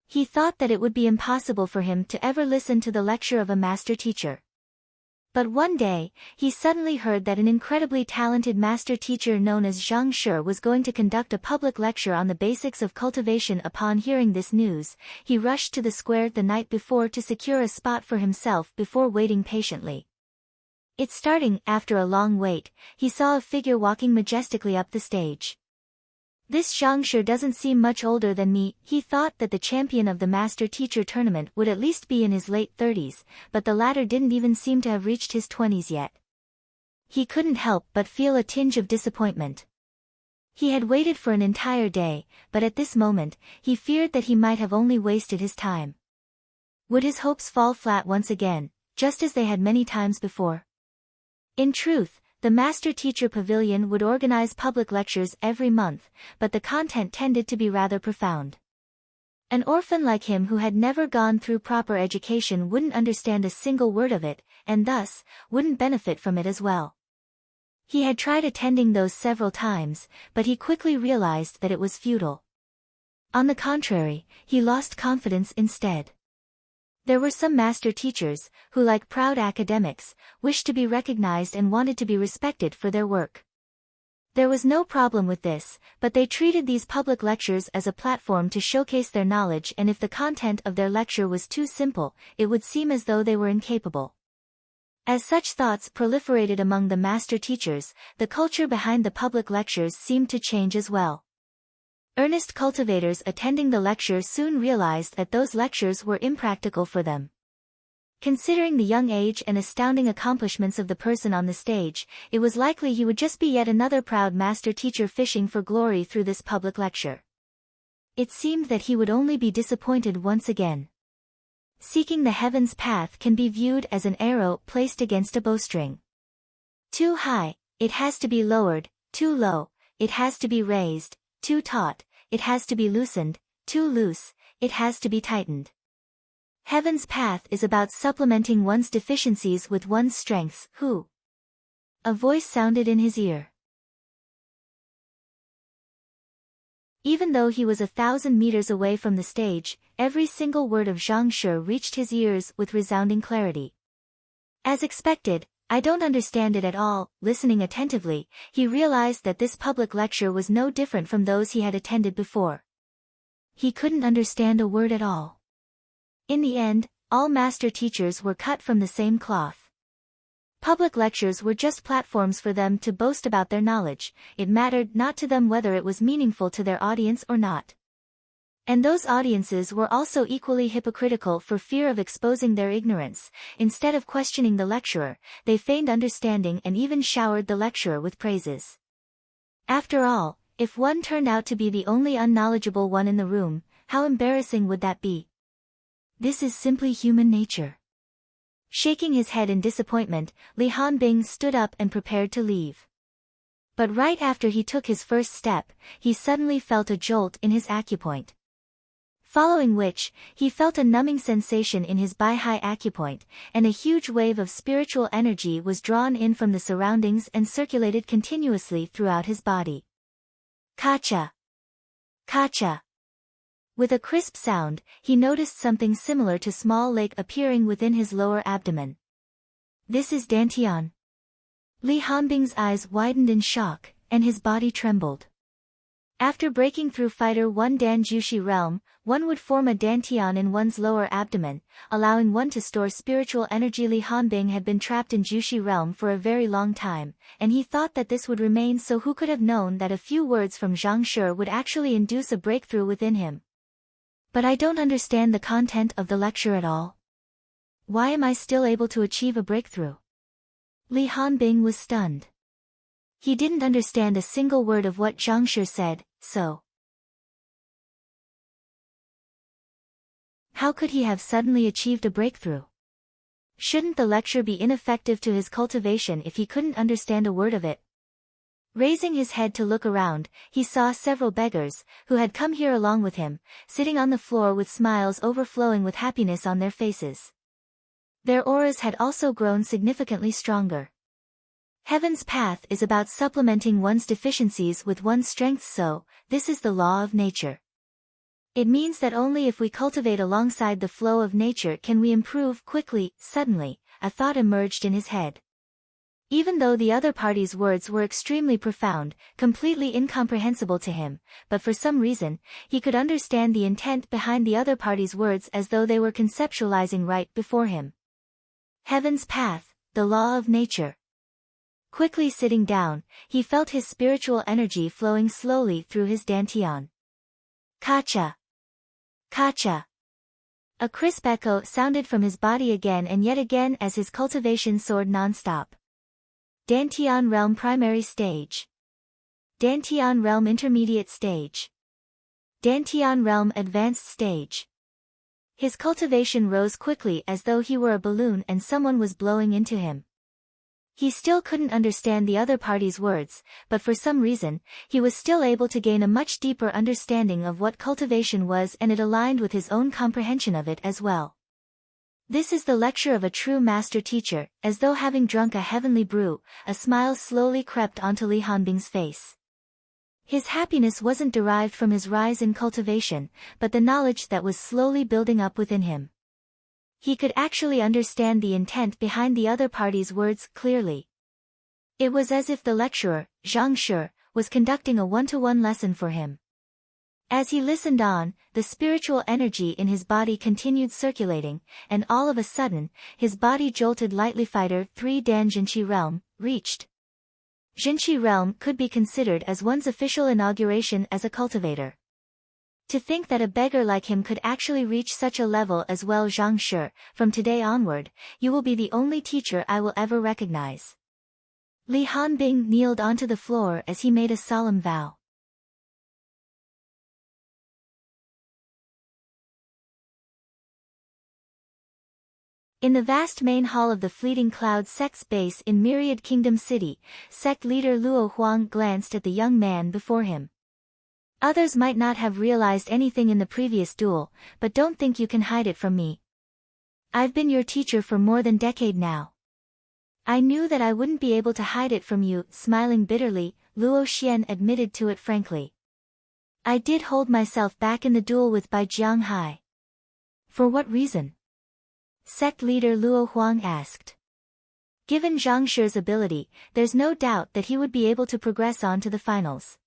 He thought that it would be impossible for him to ever listen to the lecture of a master teacher. But one day, he suddenly heard that an incredibly talented master teacher known as Zhang Shi was going to conduct a public lecture on the basics of cultivation. Upon hearing this news, he rushed to the square the night before to secure a spot for himself before waiting patiently. It starting, after a long wait, he saw a figure walking majestically up the stage. This Zhang sure doesn't seem much older than me. He thought that the champion of the master-teacher tournament would at least be in his late 30s, but the latter didn't even seem to have reached his 20s yet. He couldn't help but feel a tinge of disappointment. He had waited for an entire day, but at this moment, he feared that he might have only wasted his time. Would his hopes fall flat once again, just as they had many times before? In truth, the Master-Teacher Pavilion would organize public lectures every month, but the content tended to be rather profound. An orphan like him who had never gone through proper education wouldn't understand a single word of it, and thus, wouldn't benefit from it as well. He had tried attending those several times, but he quickly realized that it was futile. On the contrary, he lost confidence instead. There were some master teachers, who like proud academics, wished to be recognized and wanted to be respected for their work. There was no problem with this, but they treated these public lectures as a platform to showcase their knowledge, and if the content of their lecture was too simple, it would seem as though they were incapable. As such thoughts proliferated among the master teachers, the culture behind the public lectures seemed to change as well. Earnest cultivators attending the lecture soon realized that those lectures were impractical for them. Considering the young age and astounding accomplishments of the person on the stage, it was likely he would just be yet another proud master teacher fishing for glory through this public lecture. It seemed that he would only be disappointed once again. Seeking the heaven's path can be viewed as an arrow placed against a bowstring. Too high, it has to be lowered; too low, it has to be raised; too taut, it has to be loosened; too loose, it has to be tightened. Heaven's path is about supplementing one's deficiencies with one's strengths. Who? A voice sounded in his ear. Even though he was 1,000 meters away from the stage, every single word of Zhang Shi reached his ears with resounding clarity. As expected, "I don't understand it at all." Listening attentively, he realized that this public lecture was no different from those he had attended before. He couldn't understand a word at all. In the end, all master teachers were cut from the same cloth. Public lectures were just platforms for them to boast about their knowledge. It mattered not to them whether it was meaningful to their audience or not. And those audiences were also equally hypocritical for fear of exposing their ignorance. Instead of questioning the lecturer, they feigned understanding and even showered the lecturer with praises. After all, if one turned out to be the only unknowledgeable one in the room, how embarrassing would that be? This is simply human nature. Shaking his head in disappointment, Li Hanbing stood up and prepared to leave. But right after he took his first step, he suddenly felt a jolt in his acupoint. Following which, he felt a numbing sensation in his Baihai acupoint, and a huge wave of spiritual energy was drawn in from the surroundings and circulated continuously throughout his body. Kacha! Kacha! With a crisp sound, he noticed something similar to small lake appearing within his lower abdomen. This is Dantian. Li Hanbing's eyes widened in shock, and his body trembled. After breaking through Fighter 1 Dan Jushi realm, one would form a Dantian in one's lower abdomen, allowing one to store spiritual energy. Li Hanbing had been trapped in Jushi realm for a very long time, and he thought that this would remain so. Who could have known that a few words from Zhang Shi would actually induce a breakthrough within him? But I don't understand the content of the lecture at all. Why am I still able to achieve a breakthrough? Li Hanbing was stunned. He didn't understand a single word of what Zhang Shi said, so how could he have suddenly achieved a breakthrough? Shouldn't the lecture be ineffective to his cultivation if he couldn't understand a word of it? Raising his head to look around, he saw several beggars, who had come here along with him, sitting on the floor with smiles overflowing with happiness on their faces. Their auras had also grown significantly stronger. Heaven's path is about supplementing one's deficiencies with one's strengths, so, this is the law of nature. It means that only if we cultivate alongside the flow of nature can we improve quickly. Suddenly, a thought emerged in his head. Even though the other party's words were extremely profound, completely incomprehensible to him, but for some reason, he could understand the intent behind the other party's words as though they were conceptualizing right before him. Heaven's path, the law of nature. Quickly sitting down, he felt his spiritual energy flowing slowly through his dantian. Kacha! Kacha! A crisp echo sounded from his body again and yet again as his cultivation soared non-stop. Dantian Realm Primary Stage. Dantian Realm Intermediate Stage. Dantian Realm Advanced Stage. His cultivation rose quickly as though he were a balloon and someone was blowing into him. He still couldn't understand the other party's words, but for some reason, he was still able to gain a much deeper understanding of what cultivation was, and it aligned with his own comprehension of it as well. This is the lecture of a true master teacher, as though having drunk a heavenly brew, a smile slowly crept onto Li Hanbing's face. His happiness wasn't derived from his rise in cultivation, but the knowledge that was slowly building up within him. He could actually understand the intent behind the other party's words clearly. It was as if the lecturer, Zhang Shi, was conducting a one-to-one lesson for him. As he listened on, the spiritual energy in his body continued circulating, and all of a sudden, his body jolted lightly. Fighter 3 Dan Jinqi Realm, reached. Jinqi Realm could be considered as one's official inauguration as a cultivator. To think that a beggar like him could actually reach such a level as well. Zhang Shi, from today onward, you will be the only teacher I will ever recognize. Li Hanbing kneeled onto the floor as he made a solemn vow. In the vast main hall of the Fleeting Cloud sect's base in Myriad Kingdom City, sect leader Luo Huang glanced at the young man before him. Others might not have realized anything in the previous duel, but don't think you can hide it from me. I've been your teacher for more than a decade now. I knew that I wouldn't be able to hide it from you. Smiling bitterly, Luo Xian admitted to it frankly. I did hold myself back in the duel with Bai Jianghai. For what reason? Sect leader Luo Huang asked. Given Zhang Shi's ability, there's no doubt that he would be able to progress on to the finals.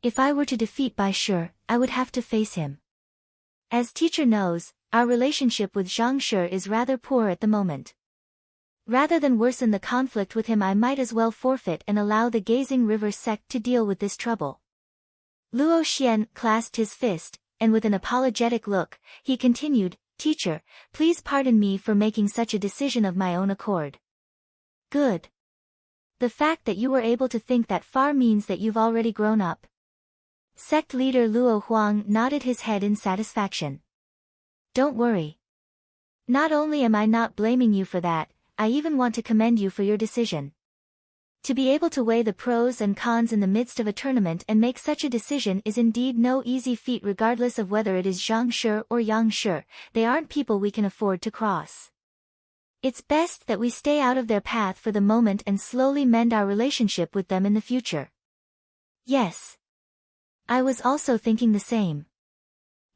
If I were to defeat Bai Shi, I would have to face him. As teacher knows, our relationship with Zhang Shi is rather poor at the moment. Rather than worsen the conflict with him, I might as well forfeit and allow the Gazing River sect to deal with this trouble. Luo Xian clasped his fist, and with an apologetic look, he continued, Teacher, please pardon me for making such a decision of my own accord. Good. The fact that you were able to think that far means that you've already grown up. Sect leader Luo Huang nodded his head in satisfaction. Don't worry. Not only am I not blaming you for that, I even want to commend you for your decision. To be able to weigh the pros and cons in the midst of a tournament and make such a decision is indeed no easy feat, regardless of whether it is Zhang Shi or Yang Shi. They aren't people we can afford to cross. It's best that we stay out of their path for the moment and slowly mend our relationship with them in the future. Yes. I was also thinking the same.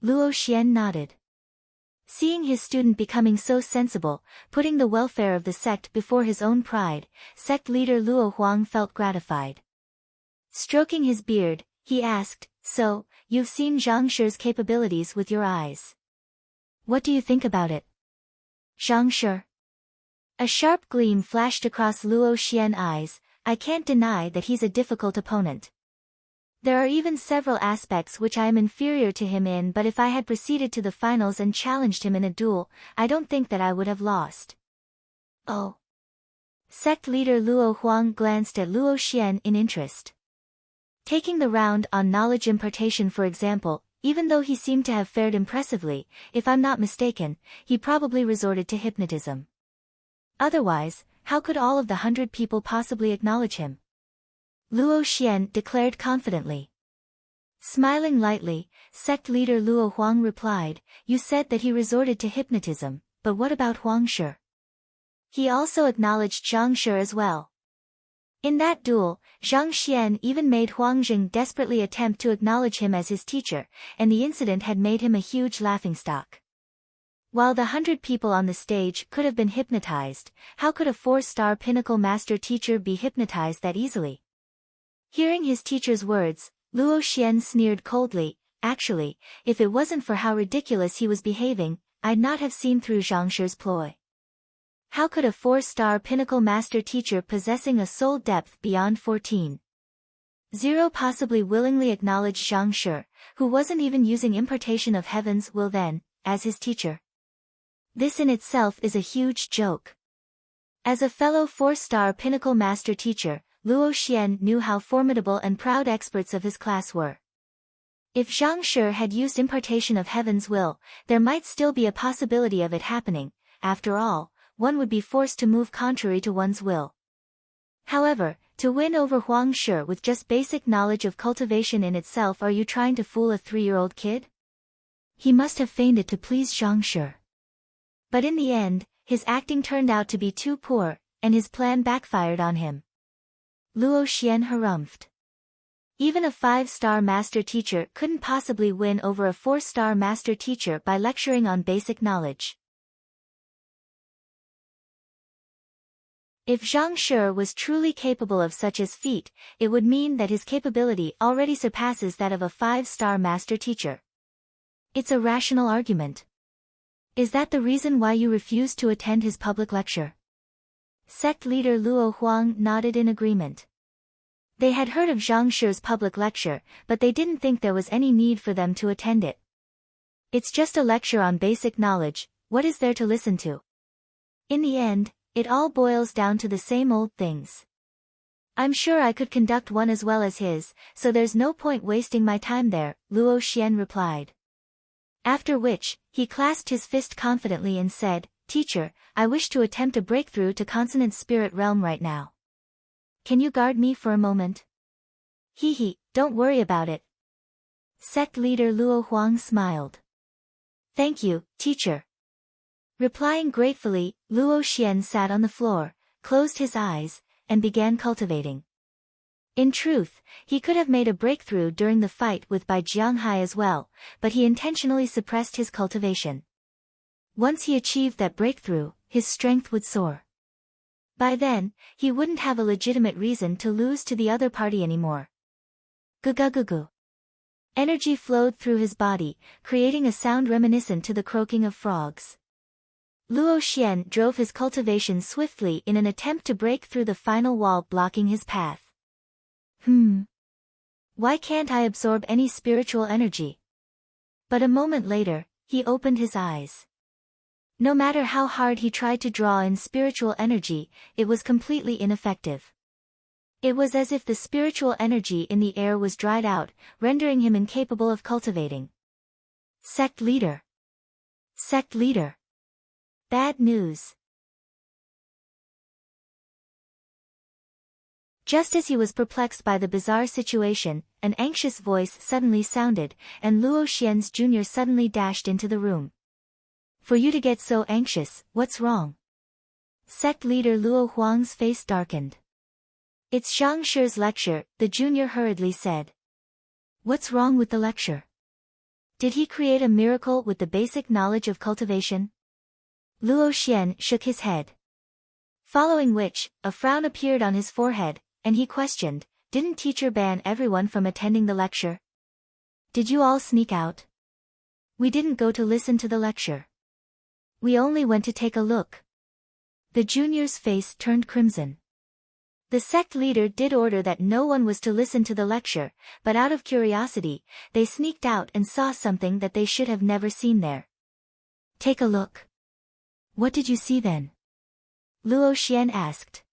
Luo Xian nodded. Seeing his student becoming so sensible, putting the welfare of the sect before his own pride, sect leader Luo Huang felt gratified. Stroking his beard, he asked, So, you've seen Zhang Shi's capabilities with your eyes. What do you think about it? Zhang Shi. A sharp gleam flashed across Luo Xian's eyes. I can't deny that he's a difficult opponent. There are even several aspects which I am inferior to him in, but if I had proceeded to the finals and challenged him in a duel, I don't think that I would have lost. Oh. Sect leader Luo Huang glanced at Luo Xian in interest. Taking the round on knowledge impartation for example, even though he seemed to have fared impressively, if I'm not mistaken, he probably resorted to hypnotism. Otherwise, how could all of the 100 people possibly acknowledge him? Luo Xian declared confidently. Smiling lightly, sect leader Luo Huang replied, You said that he resorted to hypnotism, but what about Huang Shi? He also acknowledged Zhang Shi as well. In that duel, Zhang Xian even made Huang Jing desperately attempt to acknowledge him as his teacher, and the incident had made him a huge laughingstock. While the 100 people on the stage could have been hypnotized, how could a 4-star pinnacle master teacher be hypnotized that easily? Hearing his teacher's words, Luo Xian sneered coldly. Actually, if it wasn't for how ridiculous he was behaving, I'd not have seen through Zhang Shi's ploy. How could a 4-star pinnacle master teacher possessing a soul depth beyond 14? 0 possibly willingly acknowledge Zhang Shi, who wasn't even using impartation of heaven's will then, as his teacher? This in itself is a huge joke. As a fellow 4-star pinnacle master teacher, Luo Xian knew how formidable and proud experts of his class were. If Zhang Shi had used impartation of heaven's will, there might still be a possibility of it happening. After all, one would be forced to move contrary to one's will. However, to win over Huang Shi with just basic knowledge of cultivation in itself, are you trying to fool a 3-year-old kid? He must have feigned it to please Zhang Shi. But in the end, his acting turned out to be too poor, and his plan backfired on him. Luo Xian harumphed. Even a 5-star master teacher couldn't possibly win over a 4-star master teacher by lecturing on basic knowledge. If Zhang Shi was truly capable of such a feat, it would mean that his capability already surpasses that of a 5-star master teacher. It's a rational argument. Is that the reason why you refused to attend his public lecture? Sect leader Luo Huang nodded in agreement. They had heard of Zhang Shi's public lecture, but they didn't think there was any need for them to attend it. It's just a lecture on basic knowledge, what is there to listen to? In the end, it all boils down to the same old things. I'm sure I could conduct one as well as his, so there's no point wasting my time there, Luo Xian replied. After which, he clasped his fist confidently and said, Teacher, I wish to attempt a breakthrough to consonant spirit realm right now. Can you guard me for a moment? Hee, don't worry about it. Sect leader Luo Huang smiled. Thank you, teacher. Replying gratefully, Luo Xian sat on the floor, closed his eyes, and began cultivating. In truth, he could have made a breakthrough during the fight with Bai Jianghai as well, but he intentionally suppressed his cultivation. Once he achieved that breakthrough, his strength would soar. By then, he wouldn't have a legitimate reason to lose to the other party anymore. Gugugugu. Energy flowed through his body, creating a sound reminiscent to the croaking of frogs. Luo Xian drove his cultivation swiftly in an attempt to break through the final wall blocking his path. Why can't I absorb any spiritual energy? But a moment later, he opened his eyes. No matter how hard he tried to draw in spiritual energy, it was completely ineffective. It was as if the spiritual energy in the air was dried out, rendering him incapable of cultivating. Sect leader. Sect leader. Bad news. Just as he was perplexed by the bizarre situation, an anxious voice suddenly sounded, and Luo Xian's junior suddenly dashed into the room. For you to get so anxious, what's wrong? Sect leader Luo Huang's face darkened. It's Zhang Shi's lecture, the junior hurriedly said. What's wrong with the lecture? Did he create a miracle with the basic knowledge of cultivation? Luo Xian shook his head. Following which, a frown appeared on his forehead, and he questioned, didn't teacher ban everyone from attending the lecture? Did you all sneak out? We didn't go to listen to the lecture. We only went to take a look. The junior's face turned crimson. The sect leader did order that no one was to listen to the lecture, but out of curiosity, they sneaked out and saw something that they should have never seen there. Take a look. What did you see then? Luo Xian asked.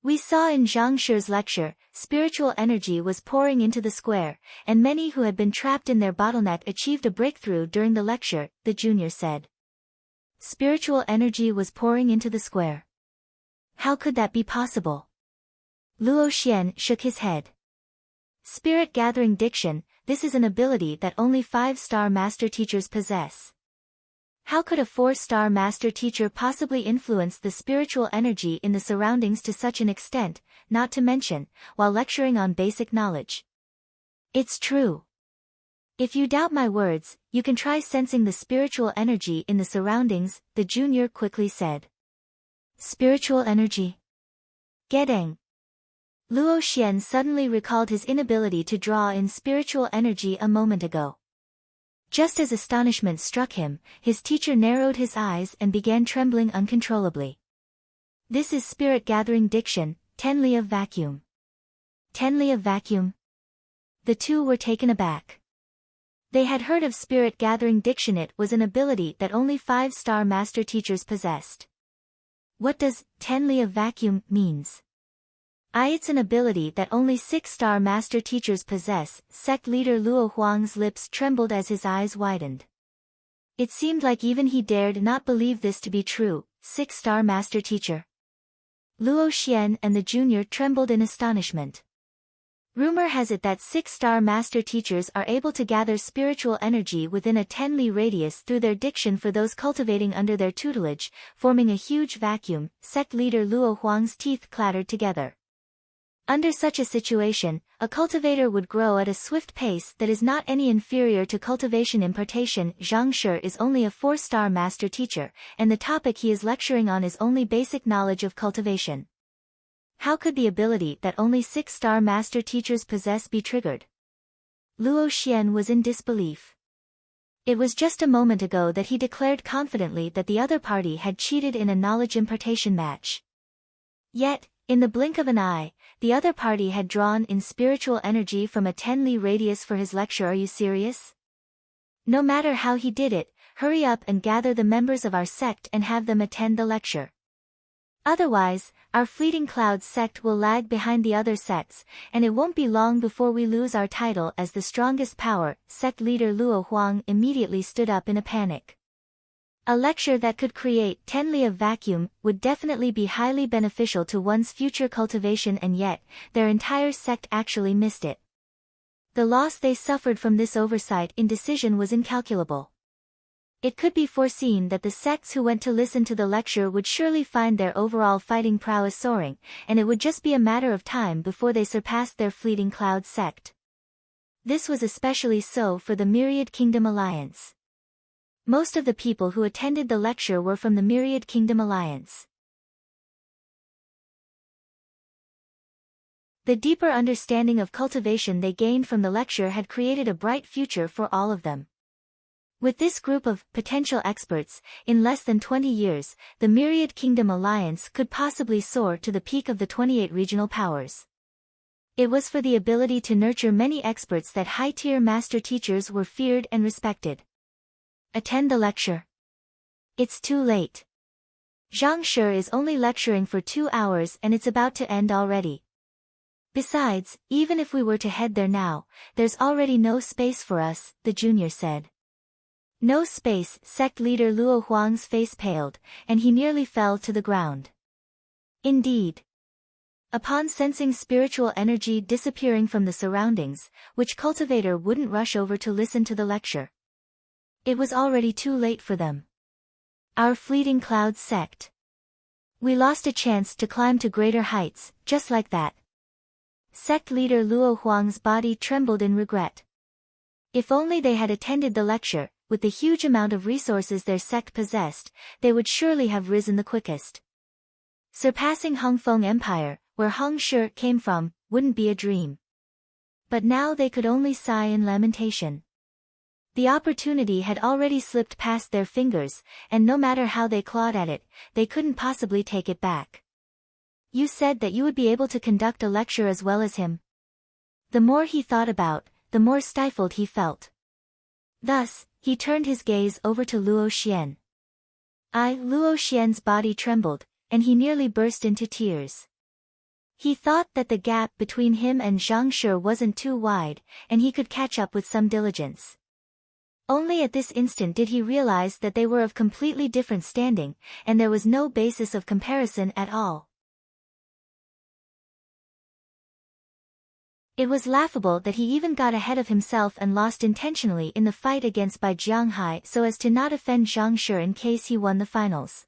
We saw in Zhang Shi's lecture, spiritual energy was pouring into the square, and many who had been trapped in their bottleneck achieved a breakthrough during the lecture, the junior said. Spiritual energy was pouring into the square. How could that be possible? Luo Xian shook his head. Spirit gathering diction, this is an ability that only 5-star master teachers possess. How could a 4-star master teacher possibly influence the spiritual energy in the surroundings to such an extent, not to mention, while lecturing on basic knowledge? It's true. If you doubt my words, you can try sensing the spiritual energy in the surroundings, the junior quickly said. Spiritual energy? Gedeng. Luo Xian suddenly recalled his inability to draw in spiritual energy a moment ago. Just as astonishment struck him, his teacher narrowed his eyes and began trembling uncontrollably. This is spirit-gathering diction, tenli of vacuum. Tenli of vacuum? The two were taken aback. They had heard of spirit-gathering diction. It was an ability that only 5-star master teachers possessed. What does tenli of vacuum means? It's an ability that only 6-star master teachers possess. Sect leader Luo Huang's lips trembled as his eyes widened. It seemed like even he dared not believe this to be true. 6-star master teacher. Luo Xian and the junior trembled in astonishment. Rumor has it that 6-star master teachers are able to gather spiritual energy within a 10 li radius through their diction for those cultivating under their tutelage, forming a huge vacuum. Sect leader Luo Huang's teeth clattered together. Under such a situation, a cultivator would grow at a swift pace that is not any inferior to cultivation impartation. Zhang Shi is only a 4-star master teacher, and the topic he is lecturing on is only basic knowledge of cultivation. How could the ability that only 6-star master teachers possess be triggered? Luo Xian was in disbelief. It was just a moment ago that he declared confidently that the other party had cheated in a knowledge impartation match. Yet, in the blink of an eye, the other party had drawn in spiritual energy from a 10 li radius for his lecture. Are you serious? No matter how he did it, hurry up and gather the members of our sect and have them attend the lecture. Otherwise, our fleeting clouds sect will lag behind the other sects, and it won't be long before we lose our title as the strongest power. Sect leader Luo Huang immediately stood up in a panic. A lecture that could create 10 li of vacuum would definitely be highly beneficial to one's future cultivation, and yet, their entire sect actually missed it. The loss they suffered from this oversight in decision was incalculable. It could be foreseen that the sects who went to listen to the lecture would surely find their overall fighting prowess soaring, and it would just be a matter of time before they surpassed their fleeting cloud sect. This was especially so for the Myriad Kingdom Alliance. Most of the people who attended the lecture were from the Myriad Kingdom Alliance. The deeper understanding of cultivation they gained from the lecture had created a bright future for all of them. With this group of potential experts, in less than 20 years, the Myriad Kingdom Alliance could possibly soar to the peak of the 28 regional powers. It was for the ability to nurture many experts that high-tier master teachers were feared and respected. Attend the lecture. It's too late. Zhang Shi is only lecturing for 2 hours and it's about to end already. Besides, even if we were to head there now, there's already no space for us, the junior said. No space. Sect leader Luo Huang's face paled, and he nearly fell to the ground. Indeed. Upon sensing spiritual energy disappearing from the surroundings, which cultivator wouldn't rush over to listen to the lecture? It was already too late for them. Our fleeting cloud sect. We lost a chance to climb to greater heights, just like that. Sect leader Luo Huang's body trembled in regret. If only they had attended the lecture, with the huge amount of resources their sect possessed, they would surely have risen the quickest. Surpassing Hongfeng Empire, where Hong Shi came from, wouldn't be a dream. But now they could only sigh in lamentation. The opportunity had already slipped past their fingers, and no matter how they clawed at it, they couldn't possibly take it back. You said that you would be able to conduct a lecture as well as him. The more he thought about, the more stifled he felt. Thus, he turned his gaze over to Luo Xian. Luo Xian's body trembled, and he nearly burst into tears. He thought that the gap between him and Zhang Shi wasn't too wide, and he could catch up with some diligence. Only at this instant did he realize that they were of completely different standing, and there was no basis of comparison at all. It was laughable that he even got ahead of himself and lost intentionally in the fight against Bai Jianghai so as to not offend Zhang Shi in case he won the finals.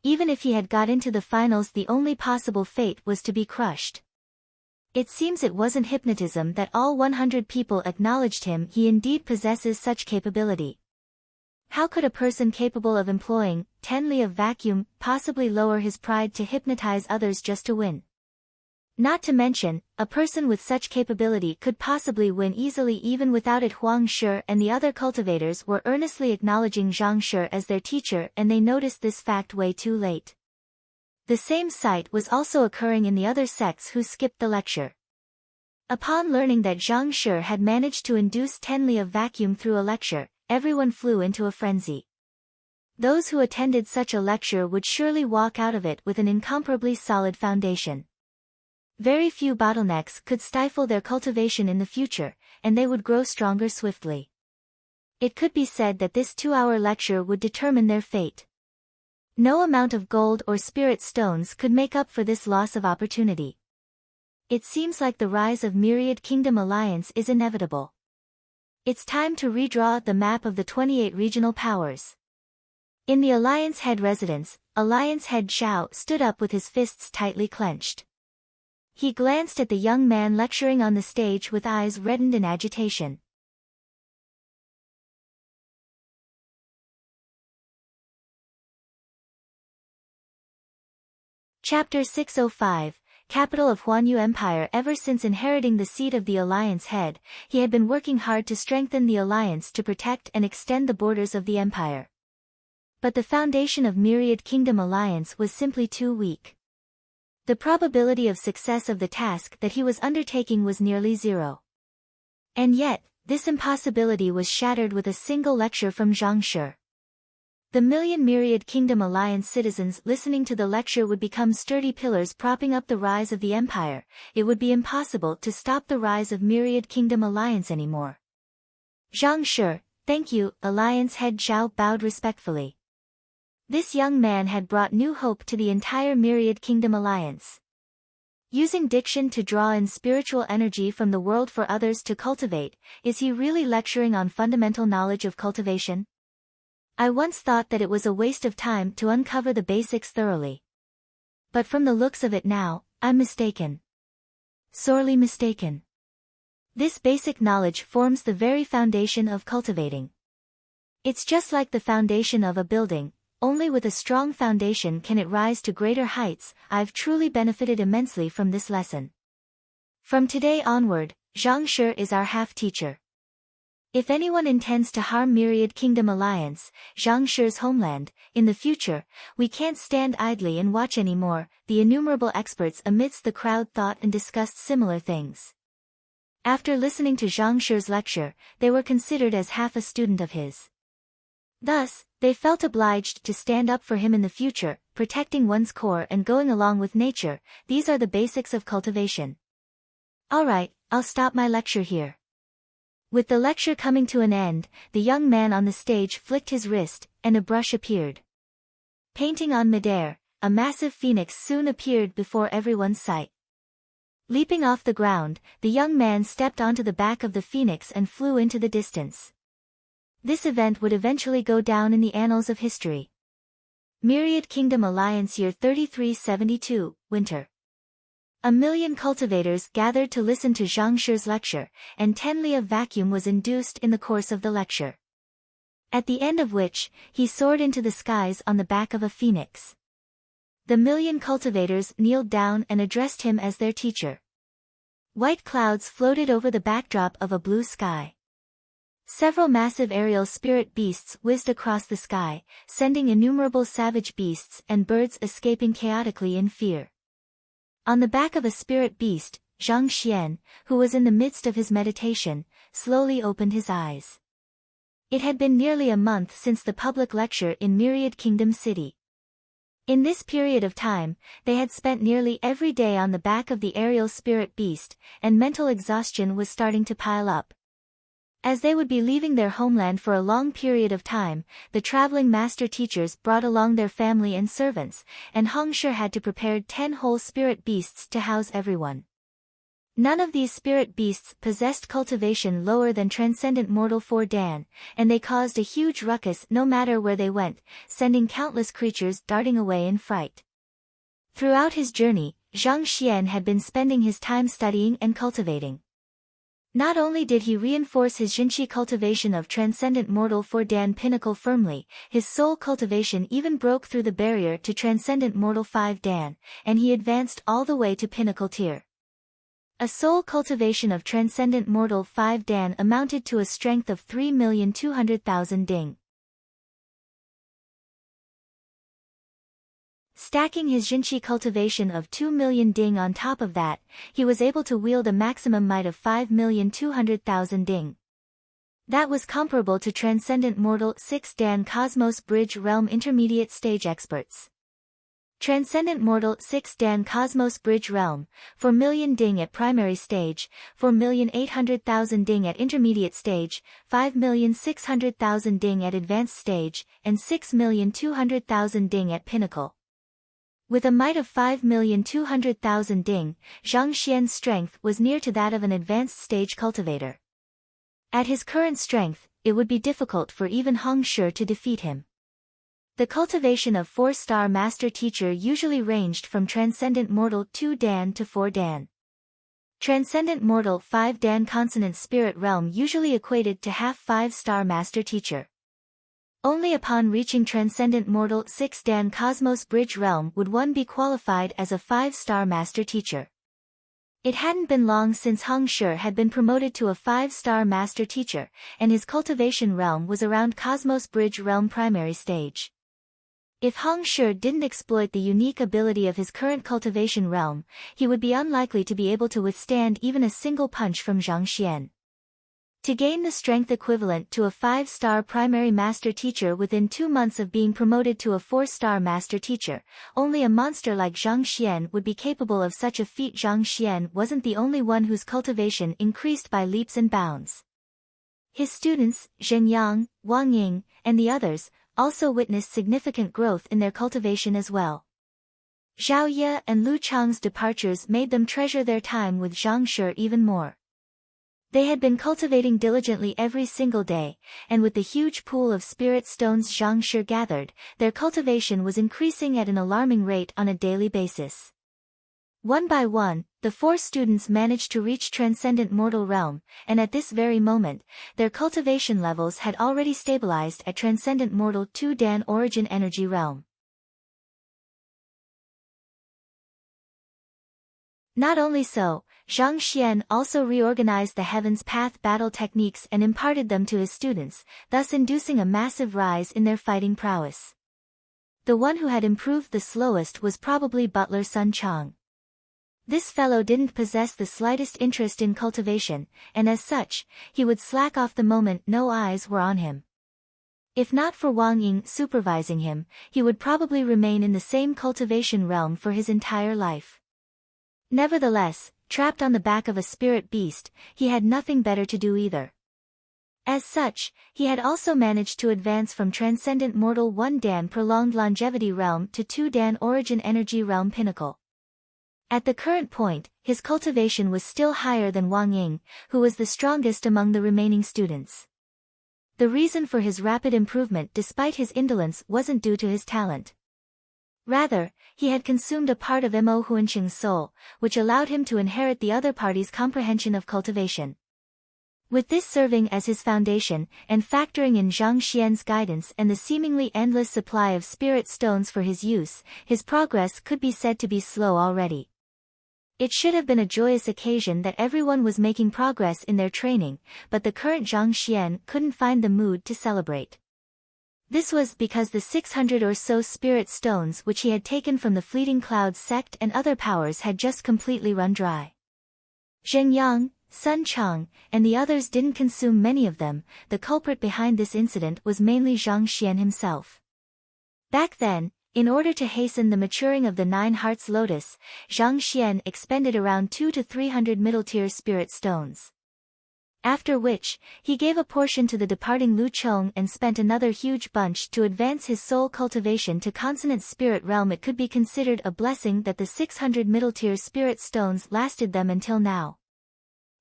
Even if he had got into the finals, the only possible fate was to be crushed. It seems it wasn't hypnotism that all 100 people acknowledged him. He indeed possesses such capability. How could a person capable of employing 10 li of vacuum possibly lower his pride to hypnotize others just to win? Not to mention, a person with such capability could possibly win easily even without it. Huang Shi and the other cultivators were earnestly acknowledging Zhang Shi as their teacher, and they noticed this fact way too late. The same sight was also occurring in the other sects who skipped the lecture. Upon learning that Zhang Shi had managed to induce 10 Li of vacuum through a lecture, everyone flew into a frenzy. Those who attended such a lecture would surely walk out of it with an incomparably solid foundation. Very few bottlenecks could stifle their cultivation in the future, and they would grow stronger swiftly. It could be said that this 2-hour lecture would determine their fate. No amount of gold or spirit stones could make up for this loss of opportunity. It seems like the rise of Myriad Kingdom Alliance is inevitable. It's time to redraw the map of the 28 regional powers. In the Alliance Head residence, Alliance Head Zhao stood up with his fists tightly clenched. He glanced at the young man lecturing on the stage with eyes reddened in agitation. Chapter 605, Capital of Huanyu Empire. Ever since inheriting the seat of the Alliance Head, he had been working hard to strengthen the alliance to protect and extend the borders of the empire. But the foundation of Myriad Kingdom Alliance was simply too weak. The probability of success of the task that he was undertaking was nearly zero. And yet, this impossibility was shattered with a single lecture from Zhang Shi. The million Myriad Kingdom Alliance citizens listening to the lecture would become sturdy pillars propping up the rise of the empire. It would be impossible to stop the rise of Myriad Kingdom Alliance anymore. Zhang Shi, thank you, Alliance Head Zhao bowed respectfully. This young man had brought new hope to the entire Myriad Kingdom Alliance. Using diction to draw in spiritual energy from the world for others to cultivate, is he really lecturing on fundamental knowledge of cultivation? I once thought that it was a waste of time to uncover the basics thoroughly. But from the looks of it now, I'm mistaken. Sorely mistaken. This basic knowledge forms the very foundation of cultivating. It's just like the foundation of a building. Only with a strong foundation can it rise to greater heights. I've truly benefited immensely from this lesson. From today onward, Zhang Shi is our half-teacher. If anyone intends to harm Myriad Kingdom Alliance, Zhang Shi's homeland, in the future, we can't stand idly and watch anymore. The innumerable experts amidst the crowd thought and discussed similar things. After listening to Zhang Shi's lecture, they were considered as half a student of his. Thus, they felt obliged to stand up for him in the future, protecting one's core and going along with nature. These are the basics of cultivation. Alright, I'll stop my lecture here. With the lecture coming to an end, the young man on the stage flicked his wrist, and a brush appeared. Painting on midair, a massive phoenix soon appeared before everyone's sight. Leaping off the ground, the young man stepped onto the back of the phoenix and flew into the distance. This event would eventually go down in the annals of history. Myriad Kingdom Alliance Year 3372, Winter. A million cultivators gathered to listen to Zhang Shi's lecture, and 10 Li of vacuum was induced in the course of the lecture. At the end of which, he soared into the skies on the back of a phoenix. The million cultivators kneeled down and addressed him as their teacher. White clouds floated over the backdrop of a blue sky. Several massive aerial spirit beasts whizzed across the sky, sending innumerable savage beasts and birds escaping chaotically in fear. On the back of a spirit beast, Zhang Xian, who was in the midst of his meditation, slowly opened his eyes. It had been nearly a month since the public lecture in Myriad Kingdom City. In this period of time, they had spent nearly every day on the back of the aerial spirit beast, and mental exhaustion was starting to pile up. As they would be leaving their homeland for a long period of time, the traveling master teachers brought along their family and servants, and Hong Shi had to prepare 10 whole spirit beasts to house everyone. None of these spirit beasts possessed cultivation lower than Transcendent Mortal 4 Dan, and they caused a huge ruckus no matter where they went, sending countless creatures darting away in fright. Throughout his journey, Zhang Xian had been spending his time studying and cultivating. Not only did he reinforce his Jinqi cultivation of Transcendent Mortal 4 Dan Pinnacle firmly, his soul cultivation even broke through the barrier to Transcendent Mortal 5 Dan, and he advanced all the way to Pinnacle tier. A soul cultivation of Transcendent Mortal 5 Dan amounted to a strength of 3,200,000 ding. Stacking his Jinqi cultivation of 2 million ding on top of that, he was able to wield a maximum might of 5,200,000 ding. That was comparable to Transcendent Mortal 6 Dan Cosmos Bridge Realm Intermediate Stage experts. Transcendent Mortal 6 Dan Cosmos Bridge Realm, 4 million ding at primary stage, 4,800,000 ding at intermediate stage, 5,600,000 ding at advanced stage, and 6,200,000 ding at pinnacle. With a might of 5,200,000 ding, Zhang Xian's strength was near to that of an advanced stage cultivator. At his current strength, it would be difficult for even Hong Shi to defeat him. The cultivation of 4-star master teacher usually ranged from Transcendent Mortal 2 Dan to 4 Dan. Transcendent Mortal 5 Dan Consonant Spirit Realm usually equated to half 5-star master teacher. Only upon reaching Transcendent Mortal 6 Dan Cosmos Bridge Realm would one be qualified as a 5-star master teacher. It hadn't been long since Hong Shi had been promoted to a 5-star master teacher, and his cultivation realm was around Cosmos Bridge Realm primary stage. If Hong Shi didn't exploit the unique ability of his current cultivation realm, he would be unlikely to be able to withstand even a single punch from Zhang Xian. To gain the strength equivalent to a 5-star primary master teacher within 2 months of being promoted to a 4-star master teacher, only a monster like Zhang Xian would be capable of such a feat. Zhang Xian wasn't the only one whose cultivation increased by leaps and bounds. His students, Zheng Yang, Wang Ying, and the others, also witnessed significant growth in their cultivation as well. Zhao Ye and Lu Chang's departures made them treasure their time with Zhang Shi even more. They had been cultivating diligently every single day, and with the huge pool of spirit stones Zhang Shi gathered, their cultivation was increasing at an alarming rate on a daily basis. One by one, the 4 students managed to reach Transcendent Mortal Realm, and at this very moment, their cultivation levels had already stabilized at Transcendent Mortal 2 Dan Origin Energy Realm. Not only so, Zhang Xian also reorganized the Heaven's Path battle techniques and imparted them to his students, thus inducing a massive rise in their fighting prowess. The one who had improved the slowest was probably Butler Sun Chang. This fellow didn't possess the slightest interest in cultivation, and as such, he would slack off the moment no eyes were on him. If not for Wang Ying supervising him, he would probably remain in the same cultivation realm for his entire life. Nevertheless, trapped on the back of a spirit beast, he had nothing better to do either. As such, he had also managed to advance from Transcendent Mortal 1 Dan Prolonged Longevity Realm to 2 Dan Origin Energy Realm Pinnacle. At the current point, his cultivation was still higher than Wang Ying, who was the strongest among the remaining students. The reason for his rapid improvement despite his indolence wasn't due to his talent. Rather, he had consumed a part of Mo Huanqing's soul, which allowed him to inherit the other party's comprehension of cultivation. With this serving as his foundation, and factoring in Zhang Xian's guidance and the seemingly endless supply of spirit stones for his use, his progress could be said to be slow already. It should have been a joyous occasion that everyone was making progress in their training, but the current Zhang Xian couldn't find the mood to celebrate. This was because the 600 or so spirit stones which he had taken from the Fleeting Clouds sect and other powers had just completely run dry. Zheng Yang, Sun Chang, and the others didn't consume many of them. The culprit behind this incident was mainly Zhang Xian himself. Back then, in order to hasten the maturing of the 9 Hearts Lotus, Zhang Xian expended around 200 to 300 middle-tier spirit stones. After which, he gave a portion to the departing Lu Chong and spent another huge bunch to advance his soul cultivation to consonant spirit realm. It could be considered a blessing that the 600 middle-tier spirit stones lasted them until now.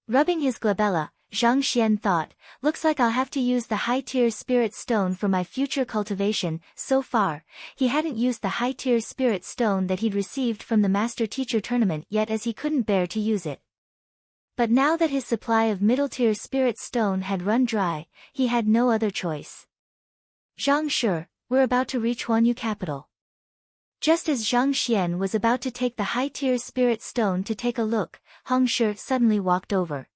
Rubbing his glabella, Zhang Xian thought, looks like I'll have to use the high-tier spirit stone for my future cultivation. So far, he hadn't used the high-tier spirit stone that he'd received from the Master Teacher tournament yet, as he couldn't bear to use it. But now that his supply of middle-tier spirit stone had run dry, he had no other choice. Zhang Shi, we're about to reach Huanyu capital. Just as Zhang Xian was about to take the high-tier spirit stone to take a look, Hong Shi suddenly walked over.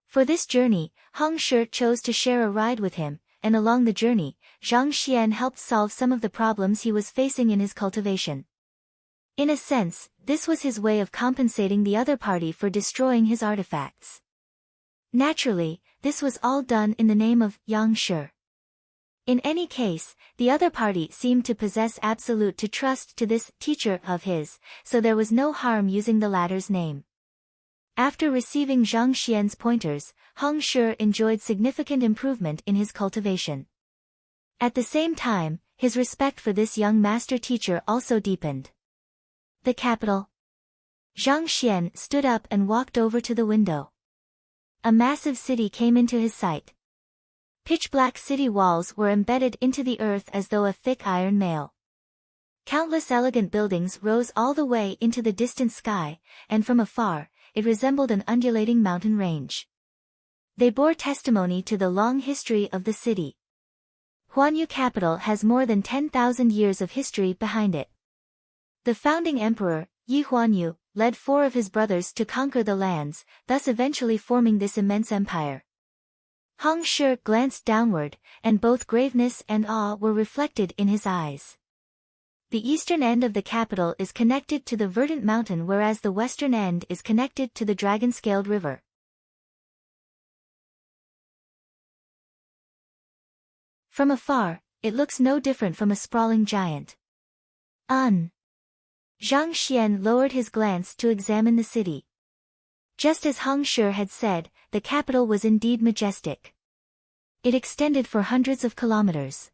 For this journey, Hong Shi chose to share a ride with him, and along the journey, Zhang Xian helped solve some of the problems he was facing in his cultivation. In a sense, this was his way of compensating the other party for destroying his artifacts. Naturally, this was all done in the name of Yang Shi. In any case, the other party seemed to possess absolute trust to this teacher of his, so there was no harm using the latter's name. After receiving Zhang Xian's pointers, Heng Shi enjoyed significant improvement in his cultivation. At the same time, his respect for this young master-teacher also deepened. The capital. Zhang Xian stood up and walked over to the window. A massive city came into his sight. Pitch-black city walls were embedded into the earth as though a thick iron mail. Countless elegant buildings rose all the way into the distant sky, and from afar, it resembled an undulating mountain range. They bore testimony to the long history of the city. Huanyu capital has more than 10,000 years of history behind it. The founding emperor, Yi Huanyu, led 4 of his brothers to conquer the lands, thus eventually forming this immense empire. Heng Shi glanced downward, and both graveness and awe were reflected in his eyes. The eastern end of the capital is connected to the verdant mountain, whereas the western end is connected to the dragon-scaled river. From afar, it looks no different from a sprawling giant. Zhang Xian lowered his glance to examine the city. Just as Heng Shi had said, the capital was indeed majestic. It extended for hundreds of kilometers.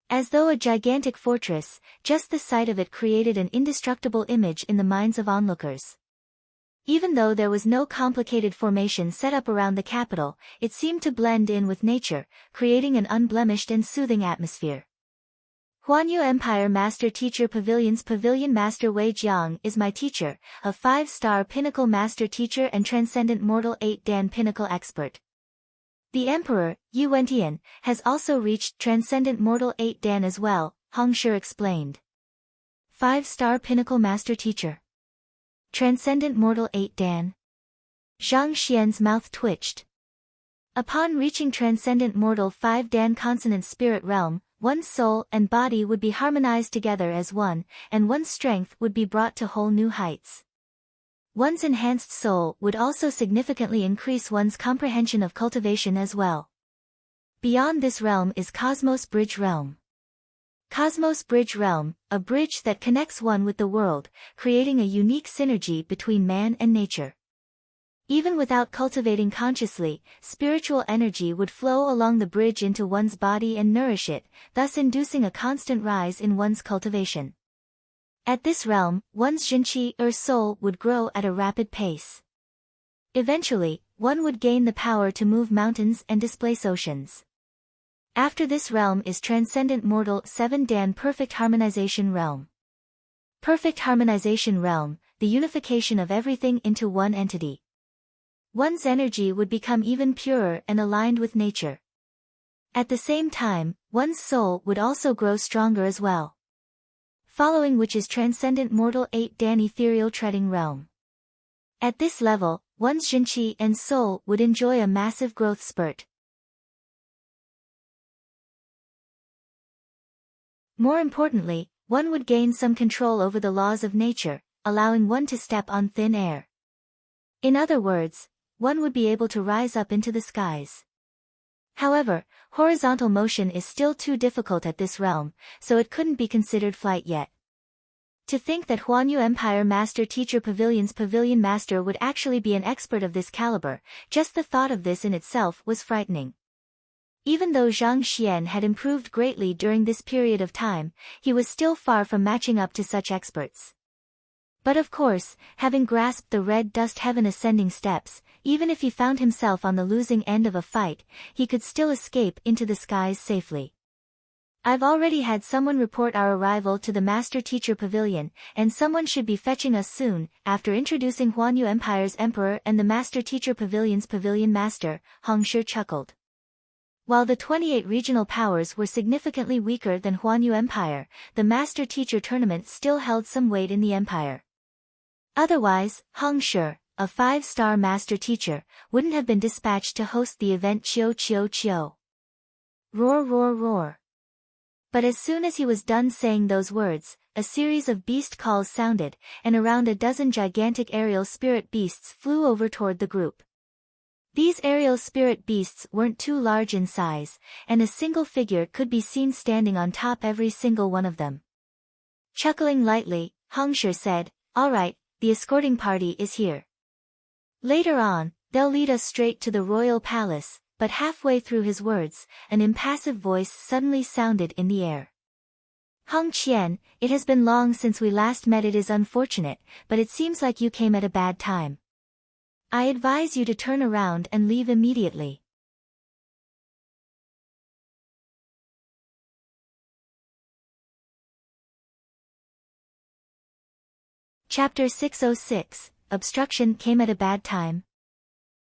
As though a gigantic fortress, just the sight of it created an indestructible image in the minds of onlookers. Even though there was no complicated formation set up around the capital, it seemed to blend in with nature, creating an unblemished and soothing atmosphere. Huanyu Empire Master Teacher Pavilion's Pavilion Master Wei Jiang is my teacher, a 5-star Pinnacle Master Teacher and Transcendent Mortal 8-Dan Pinnacle Expert. The Emperor, Yi Wentian, has also reached Transcendent Mortal 8-Dan as well, Heng Shi explained. 5-star Pinnacle Master Teacher. Transcendent Mortal 8-Dan. Zhang Xian's mouth twitched. Upon reaching Transcendent Mortal 5-Dan Consonant Spirit Realm, one's soul and body would be harmonized together as one, and one's strength would be brought to whole new heights. One's enhanced soul would also significantly increase one's comprehension of cultivation as well. Beyond this realm is Cosmos Bridge Realm. Cosmos Bridge Realm, a bridge that connects one with the world, creating a unique synergy between man and nature. Even without cultivating consciously, spiritual energy would flow along the bridge into one's body and nourish it, thus inducing a constant rise in one's cultivation. At this realm, one's Zhenqi or soul would grow at a rapid pace. Eventually, one would gain the power to move mountains and displace oceans. After this realm is Transcendent Mortal 7-Dan Perfect Harmonization Realm. Perfect Harmonization Realm, the unification of everything into one entity. One's energy would become even purer and aligned with nature. At the same time, one's soul would also grow stronger as well. Following which is Transcendent Mortal 8-Dan Ethereal Treading Realm. At this level, one's Zhenqi and soul would enjoy a massive growth spurt. More importantly, one would gain some control over the laws of nature, allowing one to step on thin air. In other words, one would be able to rise up into the skies. However, horizontal motion is still too difficult at this realm, so it couldn't be considered flight yet. To think that Huanyu Empire Master Teacher Pavilion's Pavilion Master would actually be an expert of this caliber, just the thought of this in itself was frightening. Even though Zhang Xian had improved greatly during this period of time, he was still far from matching up to such experts. But of course, having grasped the red dust heaven ascending steps, even if he found himself on the losing end of a fight, he could still escape into the skies safely. I've already had someone report our arrival to the Master Teacher Pavilion, and someone should be fetching us soon. After introducing Huanyu Empire's Emperor and the Master Teacher Pavilion's Pavilion Master, Heng Shi chuckled. While the 28 regional powers were significantly weaker than Huanyu Empire, the Master Teacher Tournament still held some weight in the empire. Otherwise, Heng Shi, a 5-star Master Teacher, wouldn't have been dispatched to host the event Chio Chio Chio. Roar roar roar. But as soon as he was done saying those words, a series of beast calls sounded, and around a dozen gigantic aerial spirit beasts flew over toward the group. These aerial spirit beasts weren't too large in size, and a single figure could be seen standing on top every single one of them. Chuckling lightly, Hongshi said, "All right, the escorting party is here. Later on, they'll lead us straight to the royal palace," but halfway through his words, an impassive voice suddenly sounded in the air. "Hong Qian, it has been long since we last met. It is unfortunate, but it seems like you came at a bad time. I advise you to turn around and leave immediately." Chapter 606, Obstruction Came at a Bad Time.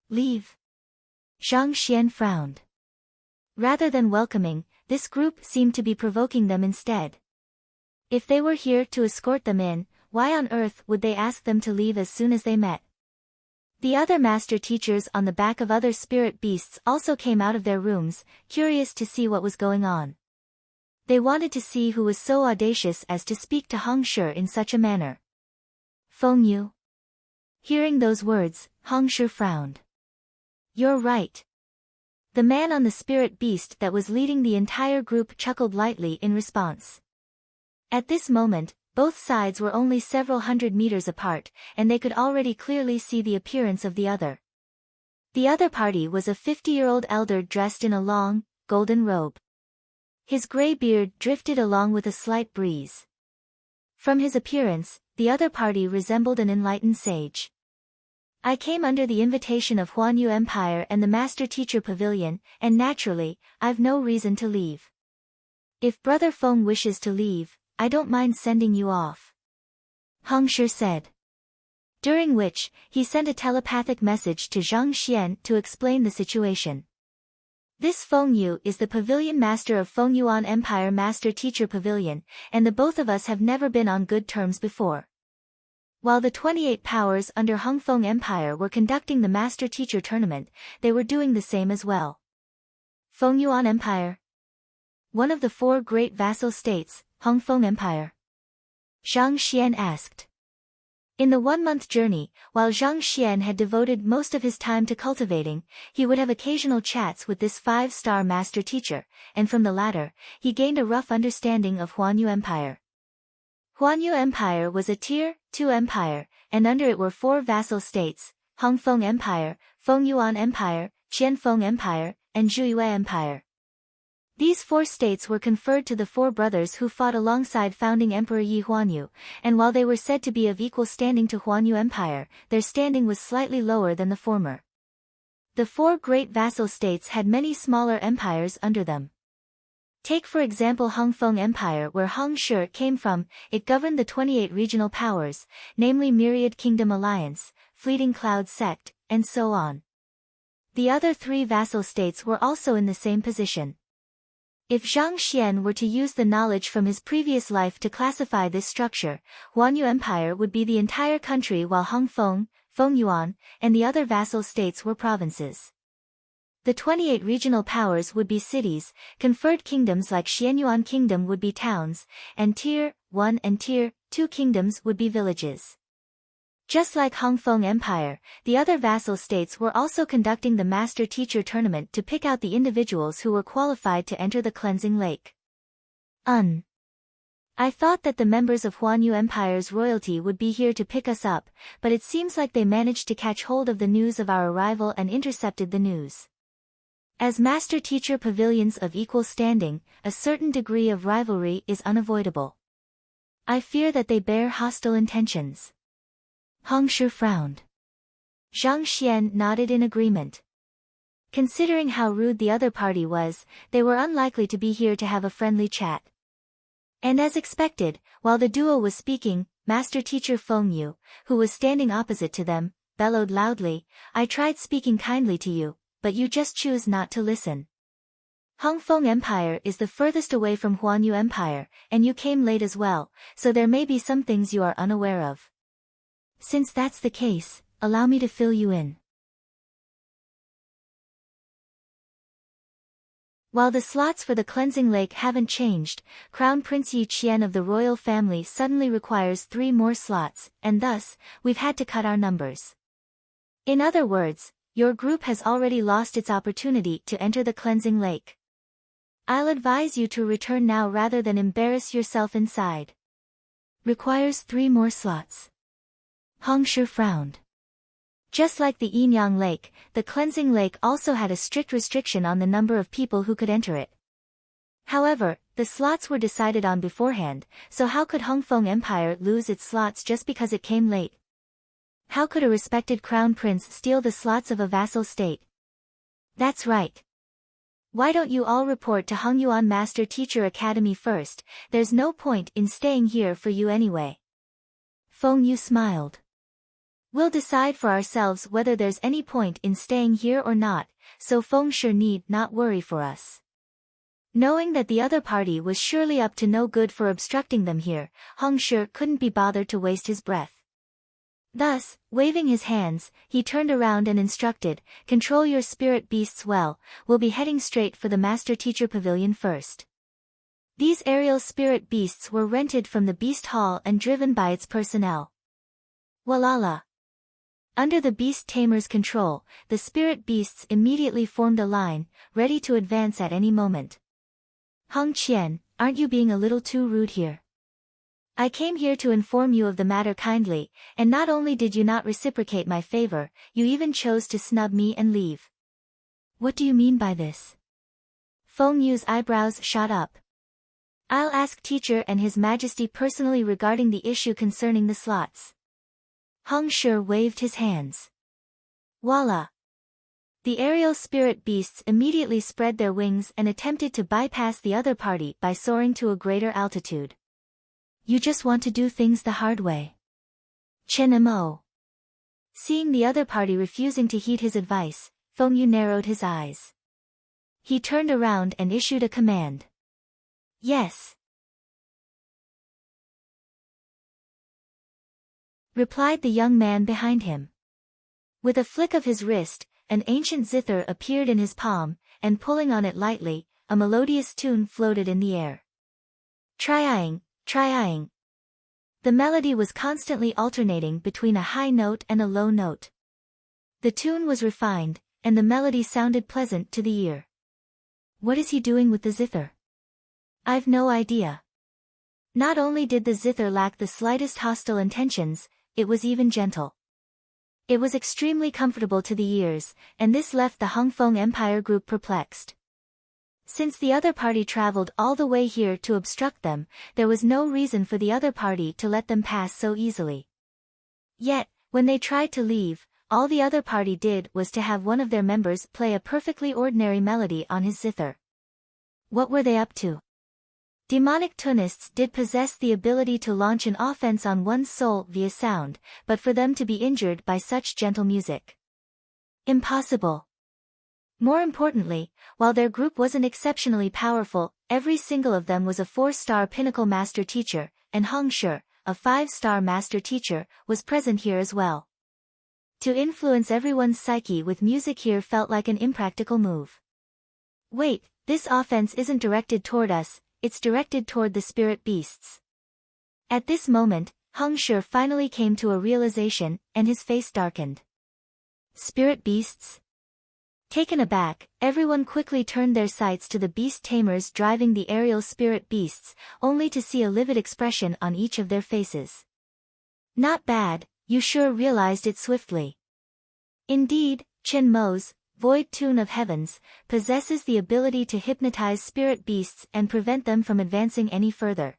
Leave. Zhang Xian frowned. Rather than welcoming, this group seemed to be provoking them instead. If they were here to escort them in, why on earth would they ask them to leave as soon as they met? The other master teachers on the back of other spirit beasts also came out of their rooms, curious to see what was going on. They wanted to see who was so audacious as to speak to Hongshi in such a manner. "Feng Yu." Hearing those words, Hongshi frowned. "You're right." The man on the spirit beast that was leading the entire group chuckled lightly in response. At this moment, both sides were only several hundred meters apart, and they could already clearly see the appearance of the other. The other party was a 50-year-old elder dressed in a long, golden robe. His gray beard drifted along with a slight breeze. From his appearance, the other party resembled an enlightened sage. "I came under the invitation of Huanyu Empire and the Master Teacher Pavilion, and naturally, I've no reason to leave. If Brother Feng wishes to leave, I don't mind sending you off," Hongshi said. During which, he sent a telepathic message to Zhang Xian to explain the situation. "This Feng Yu is the pavilion master of Fengyuan Empire Master Teacher Pavilion, and the both of us have never been on good terms before. While the 28 powers under Hongfeng Empire were conducting the Master Teacher Tournament, they were doing the same as well." Fengyuan Empire? One of the 4 great vassal states, Hongfeng Empire? Zhang Xian asked. In the 1-month journey, while Zhang Xian had devoted most of his time to cultivating, he would have occasional chats with this 5-star master teacher, and from the latter, he gained a rough understanding of Huanyu Empire. Huanyu Empire was a Tier 2 empire, and under it were 4 vassal states, Hongfeng Empire, Fengyuan Empire, Qianfeng Empire, and Zhuiyue Empire. These 4 states were conferred to the 4 brothers who fought alongside founding Emperor Yi Huanyu, and while they were said to be of equal standing to Huanyu Empire, their standing was slightly lower than the former. The 4 great vassal states had many smaller empires under them. Take for example Hongfeng Empire, where Hongshi came from. It governed the 28 regional powers, namely Myriad Kingdom Alliance, Fleeting Cloud Sect, and so on. The other 3 vassal states were also in the same position. If Zhang Xian were to use the knowledge from his previous life to classify this structure, Huanyu Empire would be the entire country while Hongfeng, Fengyuan, and the other vassal states were provinces. The 28 regional powers would be cities, conferred kingdoms like Xianyuan Kingdom would be towns, and Tier 1 and Tier 2 kingdoms would be villages. Just like Hongfeng Empire, the other vassal states were also conducting the Master Teacher Tournament to pick out the individuals who were qualified to enter the Cleansing Lake. I thought that the members of Huanyu Empire's royalty would be here to pick us up, but it seems like they managed to catch hold of the news of our arrival and intercepted the news. As Master Teacher Pavilions of equal standing, a certain degree of rivalry is unavoidable. I fear that they bear hostile intentions." Hongshi frowned. Zhang Xian nodded in agreement. Considering how rude the other party was, they were unlikely to be here to have a friendly chat. And as expected, while the duo was speaking, Master Teacher Feng Yu, who was standing opposite to them, bellowed loudly, "I tried speaking kindly to you, but you just choose not to listen. Hongfeng Empire is the furthest away from Huanyu Empire, and you came late as well, so there may be some things you are unaware of. Since that's the case, allow me to fill you in." While the slots for the cleansing lake haven't changed, Crown Prince Yi Qian of the royal family suddenly requires 3 more slots, and thus, we've had to cut our numbers. In other words, your group has already lost its opportunity to enter the cleansing lake. I'll advise you to return now rather than embarrass yourself inside. Requires 3 more slots. Hong Shi frowned. Just like the Yinyang Lake, the cleansing lake also had a strict restriction on the number of people who could enter it. However, the slots were decided on beforehand, so how could Hongfeng Empire lose its slots just because it came late? How could a respected crown prince steal the slots of a vassal state? That's right. Why don't you all report to Hongyuan Master Teacher Academy first? There's no point in staying here for you anyway. Feng Yu smiled. We'll decide for ourselves whether there's any point in staying here or not, so Feng Shi need not worry for us. Knowing that the other party was surely up to no good for obstructing them here, Hong Shi couldn't be bothered to waste his breath. Thus, waving his hands, he turned around and instructed, "Control your spirit beasts well, we'll be heading straight for the Master Teacher Pavilion first." These aerial spirit beasts were rented from the Beast Hall and driven by its personnel. Walala. Under the beast tamer's control, the spirit beasts immediately formed a line, ready to advance at any moment. Hong Qian, aren't you being a little too rude here? I came here to inform you of the matter kindly, and not only did you not reciprocate my favor, you even chose to snub me and leave. What do you mean by this? Feng Yu's eyebrows shot up. I'll ask Teacher and His Majesty personally regarding the issue concerning the slots. Hong Shi waved his hands. Voila! The aerial spirit beasts immediately spread their wings and attempted to bypass the other party by soaring to a greater altitude. You just want to do things the hard way. Chen Mo. Seeing the other party refusing to heed his advice, Feng Yu narrowed his eyes. He turned around and issued a command. Yes. Replied the young man behind him. With a flick of his wrist, an ancient zither appeared in his palm, and pulling on it lightly, a melodious tune floated in the air. Triang, triang. The melody was constantly alternating between a high note and a low note. The tune was refined, and the melody sounded pleasant to the ear. What is he doing with the zither? I've no idea. Not only did the zither lack the slightest hostile intentions, it was even gentle. It was extremely comfortable to the ears, and this left the Hongfeng Empire group perplexed. Since the other party traveled all the way here to obstruct them, there was no reason for the other party to let them pass so easily. Yet, when they tried to leave, all the other party did was to have one of their members play a perfectly ordinary melody on his zither. What were they up to? Demonic tunists did possess the ability to launch an offense on one's soul via sound, but for them to be injured by such gentle music. Impossible. More importantly, while their group wasn't exceptionally powerful, every single of them was a 4-star pinnacle master teacher, and Hong Shi, a 5-star master teacher, was present here as well. To influence everyone's psyche with music here felt like an impractical move. Wait, this offense isn't directed toward us, it's directed toward the spirit beasts. At this moment, Hong Shi finally came to a realization, and his face darkened. Spirit beasts? Taken aback, everyone quickly turned their sights to the beast tamers driving the aerial spirit beasts, only to see a livid expression on each of their faces. Not bad, you sure realized it swiftly. Indeed, Chen Mo's Void Tune of Heavens possesses the ability to hypnotize spirit beasts and prevent them from advancing any further.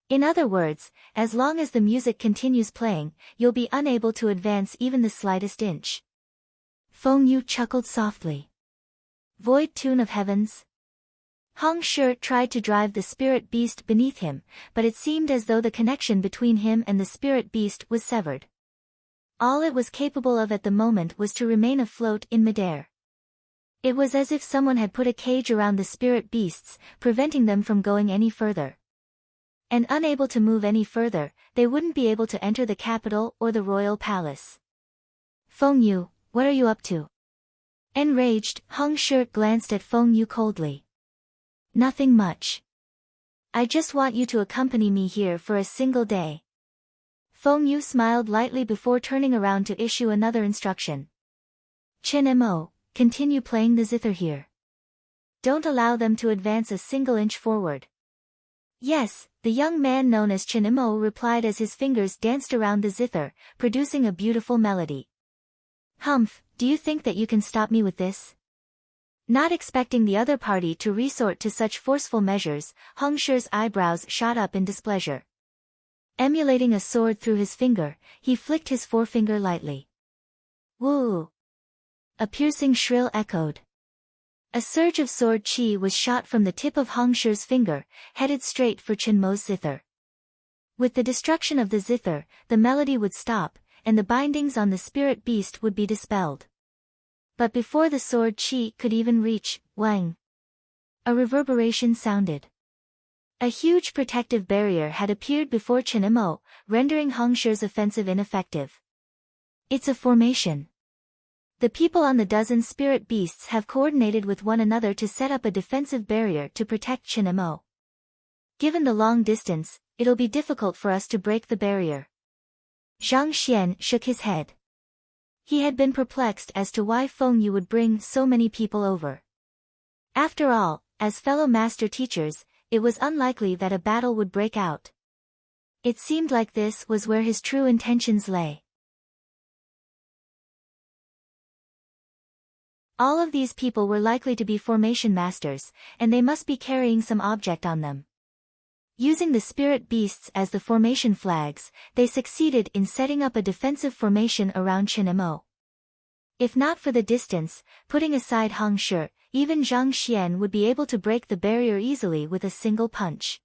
In other words, as long as the music continues playing, you'll be unable to advance even the slightest inch. Feng Yu chuckled softly. Void Tune of Heavens? Hong Shi tried to drive the spirit beast beneath him, but it seemed as though the connection between him and the spirit beast was severed. All it was capable of at the moment was to remain afloat in midair. It was as if someone had put a cage around the spirit beasts, preventing them from going any further. And unable to move any further, they wouldn't be able to enter the capital or the royal palace. Feng Yu, what are you up to? Enraged, Hong Shi glanced at Feng Yu coldly. Nothing much. I just want you to accompany me here for a single day. Feng Yu smiled lightly before turning around to issue another instruction. Qin Mo, continue playing the zither here. Don't allow them to advance a single inch forward. Yes, the young man known as Qin Mo replied as his fingers danced around the zither, producing a beautiful melody. Humph, do you think that you can stop me with this? Not expecting the other party to resort to such forceful measures, Hong Shi's eyebrows shot up in displeasure. Emulating a sword through his finger, he flicked his forefinger lightly. Woo! A piercing shrill echoed. A surge of sword chi was shot from the tip of Hong Shi's finger, headed straight for Qin Mo's zither. With the destruction of the zither, the melody would stop, and the bindings on the spirit beast would be dispelled. But before the sword chi could even reach Wang, a reverberation sounded. A huge protective barrier had appeared before Qin Mo, rendering Hong Shi's offensive ineffective. It's a formation. The people on the dozen spirit beasts have coordinated with one another to set up a defensive barrier to protect Qin Mo. Given the long distance, it'll be difficult for us to break the barrier. Zhang Xian shook his head. He had been perplexed as to why Feng Yu would bring so many people over. After all, as fellow master teachers, it was unlikely that a battle would break out. It seemed like this was where his true intentions lay. All of these people were likely to be formation masters, and they must be carrying some object on them. Using the spirit beasts as the formation flags, they succeeded in setting up a defensive formation around Qin Mo. If not for the distance, putting aside Hong Shi, even Zhang Xian would be able to break the barrier easily with a single punch.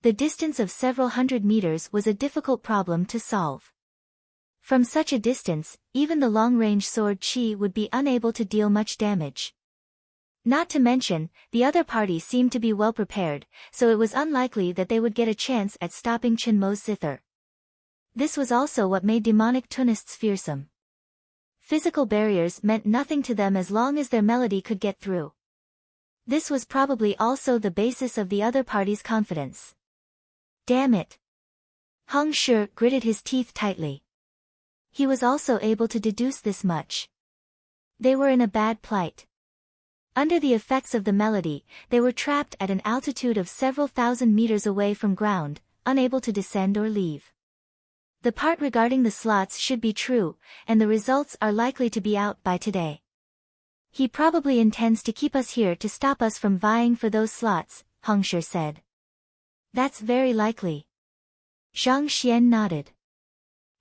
The distance of several hundred meters was a difficult problem to solve. From such a distance, even the long-range sword chi would be unable to deal much damage. Not to mention, the other party seemed to be well prepared, so it was unlikely that they would get a chance at stopping Qin Mo's zither. This was also what made demonic Tunists fearsome. Physical barriers meant nothing to them as long as their melody could get through. This was probably also the basis of the other party's confidence. Damn it! Hong Shi gritted his teeth tightly. He was also able to deduce this much. They were in a bad plight. Under the effects of the melody, they were trapped at an altitude of several thousand meters away from ground, unable to descend or leave. The part regarding the slots should be true, and the results are likely to be out by today. He probably intends to keep us here to stop us from vying for those slots, Hong Shi said. That's very likely. Zhang Xian nodded.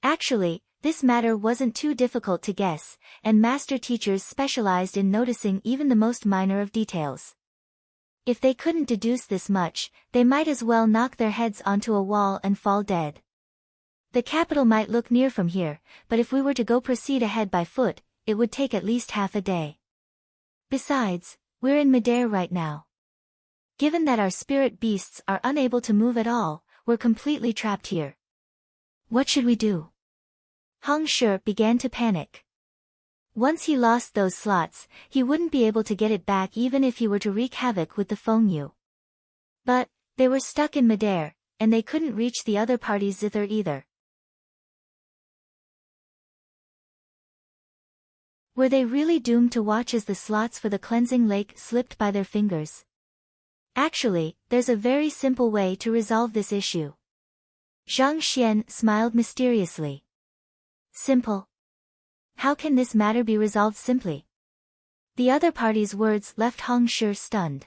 Actually, this matter wasn't too difficult to guess, and master teachers specialized in noticing even the most minor of details. If they couldn't deduce this much, they might as well knock their heads onto a wall and fall dead. The capital might look near from here, but if we were to go proceed ahead by foot, it would take at least half a day. Besides, we're in midair right now. Given that our spirit beasts are unable to move at all, we're completely trapped here. What should we do? Hong Shi began to panic. Once he lost those slots, he wouldn't be able to get it back even if he were to wreak havoc with the Feng Yu. But, they were stuck in midair, and they couldn't reach the other party's zither either. Were they really doomed to watch as the slots for the cleansing lake slipped by their fingers? Actually, there's a very simple way to resolve this issue. Zhang Xian smiled mysteriously. Simple. How can this matter be resolved simply? The other party's words left Hong Shi stunned.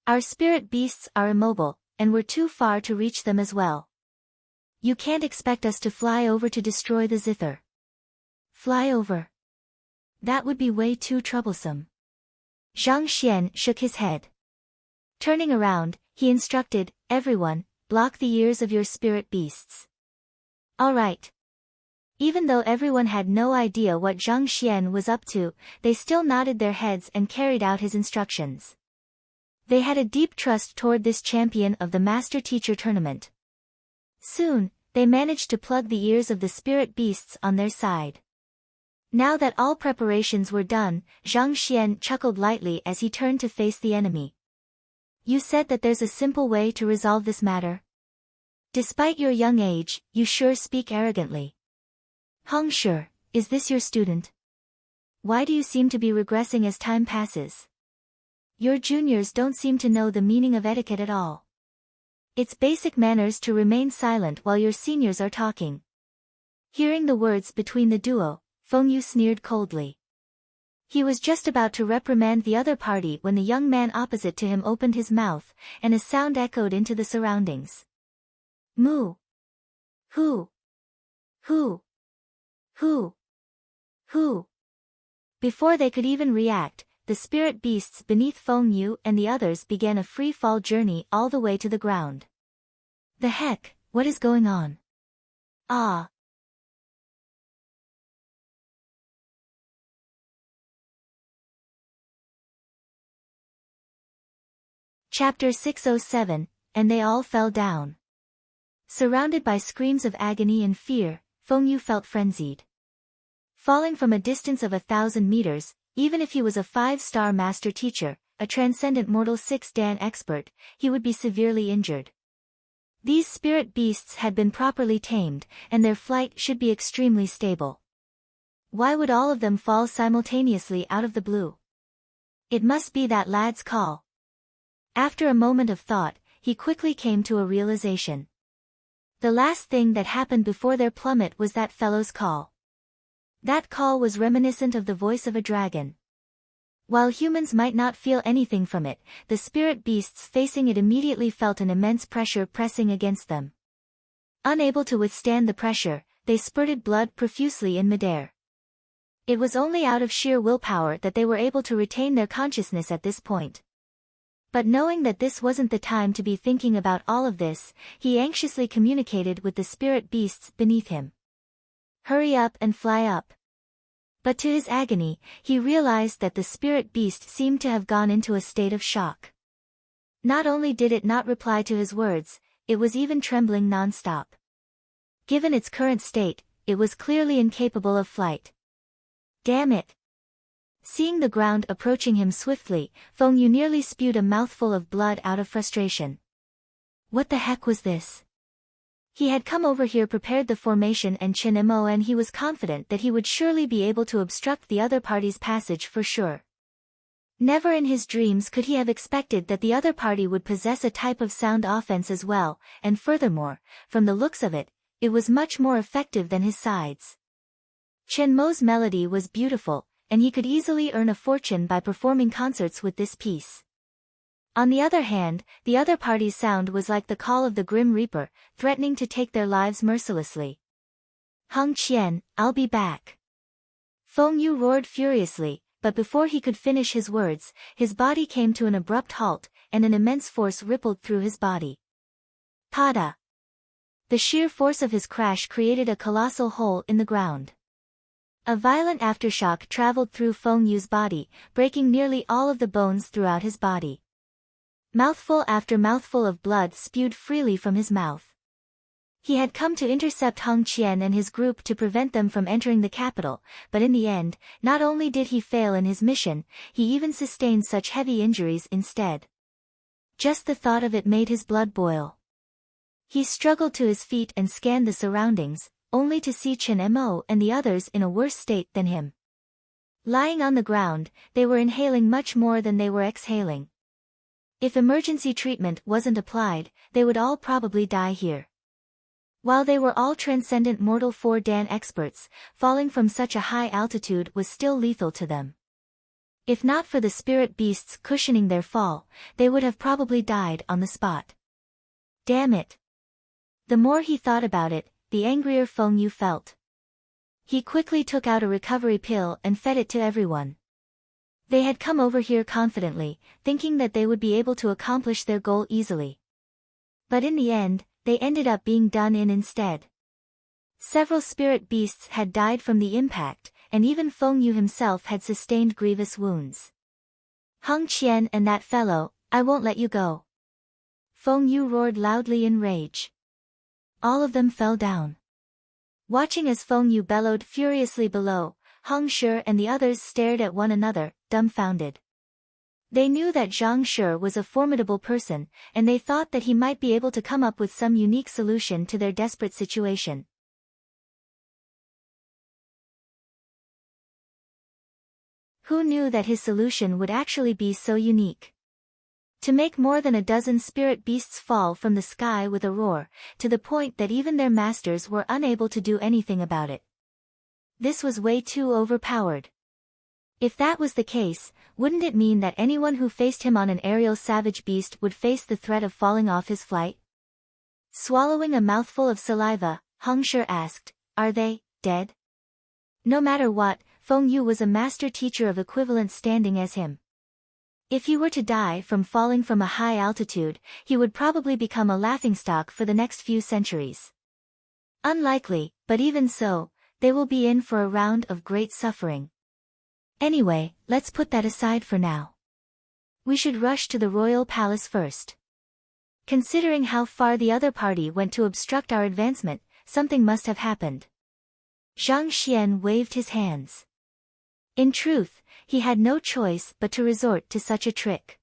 Our spirit beasts are immobile, and we're too far to reach them as well. You can't expect us to fly over to destroy the zither. Fly over? That would be way too troublesome. Zhang Xian shook his head. Turning around, he instructed, everyone, block the ears of your spirit beasts. All right. Even though everyone had no idea what Zhang Xian was up to, they still nodded their heads and carried out his instructions. They had a deep trust toward this champion of the master-teacher tournament. Soon, they managed to plug the ears of the spirit beasts on their side. Now that all preparations were done, Zhang Xian chuckled lightly as he turned to face the enemy. You said that there's a simple way to resolve this matter. Despite your young age, you sure speak arrogantly. Hong Shi, is this your student? Why do you seem to be regressing as time passes? Your juniors don't seem to know the meaning of etiquette at all. It's basic manners to remain silent while your seniors are talking. Hearing the words between the duo, Feng Yu sneered coldly. He was just about to reprimand the other party when the young man opposite to him opened his mouth, and a sound echoed into the surroundings. Moo! Who? Who? Who? Who? Before they could even react, the spirit beasts beneath Feng Yu and the others began a free-fall journey all the way to the ground. The heck, what is going on? Ah! Chapter 607, and they all fell down. Surrounded by screams of agony and fear, Feng Yu felt frenzied. Falling from a distance of 1,000 meters, even if he was a 5-star master teacher, a transcendent mortal 6-dan expert, he would be severely injured. These spirit beasts had been properly tamed, and their flight should be extremely stable. Why would all of them fall simultaneously out of the blue? It must be that lad's call. After a moment of thought, he quickly came to a realization. The last thing that happened before their plummet was that fellow's call. That call was reminiscent of the voice of a dragon. While humans might not feel anything from it, the spirit beasts facing it immediately felt an immense pressure pressing against them. Unable to withstand the pressure, they spurted blood profusely in midair. It was only out of sheer willpower that they were able to retain their consciousness at this point. But knowing that this wasn't the time to be thinking about all of this, he anxiously communicated with the spirit beasts beneath him. Hurry up and fly up. But to his agony, he realized that the spirit beast seemed to have gone into a state of shock. Not only did it not reply to his words, it was even trembling non-stop. Given its current state, it was clearly incapable of flight. Damn it! Seeing the ground approaching him swiftly, Feng Yu nearly spewed a mouthful of blood out of frustration. What the heck was this? He had come over here prepared the formation and Chen Mo, and he was confident that he would surely be able to obstruct the other party's passage for sure. Never in his dreams could he have expected that the other party would possess a type of sound offense as well, and furthermore, from the looks of it, it was much more effective than his sides. Chen Mo's melody was beautiful, and he could easily earn a fortune by performing concerts with this piece. On the other hand, the other party's sound was like the call of the Grim Reaper, threatening to take their lives mercilessly. Hong Qian, I'll be back. Feng Yu roared furiously, but before he could finish his words, his body came to an abrupt halt, and an immense force rippled through his body. Pada! The sheer force of his crash created a colossal hole in the ground. A violent aftershock traveled through Feng Yu's body, breaking nearly all of the bones throughout his body. Mouthful after mouthful of blood spewed freely from his mouth. He had come to intercept Hong Qian and his group to prevent them from entering the capital, but in the end, not only did he fail in his mission, he even sustained such heavy injuries instead. Just the thought of it made his blood boil. He struggled to his feet and scanned the surroundings, only to see Chen Mo and the others in a worse state than him. Lying on the ground, they were inhaling much more than they were exhaling. If emergency treatment wasn't applied, they would all probably die here. While they were all transcendent mortal 4-dan experts, falling from such a high altitude was still lethal to them. If not for the spirit beasts cushioning their fall, they would have probably died on the spot. Damn it! The more he thought about it, the angrier Feng Yu felt. He quickly took out a recovery pill and fed it to everyone. They had come over here confidently, thinking that they would be able to accomplish their goal easily. But in the end, they ended up being done in instead. Several spirit beasts had died from the impact, and even Feng Yu himself had sustained grievous wounds. Hong Qian and that fellow, I won't let you go. Feng Yu roared loudly in rage. All of them fell down. Watching as Feng Yu bellowed furiously below, Hong Shi and the others stared at one another, dumbfounded. They knew that Zhang Shi was a formidable person, and they thought that he might be able to come up with some unique solution to their desperate situation. Who knew that his solution would actually be so unique? To make more than a dozen spirit beasts fall from the sky with a roar, to the point that even their masters were unable to do anything about it. This was way too overpowered. If that was the case, wouldn't it mean that anyone who faced him on an aerial savage beast would face the threat of falling off his flight? Swallowing a mouthful of saliva, Hong Shi asked, "Are they dead?" No matter what, Feng Yu was a master teacher of equivalent standing as him. If he were to die from falling from a high altitude, he would probably become a laughingstock for the next few centuries. Unlikely, but even so, they will be in for a round of great suffering. Anyway, let's put that aside for now. We should rush to the royal palace first. Considering how far the other party went to obstruct our advancement, something must have happened. Zhang Xian waved his hands. In truth, he had no choice but to resort to such a trick.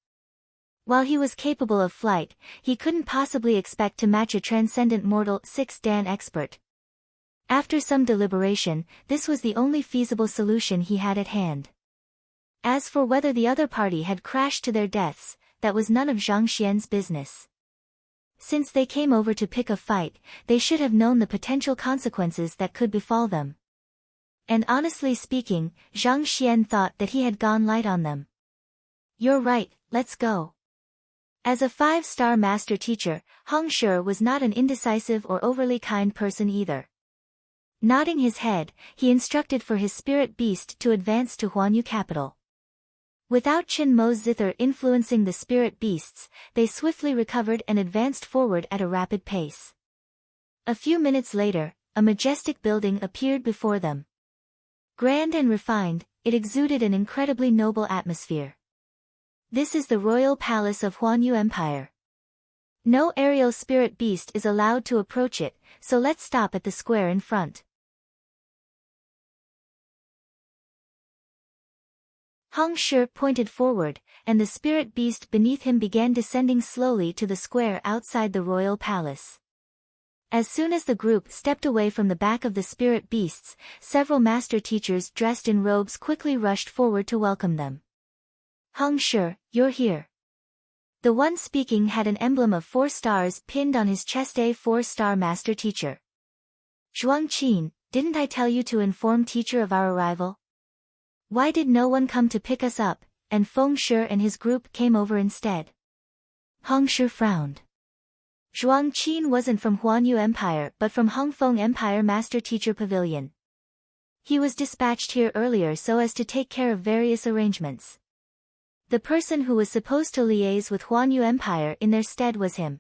While he was capable of flight, he couldn't possibly expect to match a transcendent mortal 6-dan expert. After some deliberation, this was the only feasible solution he had at hand. As for whether the other party had crashed to their deaths, that was none of Zhang Xian's business. Since they came over to pick a fight, they should have known the potential consequences that could befall them. And honestly speaking, Zhang Xian thought that he had gone light on them. "You're right, let's go." As a 5-star master teacher, Hong Shi was not an indecisive or overly kind person either. Nodding his head, he instructed for his spirit beast to advance to Huanyu capital. Without Qin Mo's zither influencing the spirit beasts, they swiftly recovered and advanced forward at a rapid pace. A few minutes later, a majestic building appeared before them. Grand and refined, it exuded an incredibly noble atmosphere. This is the royal palace of Huanyu Empire. No aerial spirit beast is allowed to approach it, so let's stop at the square in front. Hong Shi pointed forward, and the spirit beast beneath him began descending slowly to the square outside the royal palace. As soon as the group stepped away from the back of the spirit beasts, several master teachers dressed in robes quickly rushed forward to welcome them. "Hong Shi, you're here." The one speaking had an emblem of 4 stars pinned on his chest. A 4-star master teacher. "Zhuang Qin, didn't I tell you to inform teacher of our arrival? Why did no one come to pick us up, and Feng Shi and his group came over instead?" Hong Shi frowned. Zhuang Qin wasn't from Huanyu Empire but from Hongfeng Empire Master Teacher Pavilion. He was dispatched here earlier so as to take care of various arrangements. The person who was supposed to liaise with Huanyu Empire in their stead was him.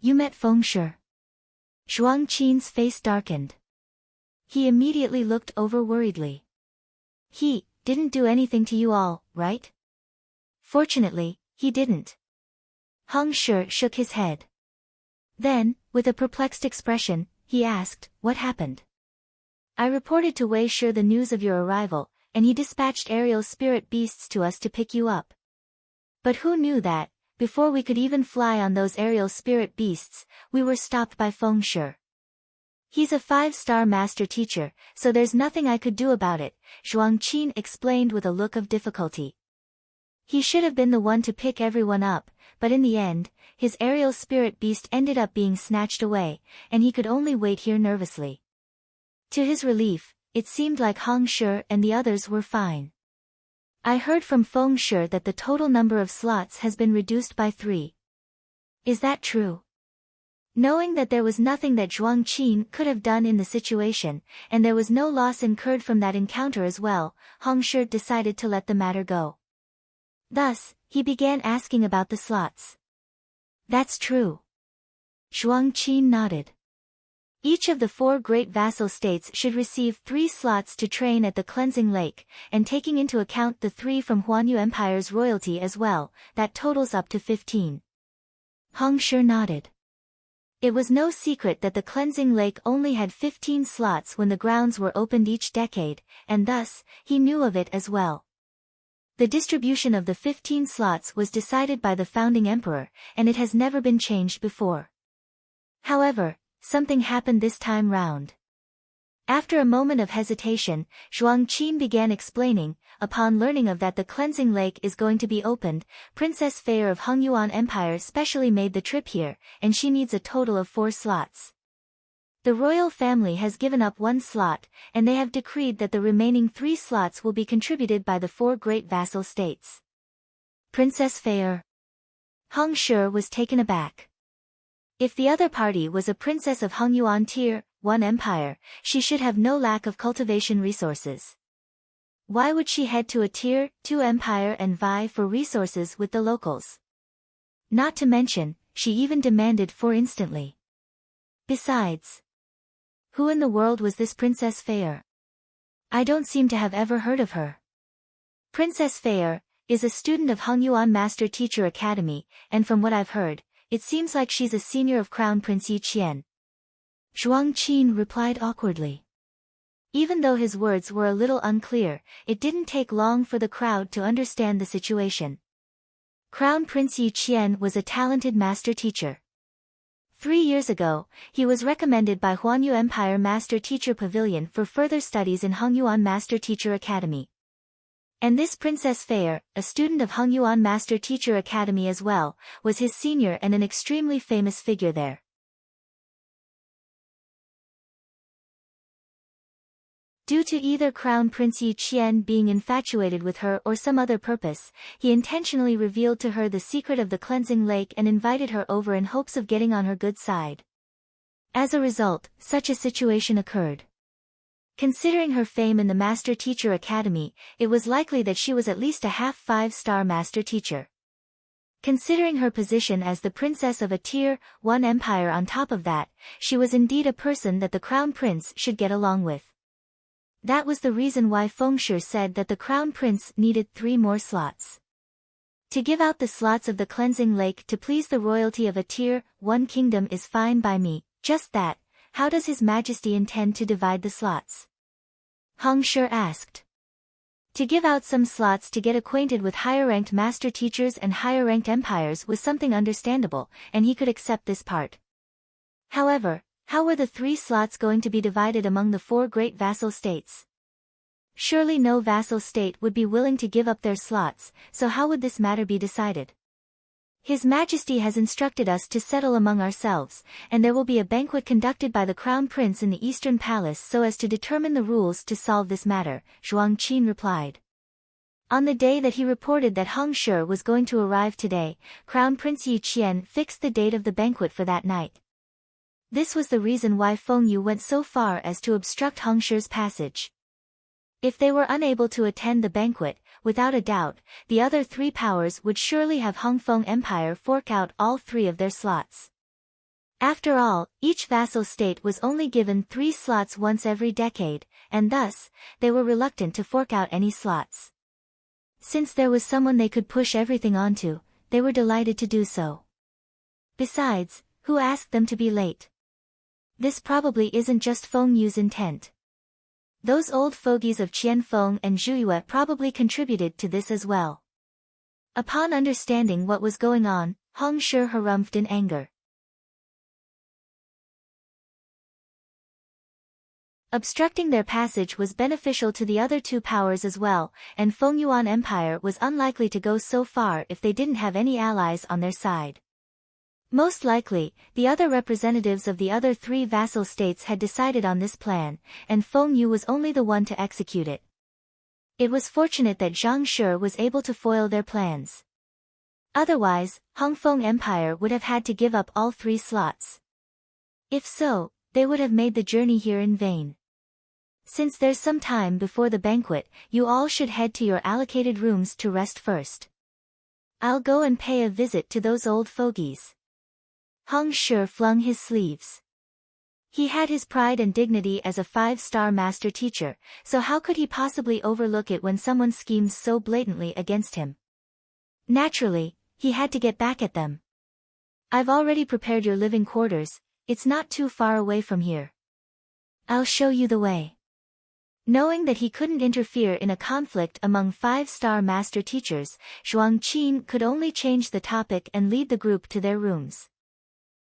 "You met Feng Shi?" Zhuang Qin's face darkened. He immediately looked over worriedly. "He didn't do anything to you all, right?" "Fortunately, he didn't." Hong Shi shook his head. Then, with a perplexed expression, he asked, "What happened?" "I reported to Wei Shi the news of your arrival, and he dispatched aerial spirit beasts to us to pick you up. But who knew that, before we could even fly on those aerial spirit beasts, we were stopped by Feng Shi. He's a 5-star master teacher, so there's nothing I could do about it," Zhuang Qin explained with a look of difficulty. He should have been the one to pick everyone up, but in the end, his aerial spirit beast ended up being snatched away, and he could only wait here nervously. To his relief, it seemed like Hong Shi and the others were fine. "I heard from Feng Shi that the total number of slots has been reduced by 3. Is that true?" Knowing that there was nothing that Zhuang Qin could have done in the situation, and there was no loss incurred from that encounter as well, Hong Shi decided to let the matter go. Thus, he began asking about the slots. "That's true." Zhuang Qin nodded. Each of the 4 great vassal states should receive 3 slots to train at the cleansing lake, and taking into account the 3 from Huanyu Empire's royalty as well, that totals up to 15. Hong Shi nodded. It was no secret that the cleansing lake only had 15 slots when the grounds were opened each decade, and thus, he knew of it as well. The distribution of the 15 slots was decided by the founding emperor, and it has never been changed before. However, something happened this time round. After a moment of hesitation, Zhuang Qin began explaining. Upon learning of that the cleansing lake is going to be opened, Princess Fei of Hongyuan Empire specially made the trip here, and she needs a total of 4 slots. The royal family has given up 1 slot, and they have decreed that the remaining 3 slots will be contributed by the 4 great vassal states. Princess Fei. Hong Shi was taken aback. If the other party was a princess of Hongyuan Tier 1 Empire, she should have no lack of cultivation resources. Why would she head to a Tier 2 Empire and vie for resources with the locals? Not to mention, she even demanded 4 instantly. Besides, who in the world was this Princess Fei? I don't seem to have ever heard of her. Princess Fei is a student of Hongyuan Master Teacher Academy, and from what I've heard, it seems like she's a senior of Crown Prince Yi Qian. Zhuang Qin replied awkwardly. Even though his words were a little unclear, it didn't take long for the crowd to understand the situation. Crown Prince Yi Qian was a talented master teacher. 3 years ago, he was recommended by Huanyu Empire Master Teacher Pavilion for further studies in Hongyuan Master Teacher Academy. And this Princess Fei, a student of Hongyuan Master Teacher Academy as well, was his senior and an extremely famous figure there. Due to either Crown Prince Yi Qian being infatuated with her or some other purpose, he intentionally revealed to her the secret of the cleansing lake and invited her over in hopes of getting on her good side. As a result, such a situation occurred. Considering her fame in the Master Teacher Academy, it was likely that she was at least a half 5-star master teacher. Considering her position as the princess of a Tier 1 empire on top of that, she was indeed a person that the crown prince should get along with. That was the reason why Fengshi said that the crown prince needed 3 more slots. To give out the slots of the cleansing lake to please the royalty of a Tier 1 kingdom is fine by me, just that, how does His Majesty intend to divide the slots? Hong Shi asked. To give out some slots to get acquainted with higher-ranked master teachers and higher-ranked empires was something understandable, and he could accept this part. However, how were the 3 slots going to be divided among the 4 great vassal states? Surely no vassal state would be willing to give up their slots, so how would this matter be decided? His Majesty has instructed us to settle among ourselves, and there will be a banquet conducted by the Crown Prince in the Eastern Palace so as to determine the rules to solve this matter, Zhuang Qin replied. On the day that he reported that Hong Shi was going to arrive today, Crown Prince Yi Qian fixed the date of the banquet for that night. This was the reason why Feng Yu went so far as to obstruct Hong Shi's passage. If they were unable to attend the banquet, without a doubt, the other 3 powers would surely have Hongfeng Empire fork out all 3 of their slots. After all, each vassal state was only given 3 slots once every decade, and thus, they were reluctant to fork out any slots. Since there was someone they could push everything onto, they were delighted to do so. Besides, who asked them to be late? This probably isn't just Feng Yu's intent. Those old fogies of Qianfeng and Zhuyue probably contributed to this as well. Upon understanding what was going on, Hong Shi harumphed in anger. Obstructing their passage was beneficial to the other 2 powers as well, and Fengyuan Empire was unlikely to go so far if they didn't have any allies on their side. Most likely, the other representatives of the other 3 vassal states had decided on this plan, and Feng Yu was only the one to execute it. It was fortunate that Zhang Shi was able to foil their plans. Otherwise, Hongfeng Empire would have had to give up all 3 slots. If so, they would have made the journey here in vain. Since there's some time before the banquet, you all should head to your allocated rooms to rest first. I'll go and pay a visit to those old fogies. Hong Shi flung his sleeves. He had his pride and dignity as a 5-star master teacher, so how could he possibly overlook it when someone schemes so blatantly against him? Naturally, he had to get back at them. I've already prepared your living quarters, it's not too far away from here. I'll show you the way. Knowing that he couldn't interfere in a conflict among 5-star master teachers, Zhuang Qin could only change the topic and lead the group to their rooms.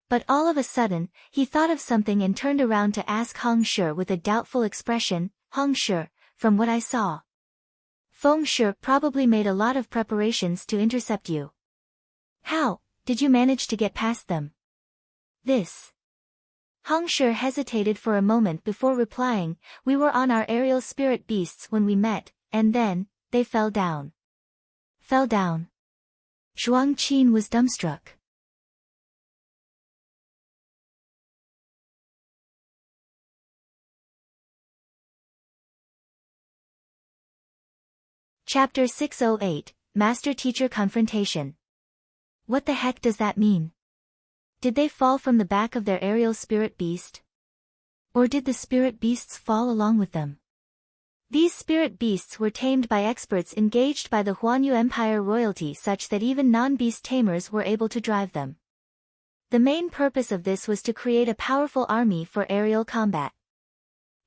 But all of a sudden, he thought of something and turned around to ask Hong Shi with a doubtful expression, "Hong Shi, from what I saw, Feng Shi probably made a lot of preparations to intercept you. How did you manage to get past them?" This. Hong Shi hesitated for a moment before replying, "We were on our aerial spirit beasts when we met, and then, they fell down." Fell down? Zhuang Qin was dumbstruck. Chapter 608, Master-Teacher Confrontation. What the heck does that mean? Did they fall from the back of their aerial spirit beast? Or did the spirit beasts fall along with them? These spirit beasts were tamed by experts engaged by the Huanyu Empire royalty such that even non-beast tamers were able to drive them. The main purpose of this was to create a powerful army for aerial combat.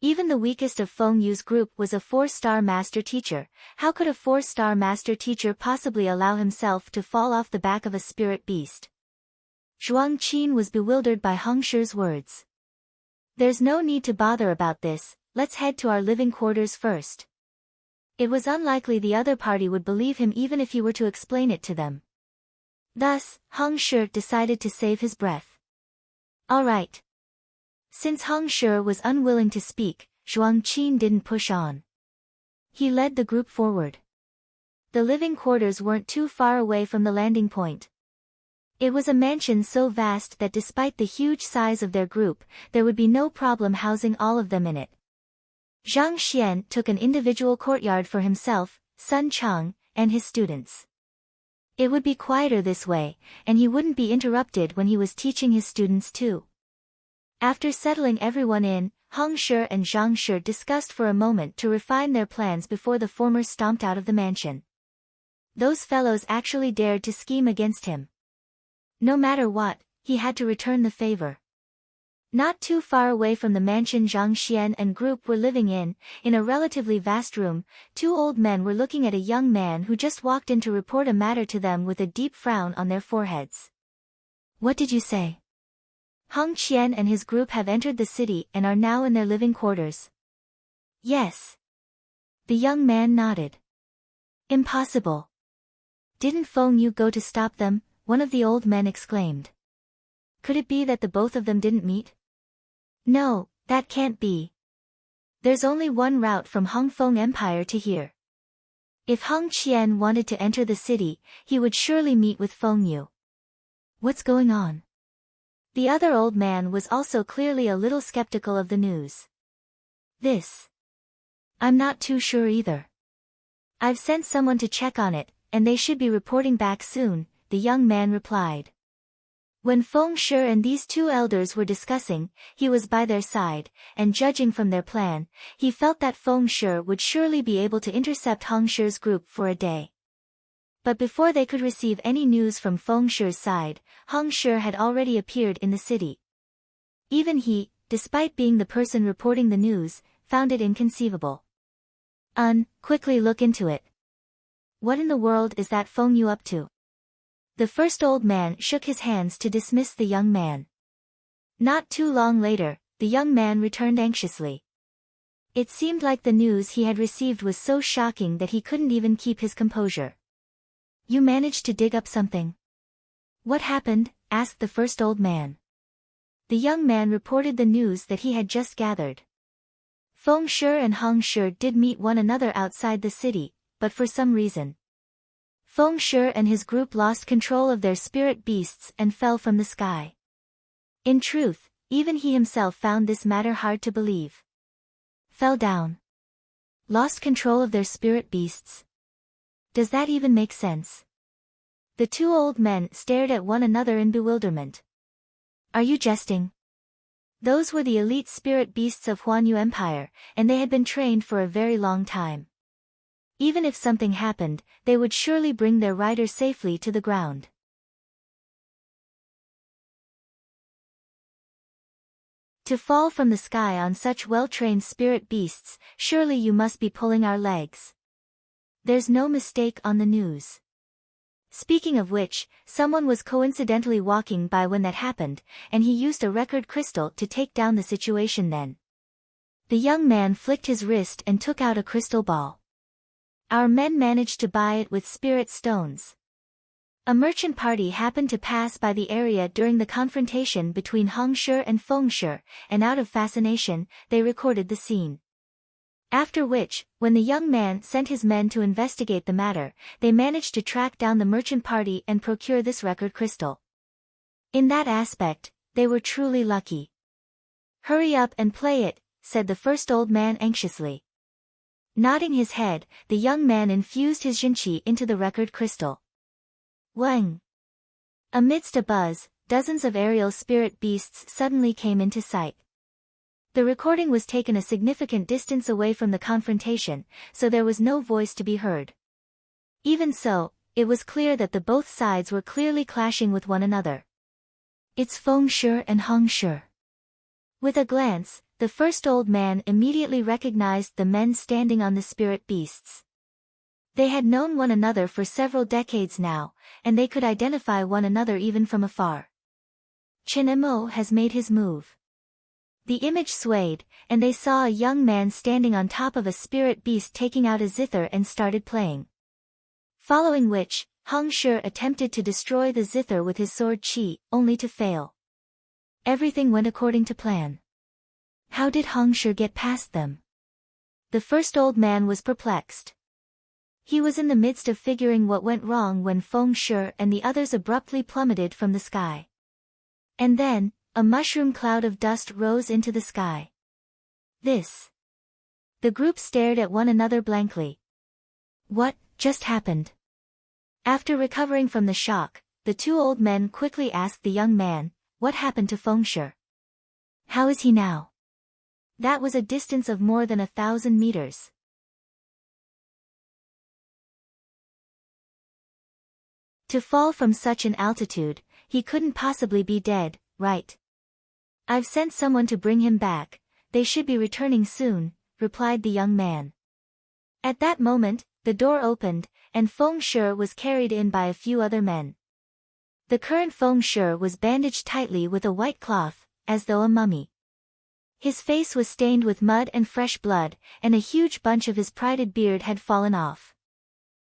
Even the weakest of Feng Yu's group was a 4-star master teacher. How could a 4-star master teacher possibly allow himself to fall off the back of a spirit beast? Zhuang Qin was bewildered by Hong Shi's words. "There's no need to bother about this, let's head to our living quarters first." It was unlikely the other party would believe him even if he were to explain it to them. Thus, Hong Shi decided to save his breath. All right. Since Hong Shi was unwilling to speak, Zhuang Qin didn't push on. He led the group forward. The living quarters weren't too far away from the landing point. It was a mansion so vast that despite the huge size of their group, there would be no problem housing all of them in it. Zhang Xian took an individual courtyard for himself, Sun Cheng, and his students. It would be quieter this way, and he wouldn't be interrupted when he was teaching his students too. After settling everyone in, Hong Shi and Zhang Shi discussed for a moment to refine their plans before the former stomped out of the mansion. Those fellows actually dared to scheme against him. No matter what, he had to return the favor. Not too far away from the mansion Zhang Xian and group were living in a relatively vast room, 2 old men were looking at a young man who just walked in to report a matter to them with a deep frown on their foreheads. "What did you say?" "Hong Qian and his group have entered the city and are now in their living quarters." "Yes." The young man nodded. "Impossible. Didn't Feng Yu go to stop them?" one of the old men exclaimed. "Could it be that the both of them didn't meet?" "No, that can't be. There's only one route from Hongfeng Empire to here. If Hong Qian wanted to enter the city, he would surely meet with Feng Yu. What's going on?" The other old man was also clearly a little skeptical of the news. "This. I'm not too sure either. I've sent someone to check on it, and they should be reporting back soon," the young man replied. When Feng Shi and these 2 elders were discussing, he was by their side, and judging from their plan, he felt that Feng Shi would surely be able to intercept Hong Shi's group for a day. But before they could receive any news from Feng Shi's side, Hong Shi had already appeared in the city. Even he, despite being the person reporting the news, found it inconceivable. Quickly look into it. What in the world is that Feng Yu up to?" The first old man shook his hands to dismiss the young man. Not too long later, the young man returned anxiously. It seemed like the news he had received was so shocking that he couldn't even keep his composure. "You managed to dig up something?" "What happened?" asked the first old man. The young man reported the news that he had just gathered. Feng Shi and Hong Shi did meet one another outside the city, but for some reason, Feng Shi and his group lost control of their spirit beasts and fell from the sky. In truth, even he himself found this matter hard to believe. Fell down. Lost control of their spirit beasts. Does that even make sense? The 2 old men stared at one another in bewilderment. "Are you jesting?" Those were the elite spirit beasts of Huanyu Empire, and they had been trained for a very long time. Even if something happened, they would surely bring their rider safely to the ground. To fall from the sky on such well-trained spirit beasts, surely you must be pulling our legs. There's no mistake on the news. Speaking of which, someone was coincidentally walking by when that happened, and he used a record crystal to take down the situation then. The young man flicked his wrist and took out a crystal ball. Our men managed to buy it with spirit stones. A merchant party happened to pass by the area during the confrontation between Hong Shi and Feng Shi, and out of fascination, they recorded the scene. After which, when the young man sent his men to investigate the matter, they managed to track down the merchant party and procure this record crystal. In that aspect, they were truly lucky. "Hurry up and play it," said the first old man anxiously. Nodding his head, the young man infused his jinqi into the record crystal. Wang! Amidst a buzz, dozens of aerial spirit beasts suddenly came into sight. The recording was taken a significant distance away from the confrontation, so there was no voice to be heard. Even so, it was clear that the both sides were clearly clashing with one another. "It's Feng Shi and Hong Shi." With a glance, the first old man immediately recognized the men standing on the spirit beasts. They had known one another for several decades now, and they could identify one another even from afar. Chen Mo has made his move. The image swayed, and they saw a young man standing on top of a spirit beast taking out a zither and started playing. Following which, Hong Shi attempted to destroy the zither with his sword qi, only to fail. Everything went according to plan. How did Hong Shi get past them? The first old man was perplexed. He was in the midst of figuring what went wrong when Feng Shi and the others abruptly plummeted from the sky. And then, a mushroom cloud of dust rose into the sky. This. The group stared at one another blankly. What just happened? After recovering from the shock, the two old men quickly asked the young man, "What happened to Feng Shi? How is he now?" That was a distance of more than 1,000 meters. To fall from such an altitude, he couldn't possibly be dead, right? "I've sent someone to bring him back, they should be returning soon," replied the young man. At that moment, the door opened, and Feng Shi was carried in by a few other men. The current Feng Shi was bandaged tightly with a white cloth, as though a mummy. His face was stained with mud and fresh blood, and a huge bunch of his prided beard had fallen off.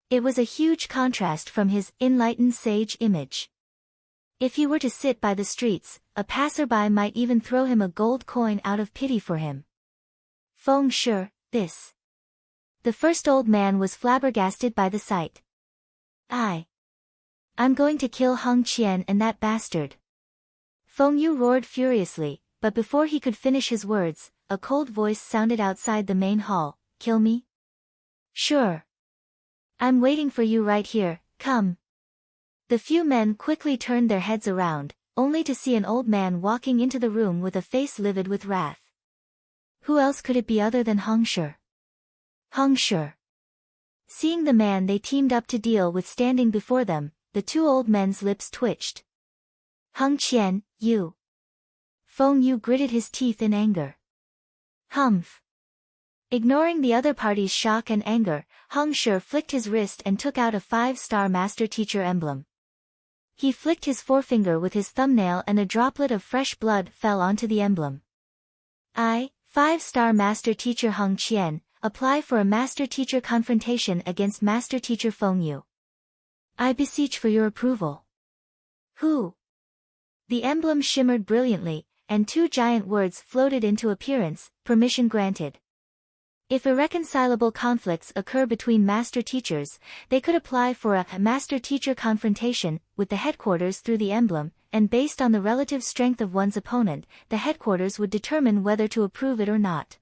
It was a huge contrast from his enlightened sage image. If he were to sit by the streets, a passerby might even throw him a gold coin out of pity for him. Feng Shi, this. The first old man was flabbergasted by the sight. I'm going to kill Hung Qian and that bastard. Feng Yu roared furiously, but before he could finish his words, a cold voice sounded outside the main hall. "Kill me? Sure. I'm waiting for you right here, come." The few men quickly turned their heads around, only to see an old man walking into the room with a face livid with wrath. Who else could it be other than Hong Shi? Hong Shi. Seeing the man they teamed up to deal with standing before them, the two old men's lips twitched. "Hung Qian, you." Feng Yu gritted his teeth in anger. "Humph." Ignoring the other party's shock and anger, Hong Shi flicked his wrist and took out a 5-star master teacher emblem. He flicked his forefinger with his thumbnail and a droplet of fresh blood fell onto the emblem. 5-star master teacher Hung Qian, apply for a master teacher confrontation against master teacher Feng Yu. I beseech for your approval. Who? The emblem shimmered brilliantly, and 2 giant words floated into appearance, permission granted. If irreconcilable conflicts occur between master teachers, they could apply for a master-teacher confrontation with the headquarters through the emblem, and based on the relative strength of one's opponent, the headquarters would determine whether to approve it or not.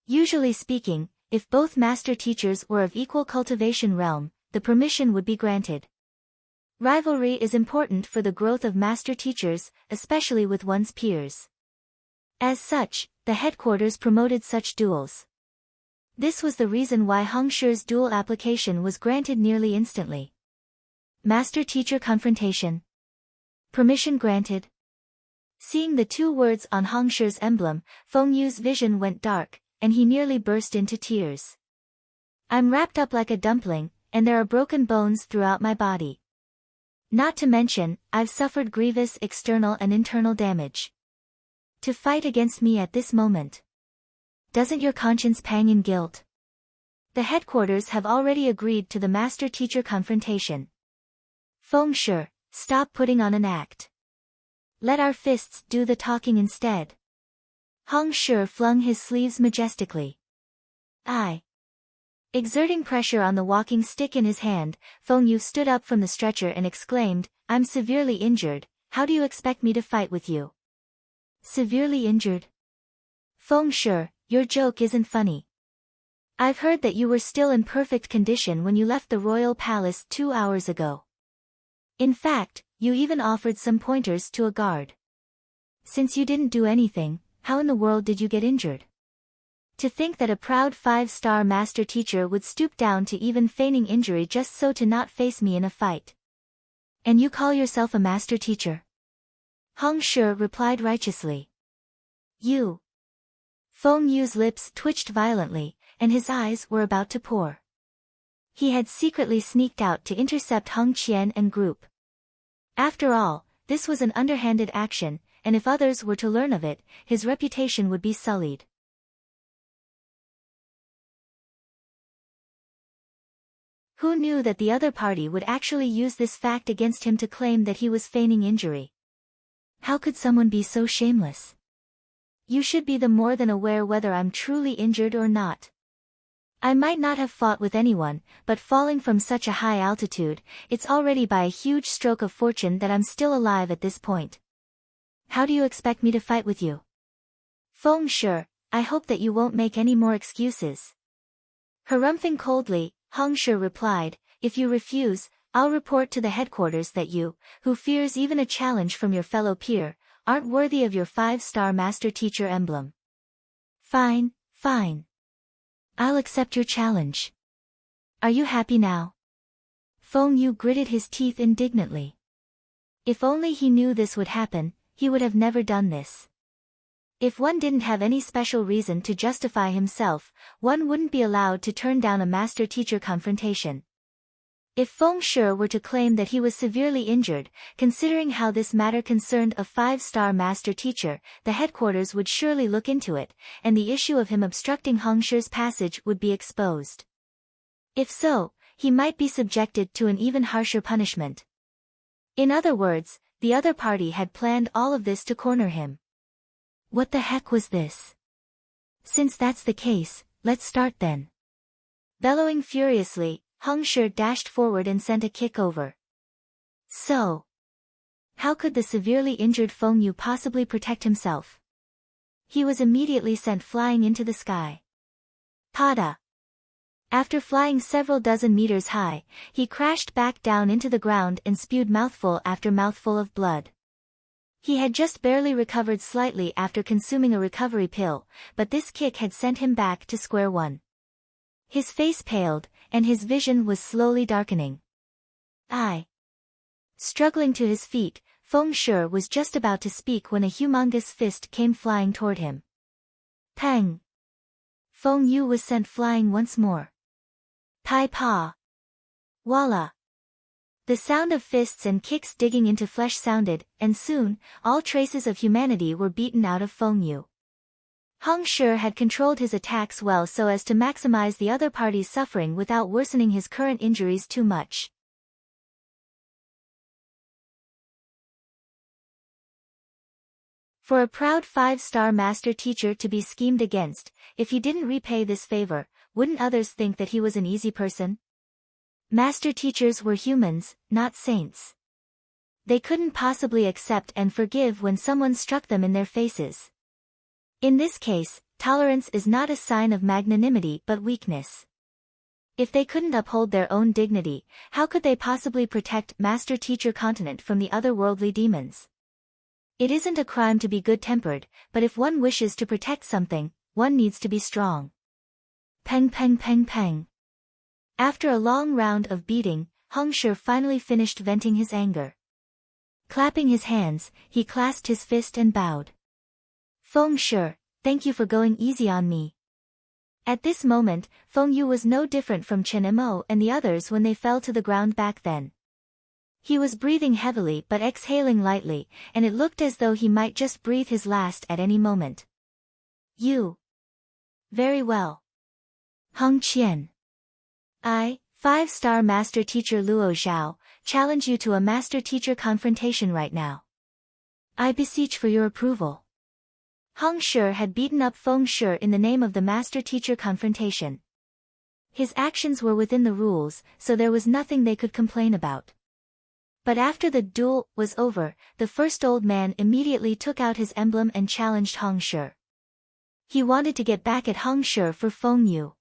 Usually speaking, if both master teachers were of equal cultivation realm, the permission would be granted. Rivalry is important for the growth of master teachers, especially with one's peers. As such, the headquarters promoted such duels. This was the reason why Hong Shi's dual application was granted nearly instantly. Master-teacher confrontation. Permission granted. Seeing the two words on Hong Shi's emblem, Feng Yu's vision went dark, and he nearly burst into tears. I'm wrapped up like a dumpling, and there are broken bones throughout my body. Not to mention, I've suffered grievous external and internal damage. To fight against me at this moment. Doesn't your conscience pang in guilt? The headquarters have already agreed to the master-teacher confrontation. Feng Shi, stop putting on an act. Let our fists do the talking instead. Hong Shi flung his sleeves majestically. Exerting pressure on the walking stick in his hand, Feng Yu stood up from the stretcher and exclaimed, I'm severely injured, how do you expect me to fight with you? Severely injured? Feng Shi, your joke isn't funny. I've heard that you were still in perfect condition when you left the royal palace 2 hours ago. In fact, you even offered some pointers to a guard. Since you didn't do anything, how in the world did you get injured? To think that a proud 5-star master teacher would stoop down to even feigning injury just so to not face me in a fight. And you call yourself a master teacher? Hong Shi replied righteously. You. Feng Yu's lips twitched violently, and his eyes were about to pour. He had secretly sneaked out to intercept Hung Qian and group. After all, this was an underhanded action, and if others were to learn of it, his reputation would be sullied. Who knew that the other party would actually use this fact against him to claim that he was feigning injury? How could someone be so shameless? You should be the more than aware whether I'm truly injured or not. I might not have fought with anyone, but falling from such a high altitude, it's already by a huge stroke of fortune that I'm still alive at this point. How do you expect me to fight with you? Feng Shi, I hope that you won't make any more excuses. Harumphing coldly, Hong Shi replied, if you refuse, I'll report to the headquarters that you, who fears even a challenge from your fellow peer, aren't worthy of your 5-star master teacher emblem. Fine, fine. I'll accept your challenge. Are you happy now? Feng Yu gritted his teeth indignantly. If only he knew this would happen, he would have never done this. If one didn't have any special reason to justify himself, one wouldn't be allowed to turn down a master-teacher confrontation. If Feng Shi were to claim that he was severely injured, considering how this matter concerned a 5-star master teacher, the headquarters would surely look into it, and the issue of him obstructing Hong Shi's passage would be exposed. If so, he might be subjected to an even harsher punishment. In other words, the other party had planned all of this to corner him. What the heck was this? Since that's the case, let's start then. Bellowing furiously, Hong Shi dashed forward and sent a kick over. So, how could the severely injured Feng Yu possibly protect himself? He was immediately sent flying into the sky. Pada! After flying several dozen meters high, he crashed back down into the ground and spewed mouthful after mouthful of blood. He had just barely recovered slightly after consuming a recovery pill, but this kick had sent him back to square one. His face paled, and his vision was slowly darkening. Struggling to his feet, Feng Shi was just about to speak when a humongous fist came flying toward him. Pang! Feng Yu was sent flying once more. Tai Pa! Voila! The sound of fists and kicks digging into flesh sounded, and soon, all traces of humanity were beaten out of Feng Yu. Hong Shi had controlled his attacks well so as to maximize the other party's suffering without worsening his current injuries too much. For a proud 5-star master teacher to be schemed against, if he didn't repay this favor, wouldn't others think that he was an easy person? Master teachers were humans, not saints. They couldn't possibly accept and forgive when someone struck them in their faces. In this case, tolerance is not a sign of magnanimity but weakness. If they couldn't uphold their own dignity, how could they possibly protect master-teacher continent from the otherworldly demons? It isn't a crime to be good-tempered, but if one wishes to protect something, one needs to be strong. Peng peng peng peng. After a long round of beating, Hong Shi finally finished venting his anger. Clapping his hands, he clasped his fist and bowed. Feng Shi, thank you for going easy on me. At this moment, Feng Yu was no different from Chen Mo and the others when they fell to the ground back then. He was breathing heavily but exhaling lightly, and it looked as though he might just breathe his last at any moment. You. Very well. Heng Qian. I, 5-star Master Teacher Luo Zhao, challenge you to a Master Teacher confrontation right now. I beseech for your approval. Heng Shi had beaten up Feng Shi in the name of the Master Teacher confrontation. His actions were within the rules, so there was nothing they could complain about. But after the duel was over, the first old man immediately took out his emblem and challenged Heng Shi. He wanted to get back at Heng Shi for Feng Yu.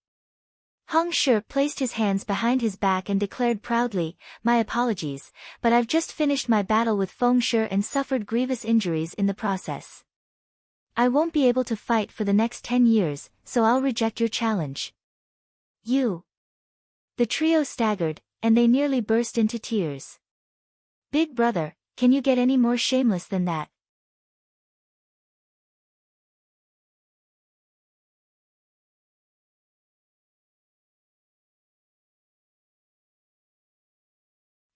Heng Shi placed his hands behind his back and declared proudly, "My apologies, but I've just finished my battle with Feng Shi and suffered grievous injuries in the process. I won't be able to fight for the next 10 years, so I'll reject your challenge." You. The trio staggered, and they nearly burst into tears. Big brother, can you get any more shameless than that?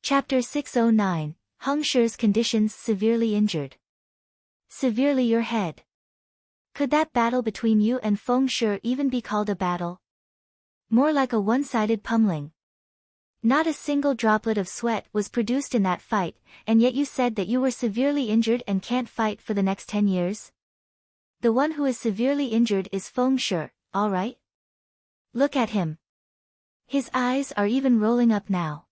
Chapter 609, Heng Shi's conditions severely injured. Severely your head. Could that battle between you and Feng Shi even be called a battle? More like a one-sided pummeling. Not a single droplet of sweat was produced in that fight, and yet you said that you were severely injured and can't fight for the next 10 years? The one who is severely injured is Feng Shi, all right? Look at him. His eyes are even rolling up now.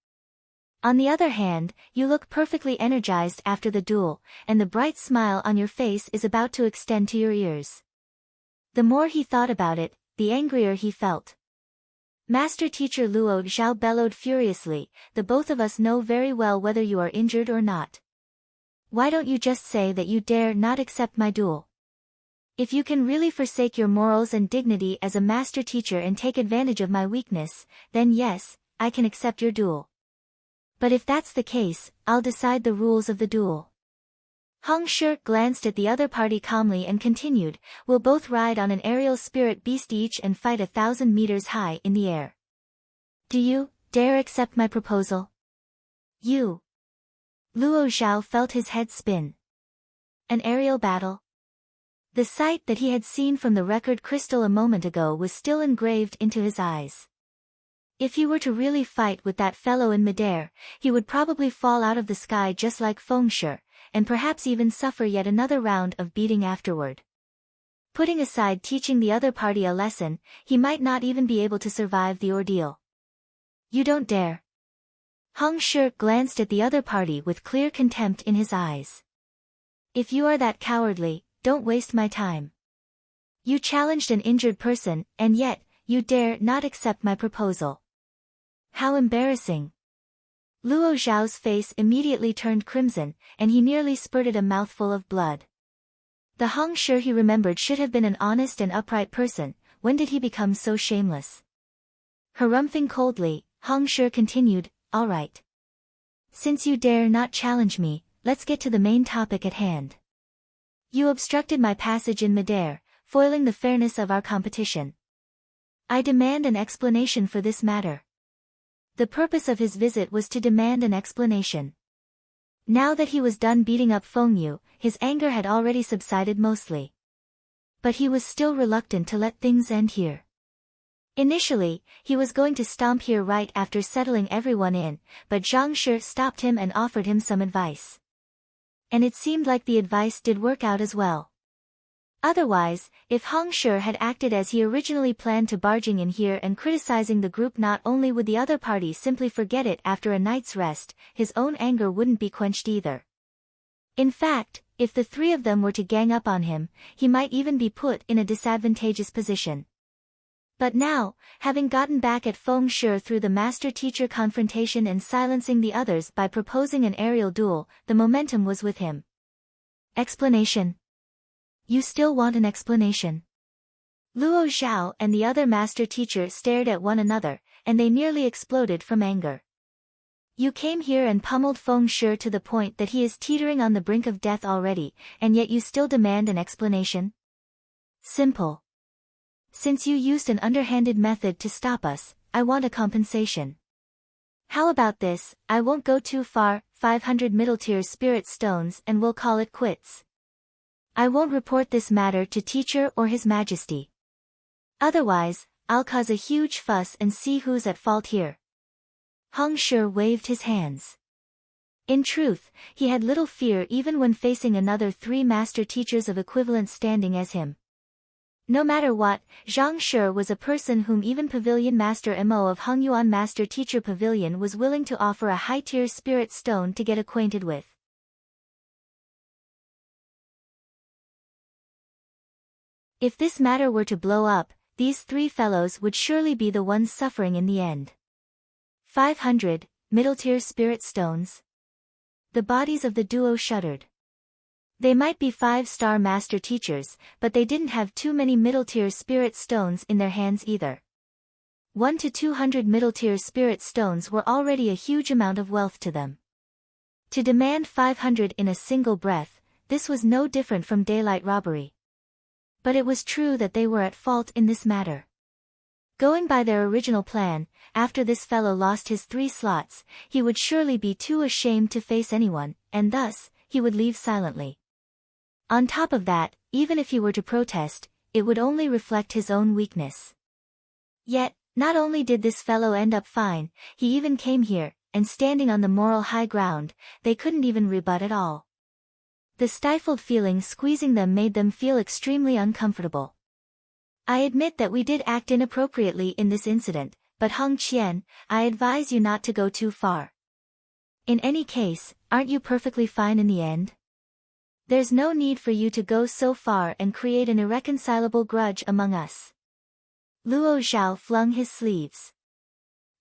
On the other hand, you look perfectly energized after the duel, and the bright smile on your face is about to extend to your ears. The more he thought about it, the angrier he felt. Master Teacher Luo Zhao bellowed furiously, "The both of us know very well whether you are injured or not. Why don't you just say that you dare not accept my duel? If you can really forsake your morals and dignity as a master teacher and take advantage of my weakness, then yes, I can accept your duel. But if that's the case, I'll decide the rules of the duel." Heng Shi glanced at the other party calmly and continued, "We'll both ride on an aerial spirit beast each and fight 1,000 meters high in the air. Do you dare accept my proposal?" You. Luo Zhao felt his head spin. An aerial battle? The sight that he had seen from the record crystal a moment ago was still engraved into his eyes. If he were to really fight with that fellow in midair, he would probably fall out of the sky just like Feng Shi, and perhaps even suffer yet another round of beating afterward. Putting aside teaching the other party a lesson, he might not even be able to survive the ordeal. You don't dare. Heng Shi glanced at the other party with clear contempt in his eyes. If you are that cowardly, don't waste my time. You challenged an injured person, and yet, you dare not accept my proposal. How embarrassing. Luo Zhao's face immediately turned crimson, and he nearly spurted a mouthful of blood. The Heng Shi he remembered should have been an honest and upright person. When did he become so shameless? Harumphing coldly, Heng Shi continued, "All right. Since you dare not challenge me, let's get to the main topic at hand. You obstructed my passage in midair, foiling the fairness of our competition. I demand an explanation for this matter." The purpose of his visit was to demand an explanation. Now that he was done beating up Feng Yu, his anger had already subsided mostly. But he was still reluctant to let things end here. Initially, he was going to stomp here right after settling everyone in, but Zhang Shi stopped him and offered him some advice. And it seemed like the advice did work out as well. Otherwise, if Heng Shi had acted as he originally planned to barging in here and criticizing the group, not only would the other party simply forget it after a night's rest, his own anger wouldn't be quenched either. In fact, if the three of them were to gang up on him, he might even be put in a disadvantageous position. But now, having gotten back at Feng Shi through the master-teacher confrontation and silencing the others by proposing an aerial duel, the momentum was with him. Explanation. You still want an explanation? Luo Zhao and the other master teacher stared at one another, and they nearly exploded from anger. You came here and pummeled Feng Shi to the point that he is teetering on the brink of death already, and yet you still demand an explanation? Simple. Since you used an underhanded method to stop us, I want a compensation. How about this? I won't go too far, 500 middle-tier spirit stones, and we'll call it quits. I won't report this matter to teacher or His Majesty. Otherwise, I'll cause a huge fuss and see who's at fault here. Heng Shi waved his hands. In truth, he had little fear even when facing another 3 master teachers of equivalent standing as him. No matter what, Zhang Shi was a person whom even Pavilion Master Mo of Hengyuan Master Teacher Pavilion was willing to offer a high-tier spirit stone to get acquainted with. If this matter were to blow up, these 3 fellows would surely be the ones suffering in the end. 500 middle-tier spirit stones. The bodies of the duo shuddered. They might be 5-star master teachers, but they didn't have too many middle-tier spirit stones in their hands either. 1 to 200 middle-tier spirit stones were already a huge amount of wealth to them. To demand 500 in a single breath, this was no different from daylight robbery. But it was true that they were at fault in this matter. Going by their original plan, after this fellow lost his 3 slots, he would surely be too ashamed to face anyone, and thus, he would leave silently. On top of that, even if he were to protest, it would only reflect his own weakness. Yet, not only did this fellow end up fine, he even came here, and standing on the moral high ground, they couldn't even rebut at all. The stifled feeling squeezing them made them feel extremely uncomfortable. I admit that we did act inappropriately in this incident, but Heng Qian, I advise you not to go too far. In any case, aren't you perfectly fine in the end? There's no need for you to go so far and create an irreconcilable grudge among us. Luo Zhao flung his sleeves.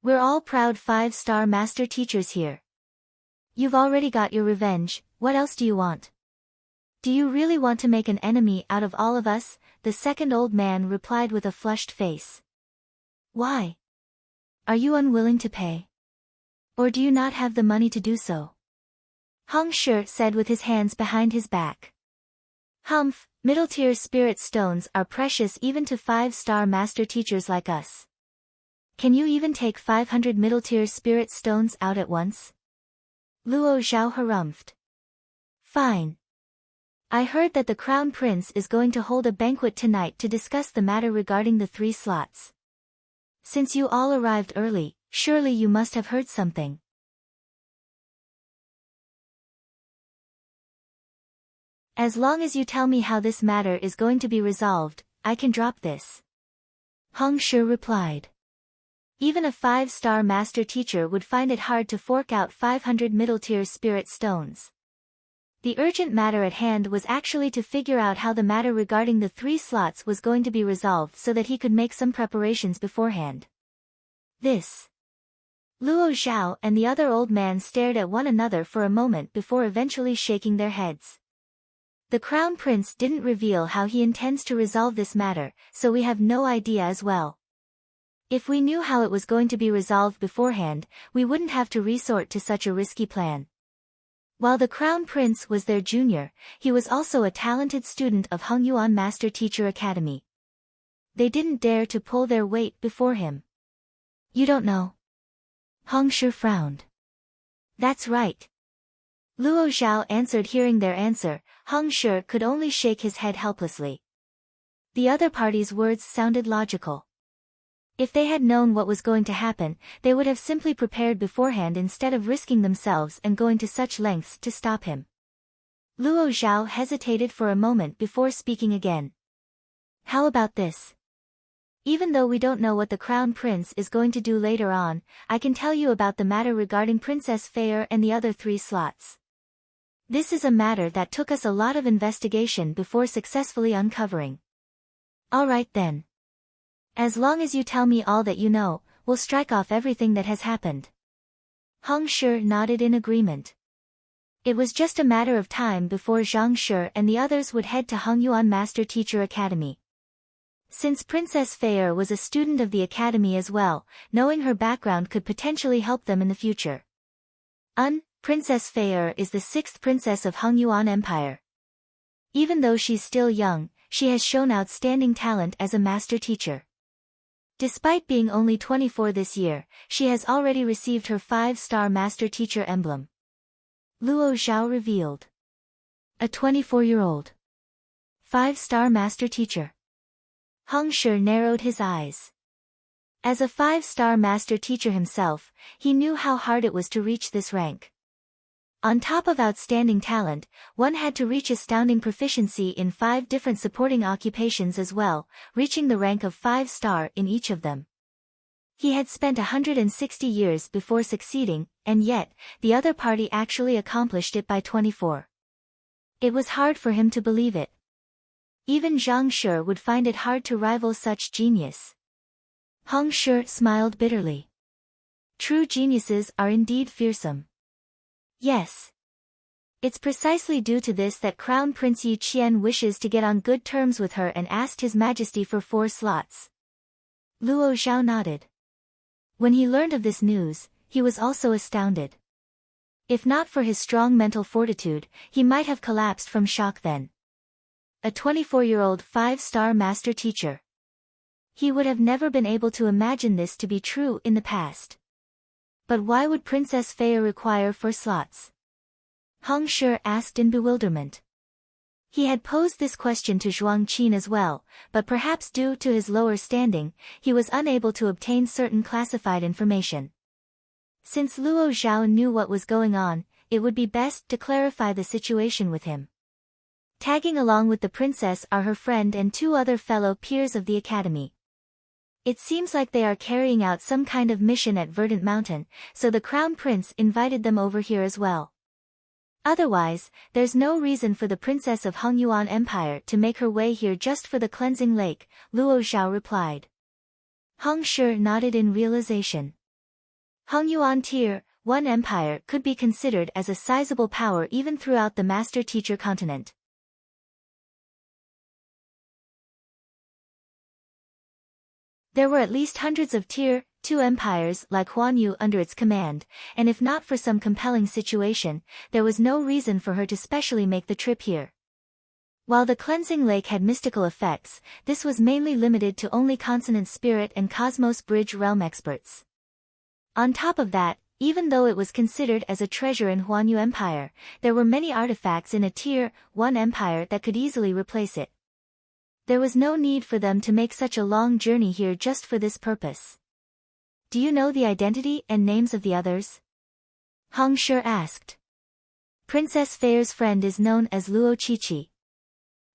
We're all proud 5-star master teachers here. You've already got your revenge, what else do you want? Do you really want to make an enemy out of all of us? The second old man replied with a flushed face. Why? Are you unwilling to pay? Or do you not have the money to do so? Heng Shi said with his hands behind his back. Humph, middle-tier spirit stones are precious even to 5-star master teachers like us. Can you even take 500 middle-tier spirit stones out at once? Luo Zhao harumphed. Fine. I heard that the Crown Prince is going to hold a banquet tonight to discuss the matter regarding the 3 slots. Since you all arrived early, surely you must have heard something. As long as you tell me how this matter is going to be resolved, I can drop this. Heng Shi replied. Even a 5-star master teacher would find it hard to fork out 500 middle-tier spirit stones. The urgent matter at hand was actually to figure out how the matter regarding the 3 slots was going to be resolved so that he could make some preparations beforehand. This. Luo Zhao and the other old man stared at one another for a moment before eventually shaking their heads. The Crown Prince didn't reveal how he intends to resolve this matter, so we have no idea as well. If we knew how it was going to be resolved beforehand, we wouldn't have to resort to such a risky plan. While the Crown Prince was their junior, he was also a talented student of Hengyuan Master Teacher Academy. They didn't dare to pull their weight before him. You don't know? Heng Shi frowned. That's right. Luo Zhao answered. Hearing their answer, Heng Shi could only shake his head helplessly. The other party's words sounded logical. If they had known what was going to happen, they would have simply prepared beforehand instead of risking themselves and going to such lengths to stop him. Luo Zhao hesitated for a moment before speaking again. How about this? Even though we don't know what the Crown Prince is going to do later on, I can tell you about the matter regarding Princess Fair and the other 3 slots. This is a matter that took us a lot of investigation before successfully uncovering. Alright then. As long as you tell me all that you know, we'll strike off everything that has happened. Heng Shi nodded in agreement. It was just a matter of time before Zhang Shi and the others would head to Hengyuan Master Teacher Academy. Since Princess Fair was a student of the academy as well, knowing her background could potentially help them in the future. Princess Fei is the sixth princess of Hongyuan Empire. Even though she's still young, she has shown outstanding talent as a master teacher. Despite being only 24 this year, she has already received her 5-star master teacher emblem. Luo Zhao revealed. A 24-year-old 5-star master teacher. Hong Shi narrowed his eyes. As a 5-star master teacher himself, he knew how hard it was to reach this rank. On top of outstanding talent, one had to reach astounding proficiency in 5 different supporting occupations as well, reaching the rank of 5-star in each of them. He had spent 160 years before succeeding, and yet, the other party actually accomplished it by 24. It was hard for him to believe it. Even Zhang Shi would find it hard to rival such genius. Hong Shi smiled bitterly. True geniuses are indeed fearsome. Yes. It's precisely due to this that Crown Prince Yi Qian wishes to get on good terms with her and asked His Majesty for 4 slots. Luo Zhao nodded. When he learned of this news, he was also astounded. If not for his strong mental fortitude, he might have collapsed from shock then. A 24-year-old 5-star master teacher. He would have never been able to imagine this to be true in the past. But why would Princess Fei require 4 slots? Hong Shi asked in bewilderment. He had posed this question to Zhuang Qin as well, but perhaps due to his lower standing, he was unable to obtain certain classified information. Since Luo Zhao knew what was going on, it would be best to clarify the situation with him. Tagging along with the princess are her friend and 2 other fellow peers of the academy. It seems like they are carrying out some kind of mission at Verdant Mountain, so the Crown Prince invited them over here as well. Otherwise, there's no reason for the Princess of Hongyuan Empire to make her way here just for the cleansing lake, Luo Zhao replied. Hong Shi nodded in realization. Hongyuan Tier 1 Empire could be considered as a sizable power even throughout the Master Teacher continent. There were at least hundreds of Tier 2 empires like Huanyu under its command, and if not for some compelling situation, there was no reason for her to specially make the trip here. While the cleansing lake had mystical effects, this was mainly limited to only Consonant Spirit and Cosmos Bridge realm experts. On top of that, even though it was considered as a treasure in Huanyu Empire, there were many artifacts in a Tier 1 empire that could easily replace it. There was no need for them to make such a long journey here just for this purpose. Do you know the identity and names of the others? Hong Shi asked. Princess Fei's friend is known as Luo Qiqi.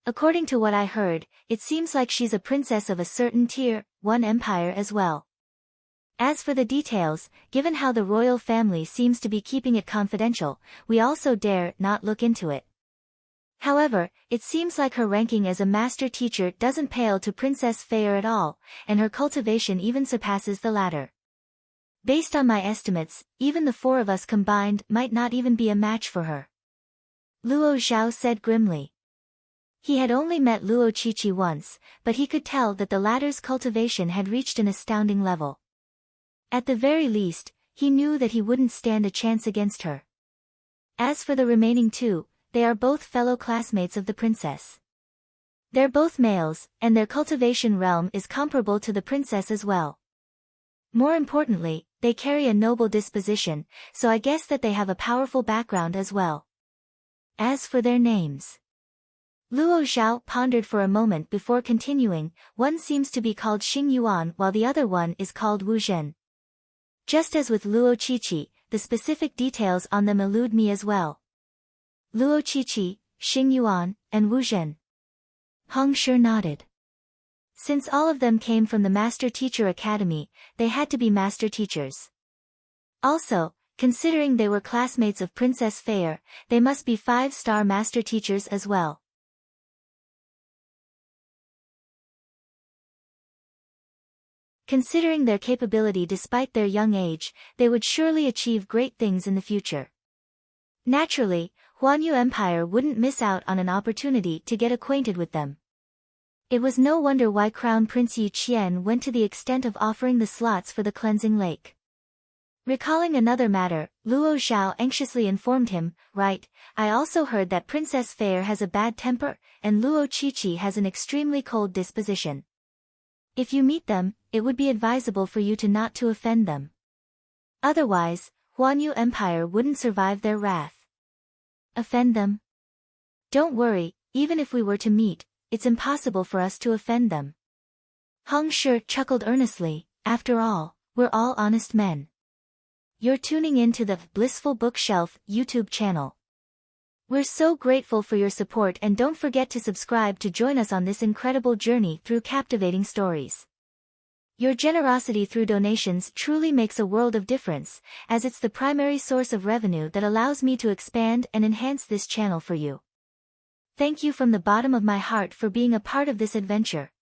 According to what I heard, it seems like she's a princess of a certain Tier 1 empire as well. As for the details, given how the royal family seems to be keeping it confidential, we also dare not look into it. However, it seems like her ranking as a master teacher doesn't pale to Princess Fei at all, and her cultivation even surpasses the latter. Based on my estimates, even the 4 of us combined might not even be a match for her. Luo Zhao said grimly. He had only met Luo Qiqi once, but he could tell that the latter's cultivation had reached an astounding level. At the very least, he knew that he wouldn't stand a chance against her. As for the remaining 2, they are both fellow classmates of the princess. They're both males, and their cultivation realm is comparable to the princess as well. More importantly, they carry a noble disposition, so I guess that they have a powerful background as well. As for their names. Luo Zhao pondered for a moment before continuing. One seems to be called Xing Yuan while the other one is called Wu Zhen. Just as with Luo Qiqi, the specific details on them elude me as well. Luo Qiqi, Xing Yuan, and Wu Zhen. Hong Shi nodded. Since all of them came from the Master Teacher Academy, they had to be master teachers. Also, considering they were classmates of Princess Fei, they must be 5-star master teachers as well. Considering their capability despite their young age, they would surely achieve great things in the future. Naturally, Huanyu Empire wouldn't miss out on an opportunity to get acquainted with them. It was no wonder why Crown Prince Yi Qian went to the extent of offering the slots for the cleansing lake. Recalling another matter, Luo Xiao anxiously informed him, "Right, I also heard that Princess Fair has a bad temper, and Luo Qiqi has an extremely cold disposition. If you meet them, it would be advisable for you to not to offend them. Otherwise, Huanyu Empire wouldn't survive their wrath." "Offend them? Don't worry, even if we were to meet, it's impossible for us to offend them." Heng Shi chuckled earnestly, "After all, we're all honest men." You're tuning in to the Blissful Bookshelf YouTube channel. We're so grateful for your support, and don't forget to subscribe to join us on this incredible journey through captivating stories. Your generosity through donations truly makes a world of difference, as it's the primary source of revenue that allows me to expand and enhance this channel for you. Thank you from the bottom of my heart for being a part of this adventure.